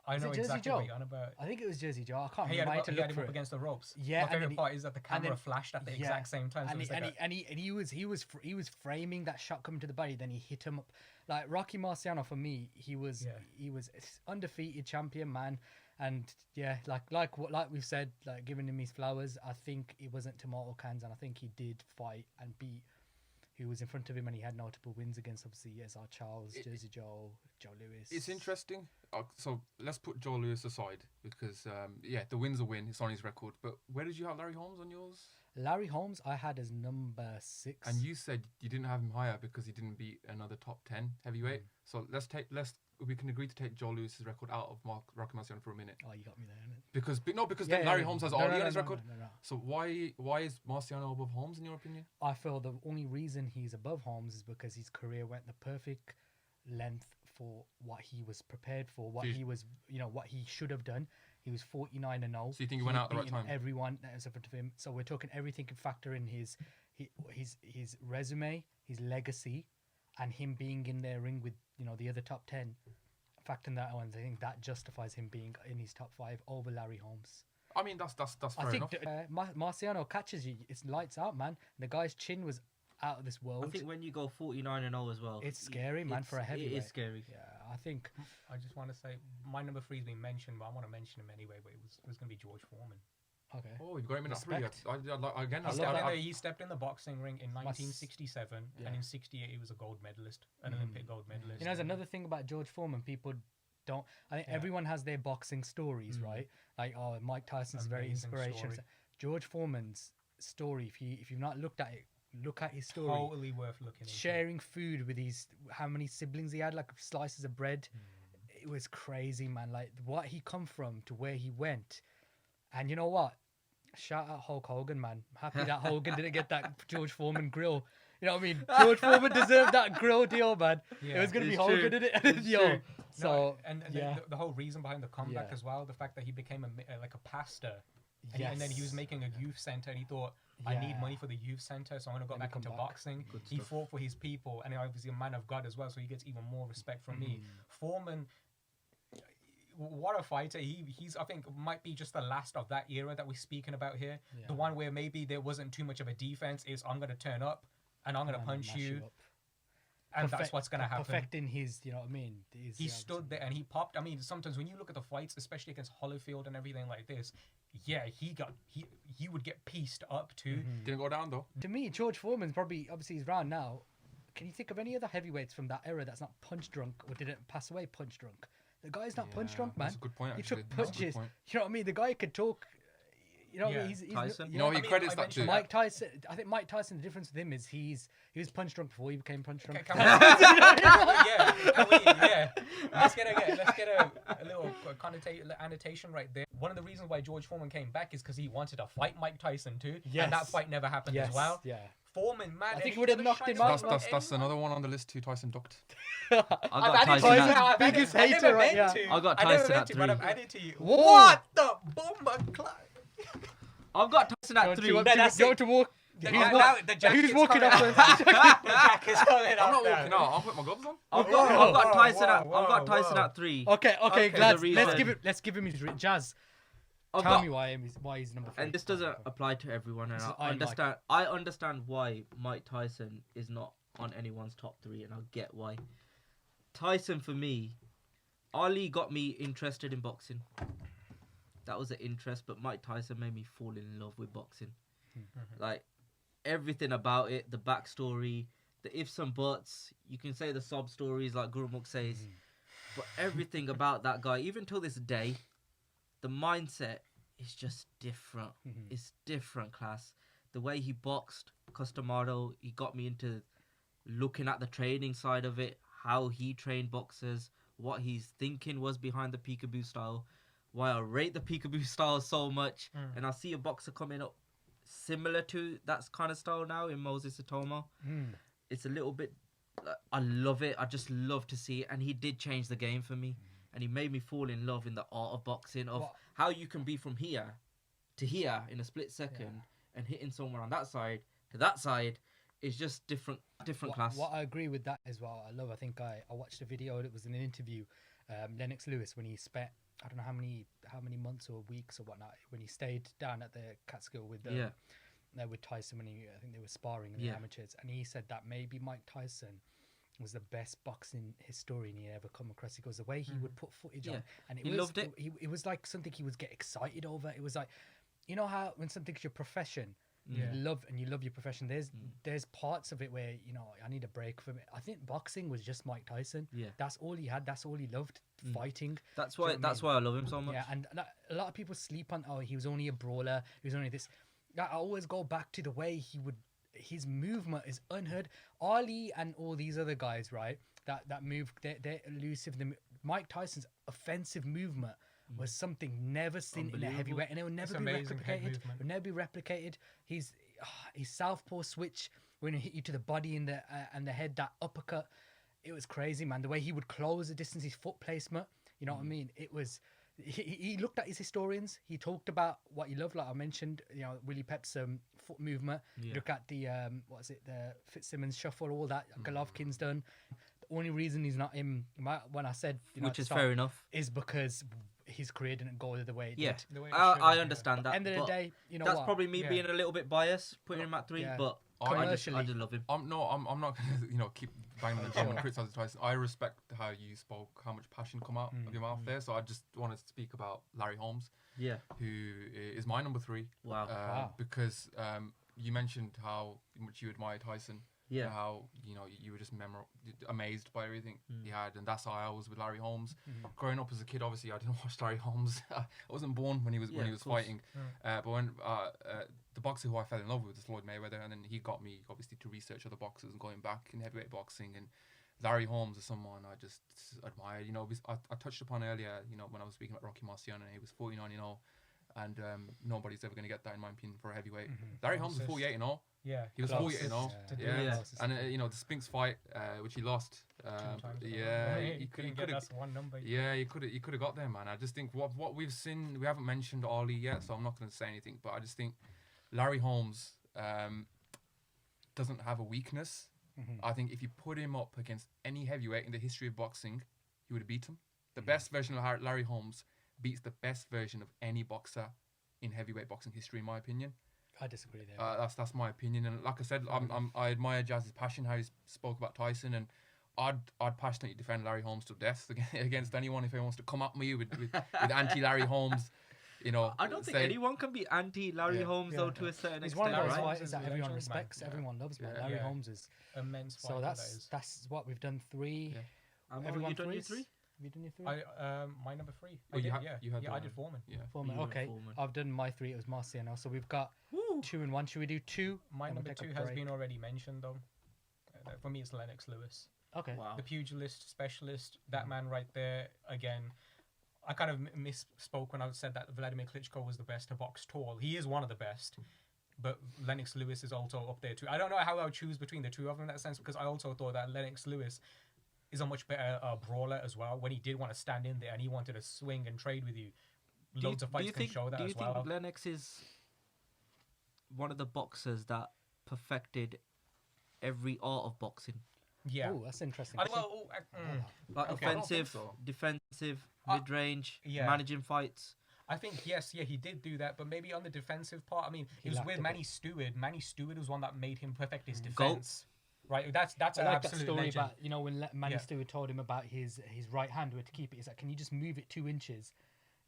I Is know it Jersey exactly Joe? what you're on about. I think it was Jersey Joe. I can't He had, remember. I had to he had look him for up it. against the ropes. Yeah, My and favorite then part is that the camera then- flashed at the yeah, exact same time. So and, it was like he was framing that shot coming to the body. Then he hit him up. Like Rocky Marciano for me, he was undefeated champion, man. And yeah, like we've said, giving him his flowers. I think it wasn't tomato cans, and I think he did fight and beat who was in front of him, and he had notable wins against obviously Ezzard Charles, Jersey Joe, Joe Lewis. It's interesting. So let's put Joe Lewis aside because the win's a win. It's on his record. But where did you have Larry Holmes on yours? Larry Holmes, I had as number 6. And you said you didn't have him higher because he didn't beat another top 10 heavyweight. So we can agree to take Joe Lewis's record out of Rocky Marciano for a minute. Oh, you got me there, innit? Because then Larry Holmes has already on his record. No. So why is Marciano above Holmes in your opinion? I feel the only reason he's above Holmes is because his career went the perfect length for what he was prepared for, what he was, what he should have done. He was 49-0. So you think he went out at the right time? Everyone that was in front of him. So we're talking everything can factor in his resume, his legacy, and him being in their ring with the other top 10. Factoring that on, I think that justifies him being in his top 5 over Larry Holmes. I mean that's fair enough. Marciano catches you. It's lights out, man. The guy's chin was out of this world. I think when you go 49-0 as well, it's scary, man, for a heavyweight. It is scary. Yeah, I think. I just want to say my number 3 has been mentioned, but I want to mention him anyway. But it was going to be George Foreman. Okay. Oh, you've got him in at 3. He stepped in the boxing ring in 1967, and in '68 he was a gold medalist, an Olympic gold medalist. There's another thing about George Foreman. People don't. I think everyone has their boxing stories, right? Like, Mike Tyson's very inspirational. George Foreman's story. If you've not looked at it, look at his story. Totally worth looking into. Sharing food with how many siblings he had, like slices of bread. It was crazy, man. Like what he come from to where he went. And you know what? Shout out Hulk Hogan, man. I'm happy that Hogan didn't get that George Foreman grill. You know what I mean? George Foreman deserved that grill deal, man. Yeah, it was going to be Hogan, didn't it? Yo. So, the whole reason behind the comeback as well, the fact that he became a pastor. And then he was making a youth center, and he thought, I need money for the youth center, so I'm going to go back into boxing. He fought for his people, and obviously a man of God as well, so he gets even more respect from me. Foreman, what a fighter. He's I think might be just the last of that era that we're speaking about here. Yeah. The one where maybe there wasn't too much of a defense is I'm going to turn up and I'm going to punch you. And that's what's going to happen. Perfecting his, you know what I mean? He stood there and he popped. I mean, sometimes when you look at the fights, especially against Holyfield and everything like this, he would get pieced up too. Didn't go down though. To me, George Foreman's obviously he's round now. Can you think of any other heavyweights from that era that's not punch drunk or didn't pass away punch drunk? The guy's not punch drunk, man. That's a good point, He actually. took punches. You know what I mean? The guy could talk. You know, he's Tyson. He credits that too. Mike Tyson. I think Mike Tyson. The difference with him is he was punch drunk before he became punch drunk. Let's get a little annotation right there. One of the reasons why George Foreman came back is because he wanted to fight Mike Tyson too, and that fight never happened as well. Yeah. Foreman, man, I think he would have knocked him out. That's another one on the list too. Tyson ducked. I got Tyson. Biggest hater, right? Yeah. I got Tyson at 3. But I've added to you. What the bomber clock? I've got Tyson at 3. Who's walking up? The jacket's coming up. I'm not walking out. I'll put my gloves on. I've got Tyson at 3. Okay, lads. Let's give him his Jazz. Tell me why he's number 3. And this doesn't apply to everyone, and I understand why Mike Tyson is not on anyone's top 3, and I'll get why. Tyson, for me, Ali got me interested in boxing. That was an interest, but Mike Tyson made me fall in love with boxing. Like, everything about it, the backstory, the ifs and buts, you can say the sob stories like Gurumukh says, but everything about that guy, even till this day, the mindset is just different. It's different class. The way he boxed, Customado, he got me into looking at the training side of it, how he trained boxers, what his thinking was behind the peekaboo style, why I rate the peekaboo style so much. And I see a boxer coming up similar to that kind of style now in Moses Itomo. It's a little bit, I love it. I just love to see it. And he did change the game for me. And he made me fall in love in the art of boxing, of how you can be from here to here in a split second and hitting someone on that side to that side is just different class. What I agree with that as well. I think I watched a video. It was in an interview. Lennox Lewis, when he spent I don't know how many months or weeks or whatnot when he stayed down at the Catskill with Tyson when I think they were sparring in the amateurs, and he said that maybe Mike Tyson was the best boxing historian he ever come across. He goes, the way he would put footage on, and he loved it. It was like something he would get excited over. It was like, you know how when something's your profession, You love your profession. There's parts of it where I need a break from it. I think boxing was just Mike Tyson. Yeah. That's all he had. That's all he loved, fighting. That's Do you why. know what I That's mean? why I love him so much. Yeah, and a lot of people sleep on. Oh, he was only a brawler. He was only this. I always go back to the way he would. His movement is unheard. Ali and all these other guys, right? That move, they're elusive. Mike Tyson's offensive movement was something never seen in a heavyweight, and it will never be amazing head replicated. movement. It will never be replicated. His southpaw switch when he hit you to the body and the head, that uppercut, it was crazy, man. The way he would close the distance, his foot placement, you know what I mean? It was. He looked at his historians. He talked about what he loved, like I mentioned. Willie Pep's foot movement. Yeah. Look at the the Fitzsimmons shuffle, all that Golovkin's done. The only reason he's not in when I said Which is fair enough. is because his career didn't go the way it Yeah, did. The way it I should have, understand that. End of the but day, that's what? probably me Yeah. being a little bit biased, putting him at 3. Yeah. But I just Commercially. love him. I'm not gonna keep banging the drum and criticizing Tyson. I respect how you spoke, how much passion come out of your mouth there. So I just want to speak about Larry Holmes, Yeah. who is my number 3. Wow. Wow. Because you mentioned how much you admire Tyson. Yeah. And how you were just amazed by everything he had, and that's how I was with Larry Holmes. Growing up as a kid, obviously I didn't watch Larry Holmes. I wasn't born when he was Yeah, of course. fighting. But when the boxer who I fell in love with was Floyd Mayweather, and then he got me obviously to research other boxers and going back in heavyweight boxing. And Larry Holmes is someone I just admired. I touched upon earlier, when I was speaking about Rocky Marciano, he was 49-0, and nobody's ever going to get that in my opinion for a heavyweight. Larry Holmes is 48-0. Yeah, He was Closest, 48-0. yeah. Yeah. Closest. And the Spinks fight, which he lost. 2 times. He couldn't could get have. us one number. Yeah, you could have got there, man. I just think what we've seen, we haven't mentioned Ali yet, so I'm not going to say anything. But I just think Larry Holmes doesn't have a weakness. I think if you put him up against any heavyweight in the history of boxing, he would have beat him. The best version of Larry Holmes beats the best version of any boxer in heavyweight boxing history, in my opinion. I disagree there. That's my opinion, and like I said, I admire Jazz's passion, how he spoke about Tyson, and I'd passionately defend Larry Holmes to death against anyone if he wants to come at me with anti Larry Holmes. I don't think anyone can be anti Larry Holmes though to a certain He's extent, one of those right? fighters that everyone Legend, respects, man. everyone loves, man. Yeah. Larry Yeah. Holmes is. Immense fighter. So that is. that's what we've done 3. Yeah. Everyone you done your 3s? 3? Have you done your 3? My number 3. Oh, I you did, had- yeah. you had yeah, I the- did Foreman. Yeah. Foreman. You went Okay, Foreman. I've done my 3. It was Marciano. So we've got Woo. 2 and 1. Should we do 2? My Then we'll number take a 2 has break. been already mentioned though. For me, it's Lennox Lewis. Okay. Wow. The pugilist specialist, that man right there. Again, I kind of misspoke when I said that Wladimir Klitschko was the best to box tall. He is one of the best, but Lennox Lewis is also up there too. I don't know how I would choose between the two of them in that sense, because I also thought that Lennox Lewis is a much better brawler as well. When he did want to stand in there and he wanted to swing and trade with you, loads of fights can show that as well. Do you think Lennox is one of the boxers that perfected every art of boxing? Yeah. Oh, that's interesting. Like Okay. Like Okay. I don't think offensive, so. defensive, Uh, mid-range, yeah. managing fights. I think yes, he did do that, but maybe on the defensive part. I mean, he was lacked with a Manny Stewart. Manny Stewart was one that made him perfect his Goat. defense. Right, that's I an like that absolute story legend. about when Manny Yeah. Stewart told him about his right hand where to keep it. He's like, can you just move it 2 inches?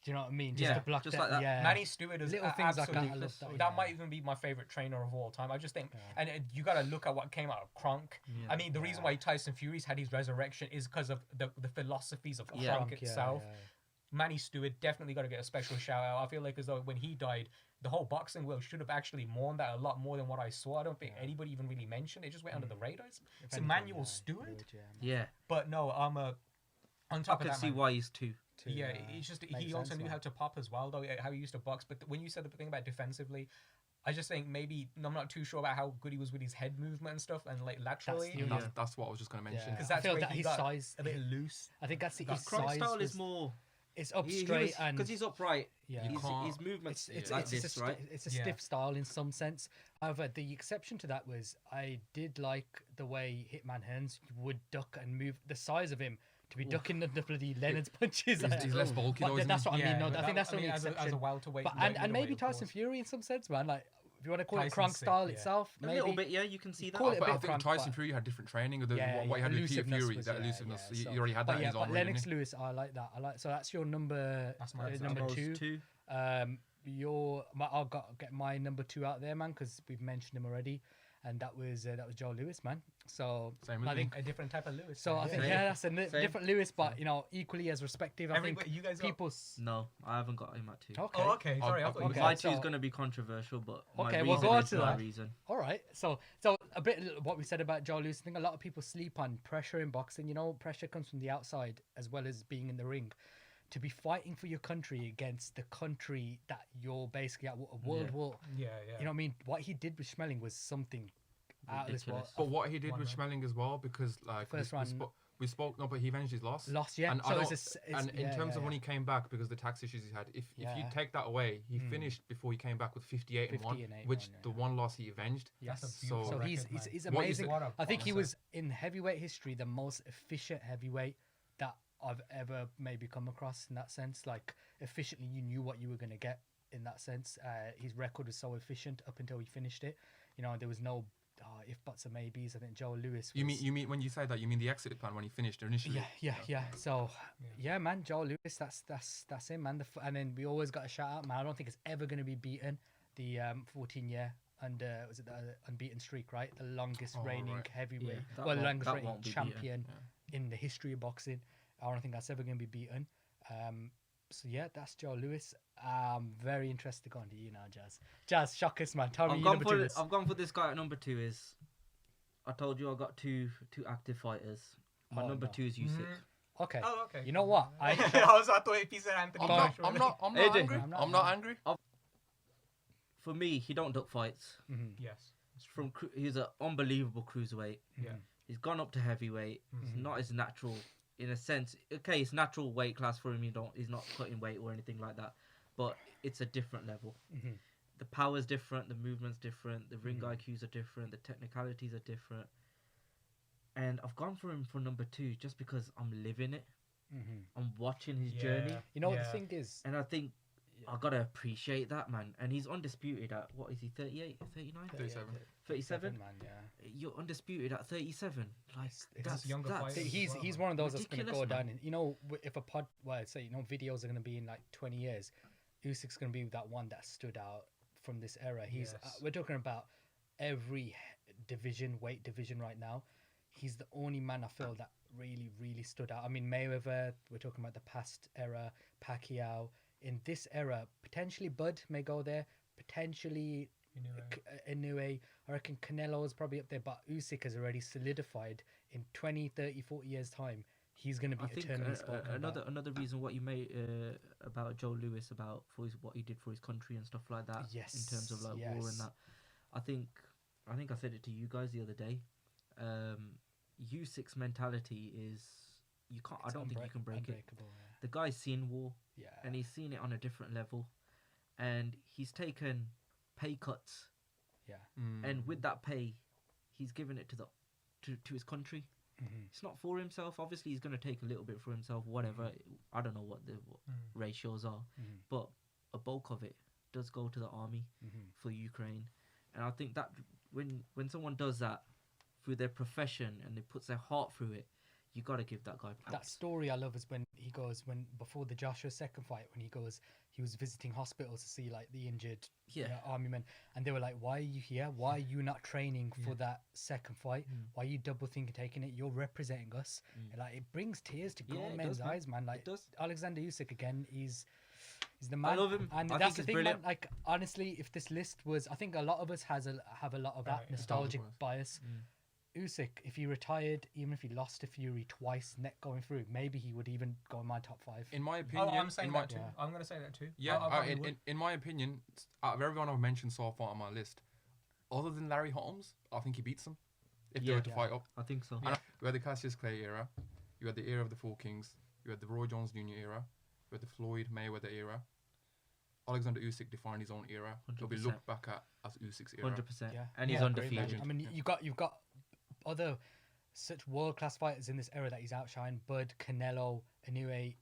Do you know what I mean? Just Yeah, to block just that. like that. Yeah. Manny Stewart is Little things like that. I absolutely. love that. That yeah. might even be my favorite trainer of all time. I just think, and you got to look at what came out of Kronk. I mean, the reason why Tyson Fury's had his resurrection is because of the philosophies of Yeah. Kronk Yeah, itself. yeah. Manny Stewart definitely got to get a special shout out. I feel like as though when he died, the whole boxing world should have actually mourned that a lot more than what I saw. I don't think anybody even really mentioned it. Just went under the radar. It's If anything, Emmanuel yeah, Stewart. good, yeah. Yeah, But no, on I top of can that, see man, why he's 2. yeah, Yeah, it's just makes he also sense, knew man. how to pop as well, though how he used to box. But when you said the thing about defensively, I just think maybe I'm not too sure about how good he was with his head movement and stuff, and like laterally, the- And Yeah. that's what I was just going to mention. Yeah. because I that's feel where that he his got size, a bit loose. I think that's his Kronk size. style is was- more. It's up straight and because he's upright. yeah. His movements It's like it's this, right? It's a Yeah. stiff style in some sense. However, the exception to that was I did like the way Hitman Hearns would duck and move. The size of him to be ducking under bloody Leonard's punches. He's less bulky, But though, isn't that's he? what I mean. No, but I think that's the only as exception. a welterweight, But and middleweight, maybe of Tyson course. Fury in some sense, man. Like if you want to call it Tyson's Kronk sick, style yeah. itself, A maybe. little bit, yeah. You can see that. Call it a But I bit think Kronk, Tyson but- Fury had different training. Yeah, What he had with Peter elusiveness Fury, was- that yeah, elusiveness, yeah, he so- already had But that in yeah, his but armour. Lennox didn't he? Lewis, I like that. So that's your number. That's my number number 2. Two. I'll get my number 2 out there, man, because we've mentioned him already, and that was Joe Lewis, man. So Same as I me. think A different type of Lewis. so. I think Same. that's a Same. different Lewis, but equally as respective. I think you guys got... people. No, I haven't got him at 2. Okay. Oh, okay. Sorry, I I've thought got- you Okay. My guys... 2 is so- going to be controversial, but Okay, my we'll reason go is to my that. reason. All right. So a bit what we said about Joe Lewis. I think a lot of people sleep on pressure in boxing. You know, pressure comes from the outside as well as being in the ring. To be fighting for your country against the country that you're basically at a world Yeah. war. Yeah, yeah. You know what I mean? What he did with Schmeling was something out of this world. Ridiculous. But what he did One with round. Schmeling as well, because like First we round. spoke. No, but he avenged his loss. Lost, yeah. And So I don't, it's and in terms of when he came back, because the tax issues he had, if you Yeah. take that away, he Mm. finished before he came back with 58 and 1, 50 and 8 which one, the yeah. one loss he avenged. Yes. That's a So- beautiful So record, he's man. he's What you amazing. said- What a I think he boxer. was in heavyweight history the most efficient heavyweight that I've ever maybe come across in that sense. Like efficiently, you knew what you were gonna get in that sense. His record was so efficient up until he finished it. You know, there was no if buts or maybes. I think Joe Lewis. You was- mean when you say that, you mean the exit plan when he finished initially? Yeah. So, yeah, man, Joe Lewis, that's him, man. And then we always got a shout out, man. I don't think it's ever going to be beaten. The 14-year was it the unbeaten streak, right? The longest Oh, reigning right. heavyweight, Yeah, that well, won't- longest that reigning won't be beaten. champion in the history of boxing. I don't think that's ever going to be beaten. So yeah, that's Joe Lewis. Very interested to go on to you now, Jazz. Jazz, shock us, man. Tell me I've your gone number for 2 is. I've gone for this guy at number 2 is. I told you I got two active fighters. My Oh, number no. 2 is Usyk. Okay. Oh, okay. You know what? I thought if he said Anthony I'm Joshua. not AJ. angry. I'm not I'm not angry. For me, he don't duck fights. Mhm. Yes. It's true. He's an unbelievable cruiserweight. Yeah. He's gone up to heavyweight. It's Mhm. not his natural, in a sense. Okay, it's natural weight class for him. He's not cutting weight or anything like that. But it's a different level. Mhm. The power's different. The movement's different. The ring Mhm. IQs are different. The technicalities are different. And I've gone for him for number 2 just because I'm living it. Mhm. I'm watching his Yeah. journey. You know what the Yeah. thing is? And I think I gotta appreciate that, man. And he's undisputed at, what is he, 38, 39, 37. 37? man. Yeah. You're undisputed at 37. Like, It's that's, younger that's fighters. He's well, he's one of those that's going to ridiculous, go down. man. In, if a say videos are going to be in like 20 years, Usyk's going to be that one that stood out from this era. He's Yes. we're talking about every weight division right now. He's the only man I feel that really stood out. I mean, Mayweather. We're talking about the past era. Pacquiao. In this era, potentially Bud may go there. Potentially Inoue. I reckon Canelo's probably up there, but Usyk has already solidified in 20, 30, 40 years' time. He's going to be I think eternally spoken about. another reason what you made about Joe Lewis about what he did for his country and stuff like that. Yes, In terms of like war yes. and that, I think I said it to you guys the other day. Usyk's mentality is you can't. I don't think you can break it. Unbreakable, The guy's seen war yeah. and he's seen it on a different level, and he's taken pay cuts, Yeah. and with that pay, he's given it to his country. Mhm. It's not for himself. Obviously, he's going to take a little bit for himself. Whatever. I don't know what the ratios are, Mhm. but a bulk of it does go to the army Mhm. for Ukraine, and I think that when someone does that through their profession and they puts their heart through it, you got to give that guy props. That story I love is when he goes before the Joshua second fight, when he was visiting hospitals to see like the injured army men, and they were like, "Why are you here? Why are you not training for that second fight? Why are you double thinking taking it? You're representing us." And, like, it brings tears to grown it men's does, man. eyes, man. Like It does. Alexander Usyk again, he's the man. love him. and I that's think the he's thing, brilliant. man. Like honestly, if this list was, I think a lot of us have a lot of that Right, nostalgic nostalgic bias. Usyk, if he retired, even if he lost to Fury twice, net going through, maybe he would even go in my top 5. In my Oh, opinion, I'm saying in my, that too. Yeah. I'm gonna say that too. yeah, I probably would. in my opinion, out of everyone I've mentioned so far on my list, other than Larry Holmes, I think he beats them if they were to Yeah. fight up. I think so. And you had the Cassius Clay era, you had the era of the Four Kings, you had the Roy Jones Jr. era, you had the Floyd Mayweather era. Alexander Usyk defined his own era. He'll be 100%. looked back at as Usyk's era. 100%. Yeah, And he's yeah, great, man. undefeated. I mean, you've got other such world class fighters in this era that he's outshined. Bud, Canelo, Inoue.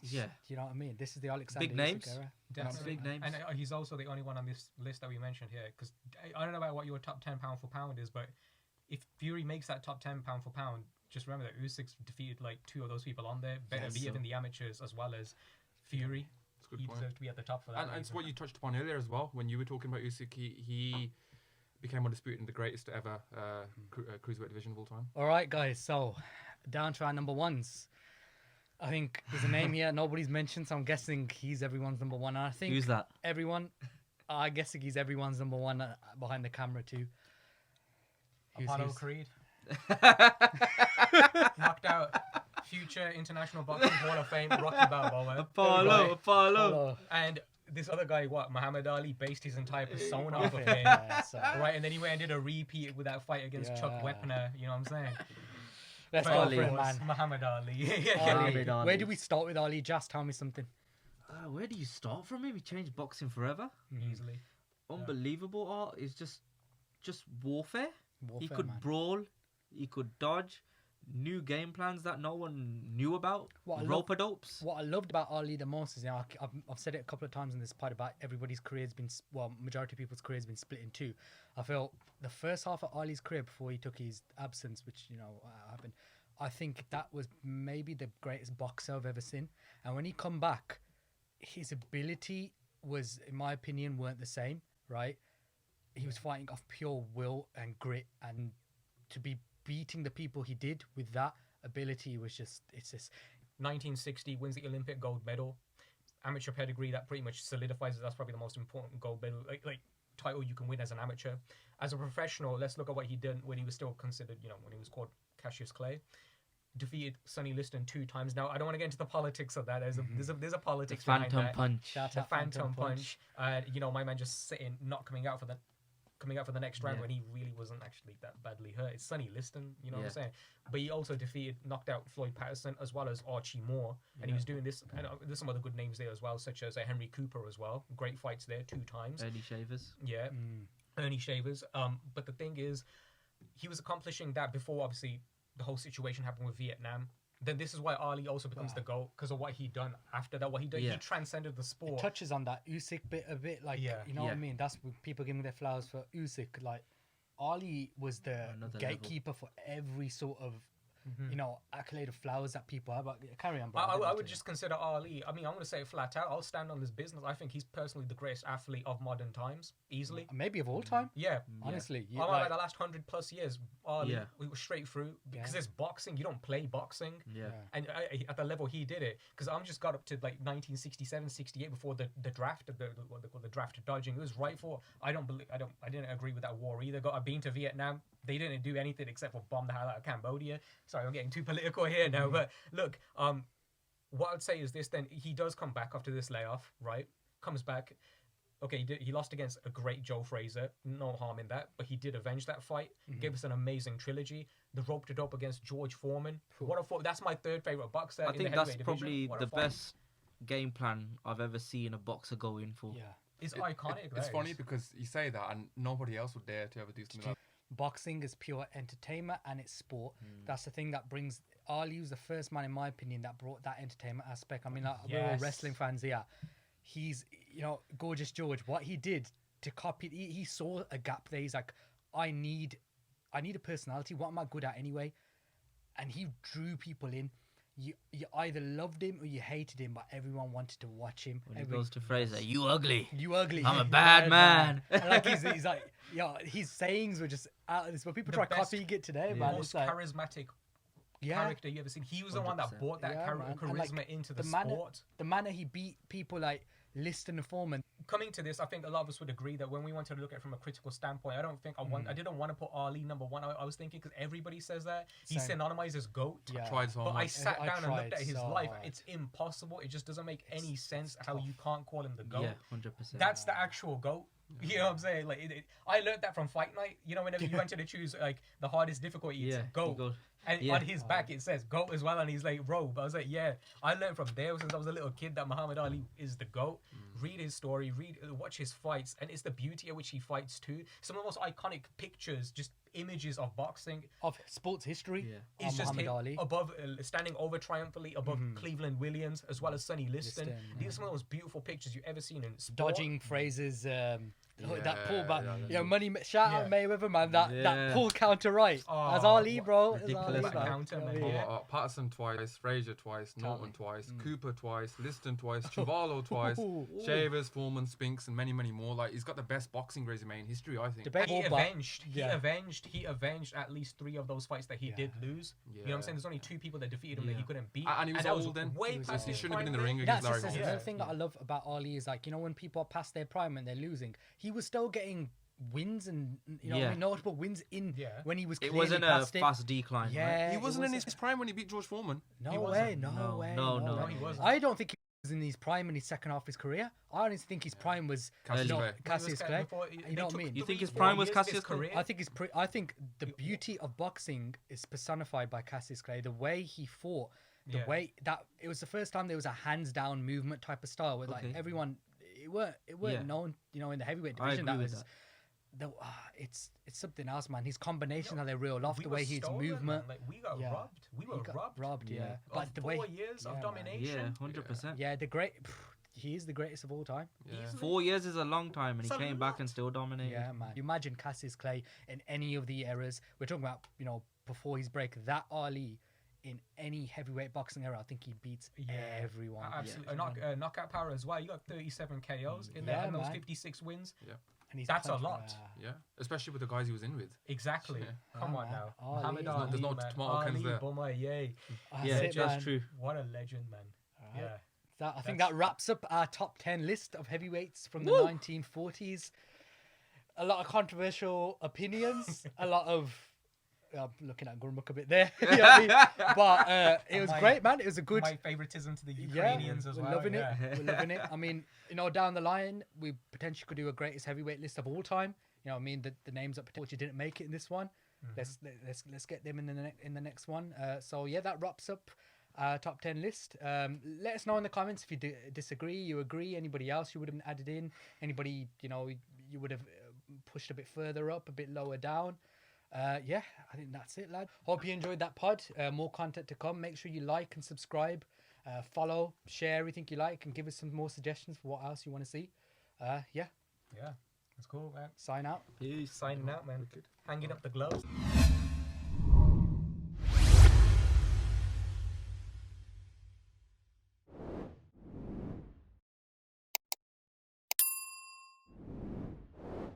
Yeah. You know what I mean? This is the Alexander Big Usyk names. era. Definitely. big names. And he's also the only one on this list that we mentioned here. Because I don't know about what your top 10 pound for pound is, but if Fury makes that top 10 pound for pound, just remember that Usyk's defeated like 2 of those people on there. Better Yes. be even the amateurs as well as Fury. Good he point. deserves to be at the top for that. And it's reason. what you touched upon earlier as well. When you were talking about Usyk, he became undisputed and the greatest ever cruiserweight division of all time. All right, guys. So down to our number ones. I think there's a name here nobody's mentioned, so I'm guessing he's everyone's number one. And I think Who's that? everyone. I'm guessing he's everyone's number one behind the camera too. Apollo who's- Creed knocked out future International Boxing Hall of Fame Rocky Balboa. Apollo. Apollo. And this other guy, Muhammad Ali, based his entire persona off of him. Yeah, so- Right, and then he went and did a repeat with that fight against Chuck Yeah. Wepner. You know what I'm saying? Let's But go of for it, course, man. Muhammad Ali. Muhammad Ali. Where do we start with Ali? Just tell me something. Where do you start from? Maybe change boxing forever. Easily. Unbelievable art is just warfare. He Warfare, could man. brawl, he could dodge, new game plans that no one knew about. What I Rope dopes. What I loved about Ali the most is, I've said it a couple of times in this pod about everybody's career's been, majority of people's career's been split in two. I felt the first half of Ali's career before he took his absence, which, happened, I think that was maybe the greatest boxer I've ever seen. And when he come back, his ability was, in my opinion, weren't the same, right? He was fighting off pure will and grit, and to be beating the people he did with that ability was just, it's just 1960 wins the Olympic gold medal. Amateur pedigree that pretty much solidifies it. That's probably the most important gold medal like title you can win as an amateur. As a professional, let's look at what he did when he was still considered, when he was called Cassius Clay. Defeated Sonny Liston 2 times. Now I don't want to get into the politics of that. There's a politics behind Phantom that. punch. shout The out Phantom Punch. My man just sitting, not coming out for the next round Yeah. when he really wasn't actually that badly hurt. It's Sonny Liston, you know what I'm Yeah. saying? But he also knocked out Floyd Patterson as well as Archie Moore, and he was doing this. And there's some other good names there as well, such as Henry Cooper as well. Great fights there 2 times. Early shavers. Yeah, Ernie Shavers. But the thing is, he was accomplishing that before obviously the whole situation happened with Vietnam. Then this is why Ali also becomes the GOAT, because of what he done after that. What he did, Yeah. he transcended the It sport. touches on that Usyk bit a bit, like, Yeah. you know what I Yeah. mean? That's what people giving their flowers for Usyk. Like, Ali was the Another gatekeeper for every sort of, accolade of flowers that people have. But carry on, bro. I would just consider Ali. I mean, I'm going to say it flat out. I'll stand on this business. I think he's personally the greatest athlete of modern times, easily. maybe of all time. Yeah. Honestly, I like the last 100+ years, Ali, Yeah. we were straight through. Because Yeah. there's boxing, you don't play boxing. Yeah. And at the level he did it, because I'm just got up to like 1967, 68 before the draft, what they call the draft dodging. It was right for. I didn't agree with that war either. I've been to Vietnam. They didn't do anything except for bomb the hell out of Cambodia. Sorry, I'm getting too political here now. But look, what I'd say is this: then he does come back after this layoff, right? Comes back. Okay, he lost against a great Joe Frazier. No harm in that. But he did avenge that fight. Gave us an amazing trilogy. The rope to dope against George Foreman. That's my 3rd favorite boxer. I in think the that's heavyweight probably division. What a the fight. best game plan I've ever seen a boxer go in for. Yeah. It's iconic. It's that funny is. because you say that and nobody else would dare to ever do something like Boxing is pure entertainment and it's sport. That's the thing that brings. Ali was the first man, in my opinion, that brought that entertainment aspect. I mean, we're all Yes. wrestling fans here. He's, Gorgeous George. What he did to copy, he saw a gap there. He's like, I need a personality. What am I good at anyway? And he drew people in. You either loved him or you hated him, but everyone wanted to watch him. When he goes to Fraser, you ugly. You ugly. I'm a bad man. And like he's like, his sayings were just out of this. But people The try best- copying it today, Yeah. man. Most It's like, charismatic yeah, character you ever seen. He was the one that 100%. brought that Yeah, man. And, charisma like, into the manner, sport. the manner he beat people like Liston and Foreman. Coming to this, I think a lot of us would agree that when we wanted to look at it from a critical standpoint, I didn't want to put Ali number 1. I was thinking, because everybody says that he's Same. synonymized as GOAT. Yeah. Tried so But I much. sat I down and looked tried at his so life. hard. It's impossible. It just doesn't make any sense how tough. you can't call him the GOAT. Yeah, 100%. That's the actual GOAT. You know what I'm saying? Like, I learned that from Fight Night. Whenever you wanted to choose like the hardest difficulty, it's yeah. GOAT. He goes, And Yeah. on his back it says GOAT as well, and he's like robe. I was like, yeah, I learned from there since I was a little kid that Muhammad Ali is the GOAT. Read his story, watch his fights, and it's the beauty at which he fights too. Some of the most iconic pictures, just images of boxing. Of sports history, Yeah. Is just Muhammad him Ali. above, standing over triumphantly above Cleveland Williams as well as Sonny Liston. Liston, These are some of the most beautiful pictures you've ever seen in sport. Dodging Fraser's that pullback. yeah. Shout out Yeah. Mayweather, man. That Yeah. pull counter right. Oh, As Ali, bro. As ridiculous, Ali, man. Counter, man. You know what I mean? Yeah. Patterson twice, Frazier twice, Tell Norton me. twice, Cooper twice, Liston twice, Chuvalo twice, Ooh. Shavers, Foreman, Spinks, and many, many more. Like, he's got the best boxing resume in history, I think. Debate- He Pull back. avenged. Yeah. He avenged at least 3 of those fights that he did lose. You know what I'm saying? There's only 2 people that defeated him that he Yeah. couldn't beat. And he was that old then. Way He was- past he his shouldn't have been in the prime, ring mate. against That's Larry the Holmes. other thing that I love about Ali is like, when people are past their prime and they're losing, he was still getting wins and what I Yeah. mean, notable wins in Yeah. when he was It clearly wasn't a past it. fast decline. Right? Yeah, He it wasn't in wasn't. his prime when he beat George Foreman. No He way, wasn't. no No, way, no, no no, way. he wasn't. I don't think he was in his prime in his second half of his career. I honestly think his prime was Cassius you know, Clay. When he was Cassius ca- Clay. before- You they know what I took mean? You think his 3-4 prime was years of his Cassius Clay? career. I think the beauty of boxing is personified by Cassius Clay. The way he fought, the Yeah. way that it was the first time there was a hands down movement type of style where like Okay. everyone it weren't Yeah. known, in the heavyweight I division. agree That with was that. it's something else, man. His combination, how they reeled off, We the were way his stolen, man. movement. Like, we got Yeah. robbed. We were He got robbed. yeah. Yeah. But Of the way 4 years yeah, of man. domination. Yeah, 100%. Yeah, he is the greatest of all time. Yeah. 4 years is a long time, and It's he a came back lot. and still dominated. Yeah, man. You imagine Cassius Clay in any of the eras. We're talking about, before his break, that Ali in any heavyweight boxing era, I think he beats Yeah. everyone. Absolutely. Knockout power as well. You got 37 KOs in there Yeah, and those man. 56 wins. And he's That's a punching, lot. Yeah, especially with the guys he was in with. Exactly. Yeah. Come Yeah, on man. now. Ali. Muhammad There's no- there's no Ali, man. tomato cans Ali there. Boumaier. That's Yeah, it, that's man. true. What a legend, man. Alright. Yeah. I think That's- that wraps up our top 10 list of heavyweights from the Woo! 1940s. A lot of controversial opinions, a lot of. I'm looking at Gurmukh a bit there. You know what I mean? But it was My- great, man. It was a good. My favoritism to the Yeah, Ukrainians as we're well. loving yeah. it. We're loving it. I mean, down the line, we potentially could do a greatest heavyweight list of all time. You know what I mean? The names that potentially didn't make it in this one. Let's get them in the next one. So yeah, that wraps up our top 10 list. Let us know in the comments if you disagree, you agree. Anybody else you would have added in? Anybody you would have pushed a bit further up, a bit lower down. Yeah, I think that's it, lad. Hope you enjoyed that pod. More content to come. Make sure you like and subscribe, follow, share everything you like, and give us some more suggestions for what else you want to see. Yeah, Yeah. That's cool, man. sign out. Peace. Signing out, man. Wicked. Hanging up the gloves.